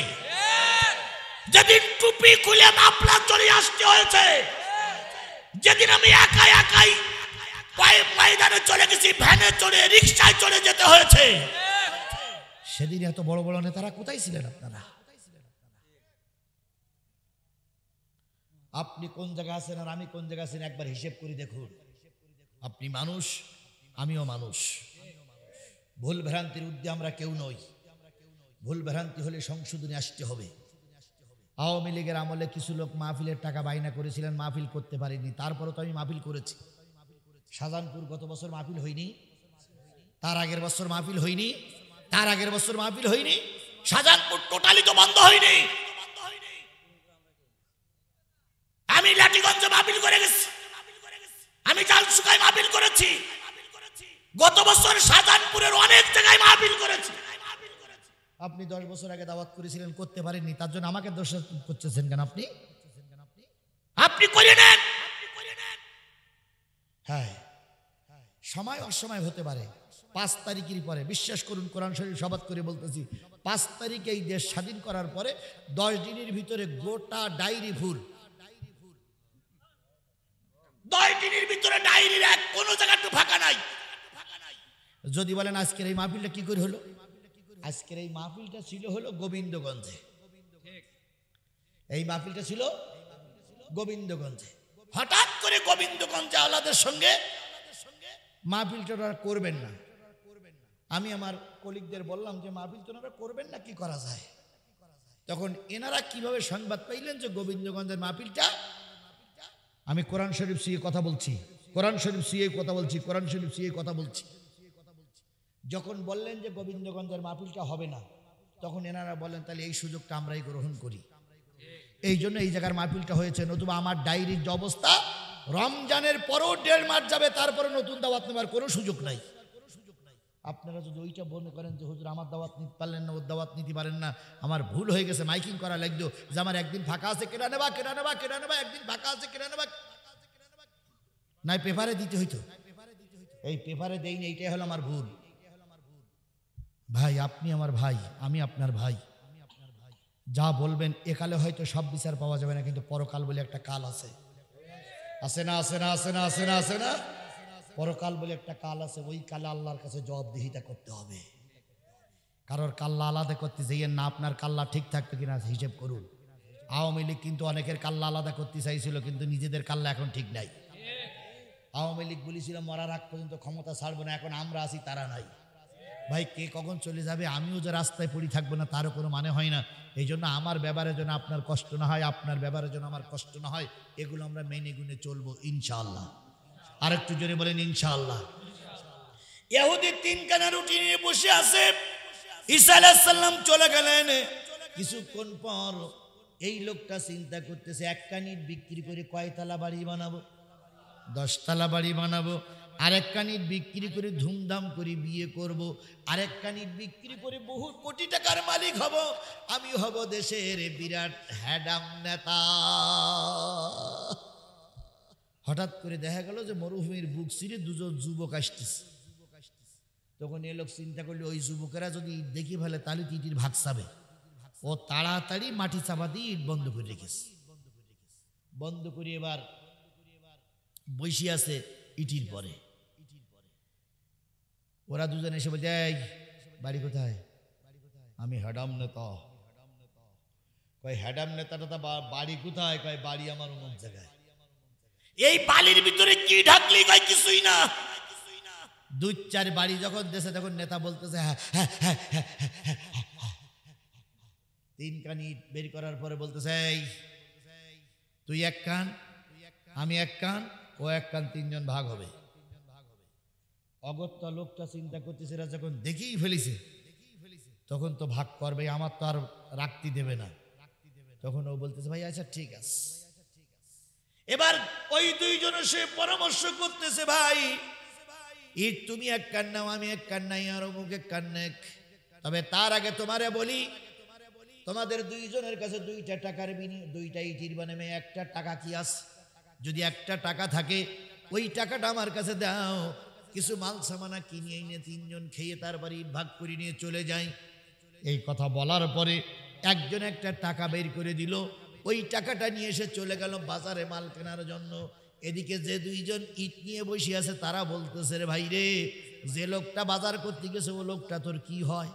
যেদিন টুপি খুলে মাফলার চলে আসতে হয়েছে, যেদিন আমি একাই একাই ময়দানে চলে গেছি, ভ্যানে চড়ে, রিক্সায় চলে যেতে হয়েছে, সেদিন এত বড় বড় নেতারা কোথায় ছিলেন আপনারা? আপনি কোন জায়গায় আছেন আর আমি কোন জায়গায় আছেন একবার হিসেব করে দেখুন। আপনি মানুষ, আমিও মানুষ। ভুল ভ্রান্তির ঊর্ধ্বে আমরা কেউ নই। ভুল ভ্রান্তি হলে সংশোধনে আসতে হবে। আওয়ামী লীগের আমলে কিছু লোক মাহফিলের টাকা বাইনা করেছিলেন, মাহফিল করতে পারেনি, তারপরও তো আমি মাহফিল করেছি। শাহজাহানপুর গত বছর মাহফিল হয়নি, তার আগের বছর মাহফিল হয়নি, তার আগের বছর মাহফিল হয়নি, শাহজাহানপুর টোটালি তো বন্ধ হয়নি। আমি লাঠিগঞ্জে মাহফিল করে গেছি, আমি জালসুকায় মাহফিল করেছি, গত বছর শাহজাহানপুরের অনেক জায়গায় মাহফিল করেছি। আপনি 10 বছর আগে দাওয়াত করেছিলেন, করতে পারেননি, তার জন্য আমাকে দোষ করতেছেন কেন? আপনি আপনি করে নেন। হ্যাঁ, সময় অসময় হতে পারে। 5 তারিখের পরে, বিশ্বাস করুন, কোরআন শরীফ শপথ করে বলতেছি, 5 তারিখে এই দেশ স্বাধীন করার পরে 10 দিনের ভিতরে গোটা ডায়েরি ফুল। 10 দিনের ভিতরে ডায়েরির এক কোনো জায়গা তো ফাঁকা নাই। যদি বলেন আজকের এই মাহফিলটা কি করে হলো, আজকের এই মাহফিলটা ছিল হলো গোবিন্দগঞ্জে। এই মাহফিলটা ছিল গোবিন্দগঞ্জে। হঠাৎ করে গোবিন্দগঞ্জে আলাদের সঙ্গে মাহফিলটা করবেন না। আমি আমার কলিগদের বললাম যে মাহফিল তো করবেন না, কি করা যায়? তখন এনারা কিভাবে সংবাদ পাইলেন যে গোবিন্দগঞ্জের মাহফিলটা? আমি কোরআন শরীফ সিয়ে কথা বলছি, কোরআন শরীফ সিয়ে কথা বলছি, কোরআন শরীফ সিয়ে কথা বলছি। যখন বললেন যে গোবিন্দগঞ্জের মাহফিলটা হবে না, তখন এনারা বলেন তাহলে এই সুযোগটা আমরাই গ্রহণ করি। এই জন্য এই জায়গার মাহফিলটা হয়েছে। নতুবা আমার ডায়েরির যে অবস্থা, রমজানের পরও 1.5 মাস যাবে, তারপরে নতুন দাওয়াত নেওয়ার কোনো সুযোগ নাই। আপনারা যদি ওইটা মনে করেন যে হুজুর আমার দাওয়াত নিতে পারলেন না, ওর দাওয়াত নিতে পারেন না, আমার ভুল হয়ে গেছে, মাইকিং করা লাগতো যে আমার একদিন ফাঁকা আছে কেনা নেবা, একদিন ফাঁকা আছে কেনা নেবা, নাই পেপারে দিতে হইতো। এই পেপারে দেইনি, এইটাই হলো আমার ভুল। ভাই আপনি আমার ভাই, আমি আপনার ভাই, যা বলবেন একালে হয়তো সব বিচার পাওয়া যাবে না, কিন্তু পরকাল বলে একটা কাল আছে। আছে না, আছে না, আছে না, আছে না, আছে না, পরকাল বলে একটা কাল আছে। ওই কালে আল্লাহর কাছে জবাবদিহিতা করতে হবে। কারোর কাল্লা আলাদা করতে যাইয়েন না, আপনার কাল্লা ঠিক থাকবে কিনা হিসেব করুন। আওয়ামী লীগ কিন্তু অনেকের কাল্লা আলাদা করতে চাইছিল, কিন্তু নিজেদের কাল্লা এখন ঠিক নাই। আওয়ামী লীগ বলেছিল মরার আগ পর্যন্ত ক্ষমতা ছাড়বো না, এখন আমরা আছি তারা নাই। ভাই কে কখন চলে যাবে, আমিও যে রাস্তায় পড়ে থাকবো না তারও কোনো মানে হয় না। এই জন্য আমার ব্যাপারে যেন আপনার কষ্ট না হয়, আপনার ব্যাপারে যেন আমার কষ্ট না হয়, এগুলো আমরা মেনে গুনে চলবো ইনশাআল্লাহ। আর একটু জোরে বলেন ইনশাআল্লাহ। ইহুদি 3 খানা রুটি নিয়ে বসে আছে। ঈসা আলাইহিস সালাম চলে গেলেন। কিছুক্ষণ পর এই লোকটা চিন্তা করতেছে, 1 কানিট বিক্রি করে কয়তলা বাড়ি বানাবো? 10 তলা বাড়ি বানাবো। আরেক কানিট বিক্রি করে ধুমধাম করে বিয়ে করব। আরেক কানিট বিক্রি করে বহু কোটি টাকার মালিক হব। আমি হব দেশের বিরাট হ্যাডাম নেতা। হঠাৎ করে দেখা গেল যে মরুভূমির বুক চিরে 2 যুবক আসতেছে। তখন এ লোক চিন্তা করলে ওই যুবকেরা যদি দেখি ফেলে তাহলে ইটির ভাগ চাবে। ও তাড়াতাড়ি মাটি চাপা দিয়ে ইট বন্ধ করে রেখেছে। বন্ধ করে এবার বসে আছে ইটির পরে। ওরা দুজন এসে বলছে, এই বাড়ি কোথায়? আমি হ্যাডাম নেতা। কয় হ্যাডাম নেতাটা বাড়ি কোথায়? কয় বাড়ি আমার অন্য জায়গায়। এই বাড়ির ভিতরে কি ঢাকলি? কয় কিছুই না। 2-4 বাড়ি যখন দেশে তখন নেতা বলতেছে 3 কানি বের করার পরে বলতেছে, এই তুই 1 কান, আমি 1 কান, ও 1 কান, 3 জন ভাগ হবে। অগত্যা লোকটা চিন্তা করতেছে, এরা যখন দেখেই ফেলিছে তখন তো ভাগ করবে, আমার তো আর রাখতে দেবে না। তখন ও বলতেছে, ভাই আচ্ছা ঠিক আছে। এবার ওই 2 জন সে পরামর্শ করতেছে, ভাই ঈদ তুমি 1 কান নাও, আমি 1 কান নাই, আর অমুক 1 কান নেক। তবে তার আগে তোমারে বলি, তোমাদের 2 জনের কাছে 2টা টাকার বিনিময়ে 2টা ইটির বানামে 1টা টাকা কি আছে? যদি 1টা টাকা থাকে ওই টাকাটা আমার কাছে দাও, কিছু মাল সামানা কিনে এনে 3 জন খেয়ে তারপরে ইট ভাগ করে নিয়ে চলে যায়। এই কথা বলার পরে একজন 1টা টাকা বের করে দিল। ওই টাকাটা নিয়ে এসে চলে গেল বাজারে মাল কেনার জন্য। এদিকে যে 2 জন ইট নিয়ে বসে আছে তারা বলতেছে, রে ভাই রে, যে লোকটা বাজার করতে গেছে ও লোকটা তোর কি হয়?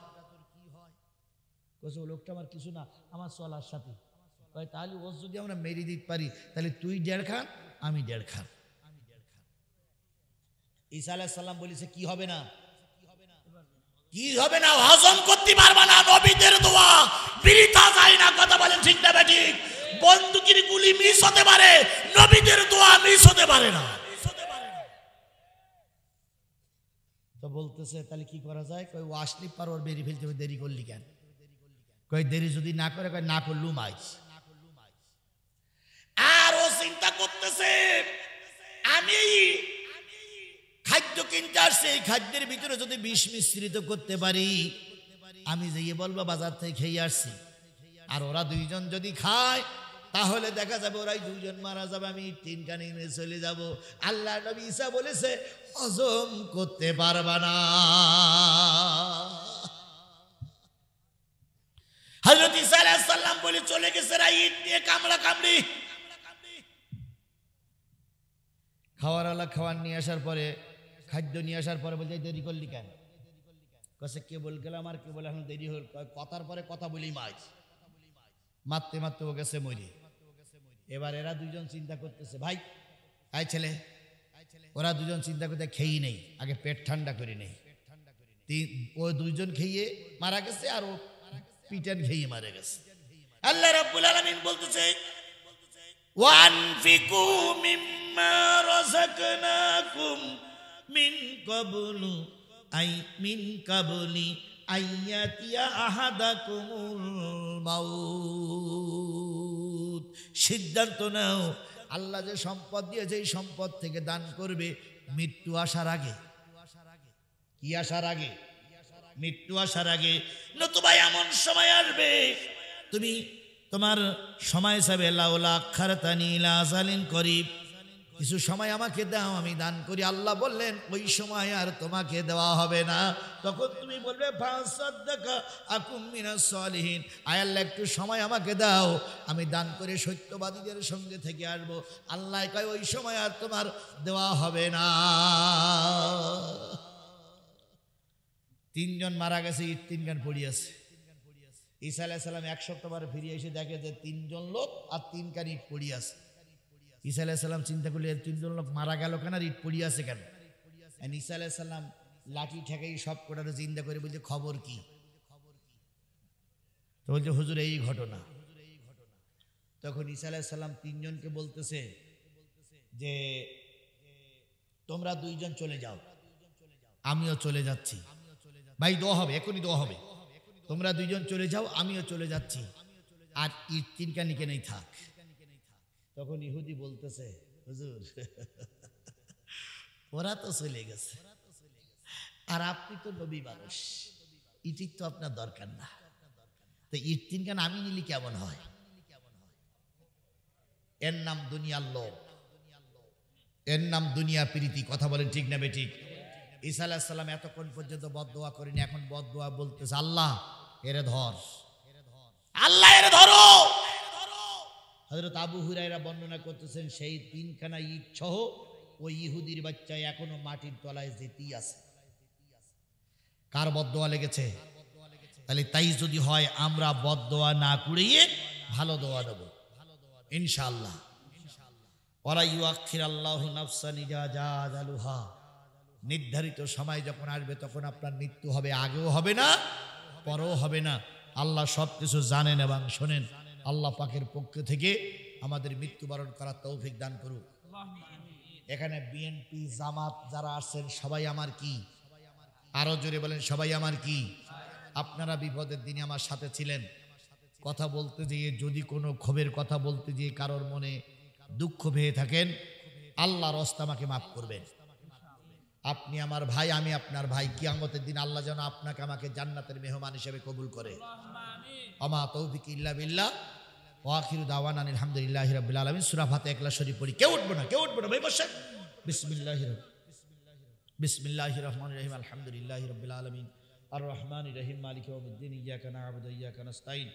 ও লোকটা আমার কিছু না, আমার চলার সাথে। কয় তাহলে ও যদি আমরা মেরে দিতে পারি তাহলে তুই 1.5 খান, আমি 1.5 খান। ঈসা আলাইহিস সালাম বলেছে, কি হবে না? কি হবে না? হজম করতে পারবা না। নবীদের দোয়া বৃথা যায় না। কথা বলেন ঠিক না বেঠিক? বন্দুকের গুলি মিস হতে পারে, নবীদের দোয়া মিস হতে পারে না। তো বলতেছে তাহলে কি করা যায়? কই ও আসলি পার ওর বেরি ফেলতে হবে, দেরি করলি কেন? কই দেরি যদি না করে, কই না করলু মাইস। আর ও চিন্তা করতেছে, আমি খাদ্য কিনতে আসছে, এই খাদ্যের ভিতরে যদি বিষ মিশ্রিত করতে পারি, আমি যেয়ে বলবো বাজার থেকে খেয়ে আসছি, আর ওরা 2 জন যদি খায় তাহলে দেখা যাবে ওরাই 2 জন মারা যাবে, আমি 3 কানি নিয়ে চলে যাব। আল্লাহ নবী ঈসা বলেছে হজম করতে পারবা না। হযরত ঈসা আলাইহিস সালাম বলে চলে গেছে ইট নিয়ে কামড়া কামড়ি। খাওয়ারওয়ালা খাওয়ার নিয়ে আসার পরে, খাদ্য নিয়ে আসার পরে বলছে দেরি করলি কেন? কসে কে বল গেলাম আর কে বলে এখন দেরি হল। কথার পরে কথা বলি মাছ মারতে মারতে ও গেছে মরি। এবার এরা 2 জন চিন্তা করতেছে, ভাই আয় ছেলে, ওরা 2 জন চিন্তা করতে খেয়েই নেই, আগে পেট ঠান্ডা করে নেই। ও 2 জন খেয়ে মারা গেছে, আর ও পিটান খেয়ে মারা গেছে। আল্লাহ রাব্বুল আলামিন বলতেছে, ওয়ানফিকু মিম্মা রাযাকনাকুম মিন ক্বাবলু আই মিন কাবলি আইয়াতিয়া আহাদাকুমুল মাউত। সিদ্ধান্ত নাও, আল্লাহ যে সম্পদ দিয়েছে এই সম্পদ থেকে দান করবে মৃত্যু আসার আগে। কি আসার আগে? মৃত্যু আসার আগে। নতুবা এমন সময় আসবে তুমি তোমার সময় হিসাবে লাউলা আখারতানি ইলা আজালিন করিব, কিছু সময় আমাকে দাও আমি দান করি। আল্লাহ বললেন ওই সময় আর তোমাকে দেওয়া হবে না। তখন তুমি বলবে ফাসাদ্দাকা আকুম মিনাস সালিহিন, আয় আল্লাহ একটু সময় আমাকে দাও, আমি দান করে সত্যবাদীদের সঙ্গে থেকে আসবো। আল্লাহ কয় ওই সময় আর তোমার দেওয়া হবে না। তিনজন মারা গেছে, ইট তিন গান পড়িয়াছে। ঈসা আলাইহিস সালাম 1 সপ্তাহ ফিরে এসে দেখে যে 3 জন লোক আর 3 কান ইট পড়িয়াছে। ঈসা আলাইহিস সালাম চিন্তা করলে 3 জন লোক মারা গেল কেন, আর ইট পড়িয়াছে কেন? ঈসা আলাইহিস সালাম লাঠি ঠেকাই সব কটারে জিন্দা করে বলছে খবর কি? তো বলছে হুজুর এই ঘটনা। তখন ঈসা আলাইহিস সালাম 3 জনকে বলতেছে যে তোমরা 2 জন চলে যাও, আমিও চলে যাচ্ছি। ভাই দোয়া হবে, এখনই দোয়া হবে। তোমরা 2 জন চলে যাও, আমিও চলে যাচ্ছি, আর ইট 3 কানি কেনেই থাক। তখন ইহুদি বলতেছে হুজুর ওরা তো চলে গেছে, আর আপনি তো নবী মানুষ, ইটির তো আপনার দরকার না, তো ইট 3 কান আমি নিলি কেমন হয়? এর নাম দুনিয়ার লোভ, এর নাম দুনিয়া প্রীতি। কথা বলেন ঠিক না বেঠিক? ঈসা আলাইহিস সালাম এতক্ষণ পর্যন্ত বদদোয়া করেনি, এখন বদদোয়া বলতেছে আল্লাহ এরে ধর, আল্লাহ এরে ধরো। হযরত আবু হুরায়রা বর্ণনা করতেছেন সেই 3 খানা ইট সহ ওই ইহুদির বাচ্চা এখনো মাটির তলায় যেতেই আছে। কার বদদোয়া লেগেছে? তাহলে তাই যদি হয় আমরা বদদোয়া না কুড়িয়ে ভালো দোয়া দেব ইনশাআল্লাহ। ওয়ালা ইউআখিরাল্লাহু নাফসান ইযা জা আজালুহা, নির্ধারিত সময় যখন আসবে তখন আপনার মৃত্যু হবে, আগেও হবে না পরেও হবে না। আল্লাহ সব কিছু জানেন এবং শোনেন। আল্লাহ পাকের পক্ষ থেকে আমাদের মৃত্যুবরণ করার তৌফিক দান করুন। এখানে বিএনপি জামাত যারা আসছেন সবাই আমার কি? আরো জোরে বলেন সবাই আমার কি? আপনারা বিপদের দিনে আমার সাথে ছিলেন। কথা বলতে গিয়ে যদি কোনো ক্ষোভের কথা বলতে গিয়ে কারোর মনে দুঃখ পেয়ে থাকেন, আল্লাহর রাস্তায় আমাকে মাফ করবেন। আপনি আমার ভাই, আমি আপনার ভাই। কিয়ামতের দিন আল্লাহ যেন আপনাকে আমাকে জান্নাতের মেহমান হিসেবে কবুল করে। আমা তৌফিক ইল্লা বিল্লাহ ওয়া আখিরু দাওয়ানা আলহামদুলিল্লাহি রাব্বিল আলামিন। সূরা ফাতিহা ইখলাস শরীফ পড়ি। কেউ উঠবে না, কেউ উঠবে না, ভাই বসেন। বিসমিল্লাহির রহমানির রহিম আলহামদুলিল্লাহি রাব্বিল আলামিন আর রহমানির রহিম মালিকি ইয়াউমিদ্দিন ইয়্যাকা না'বুদু ওয়া ইয়্যাকা নাস্তাঈন।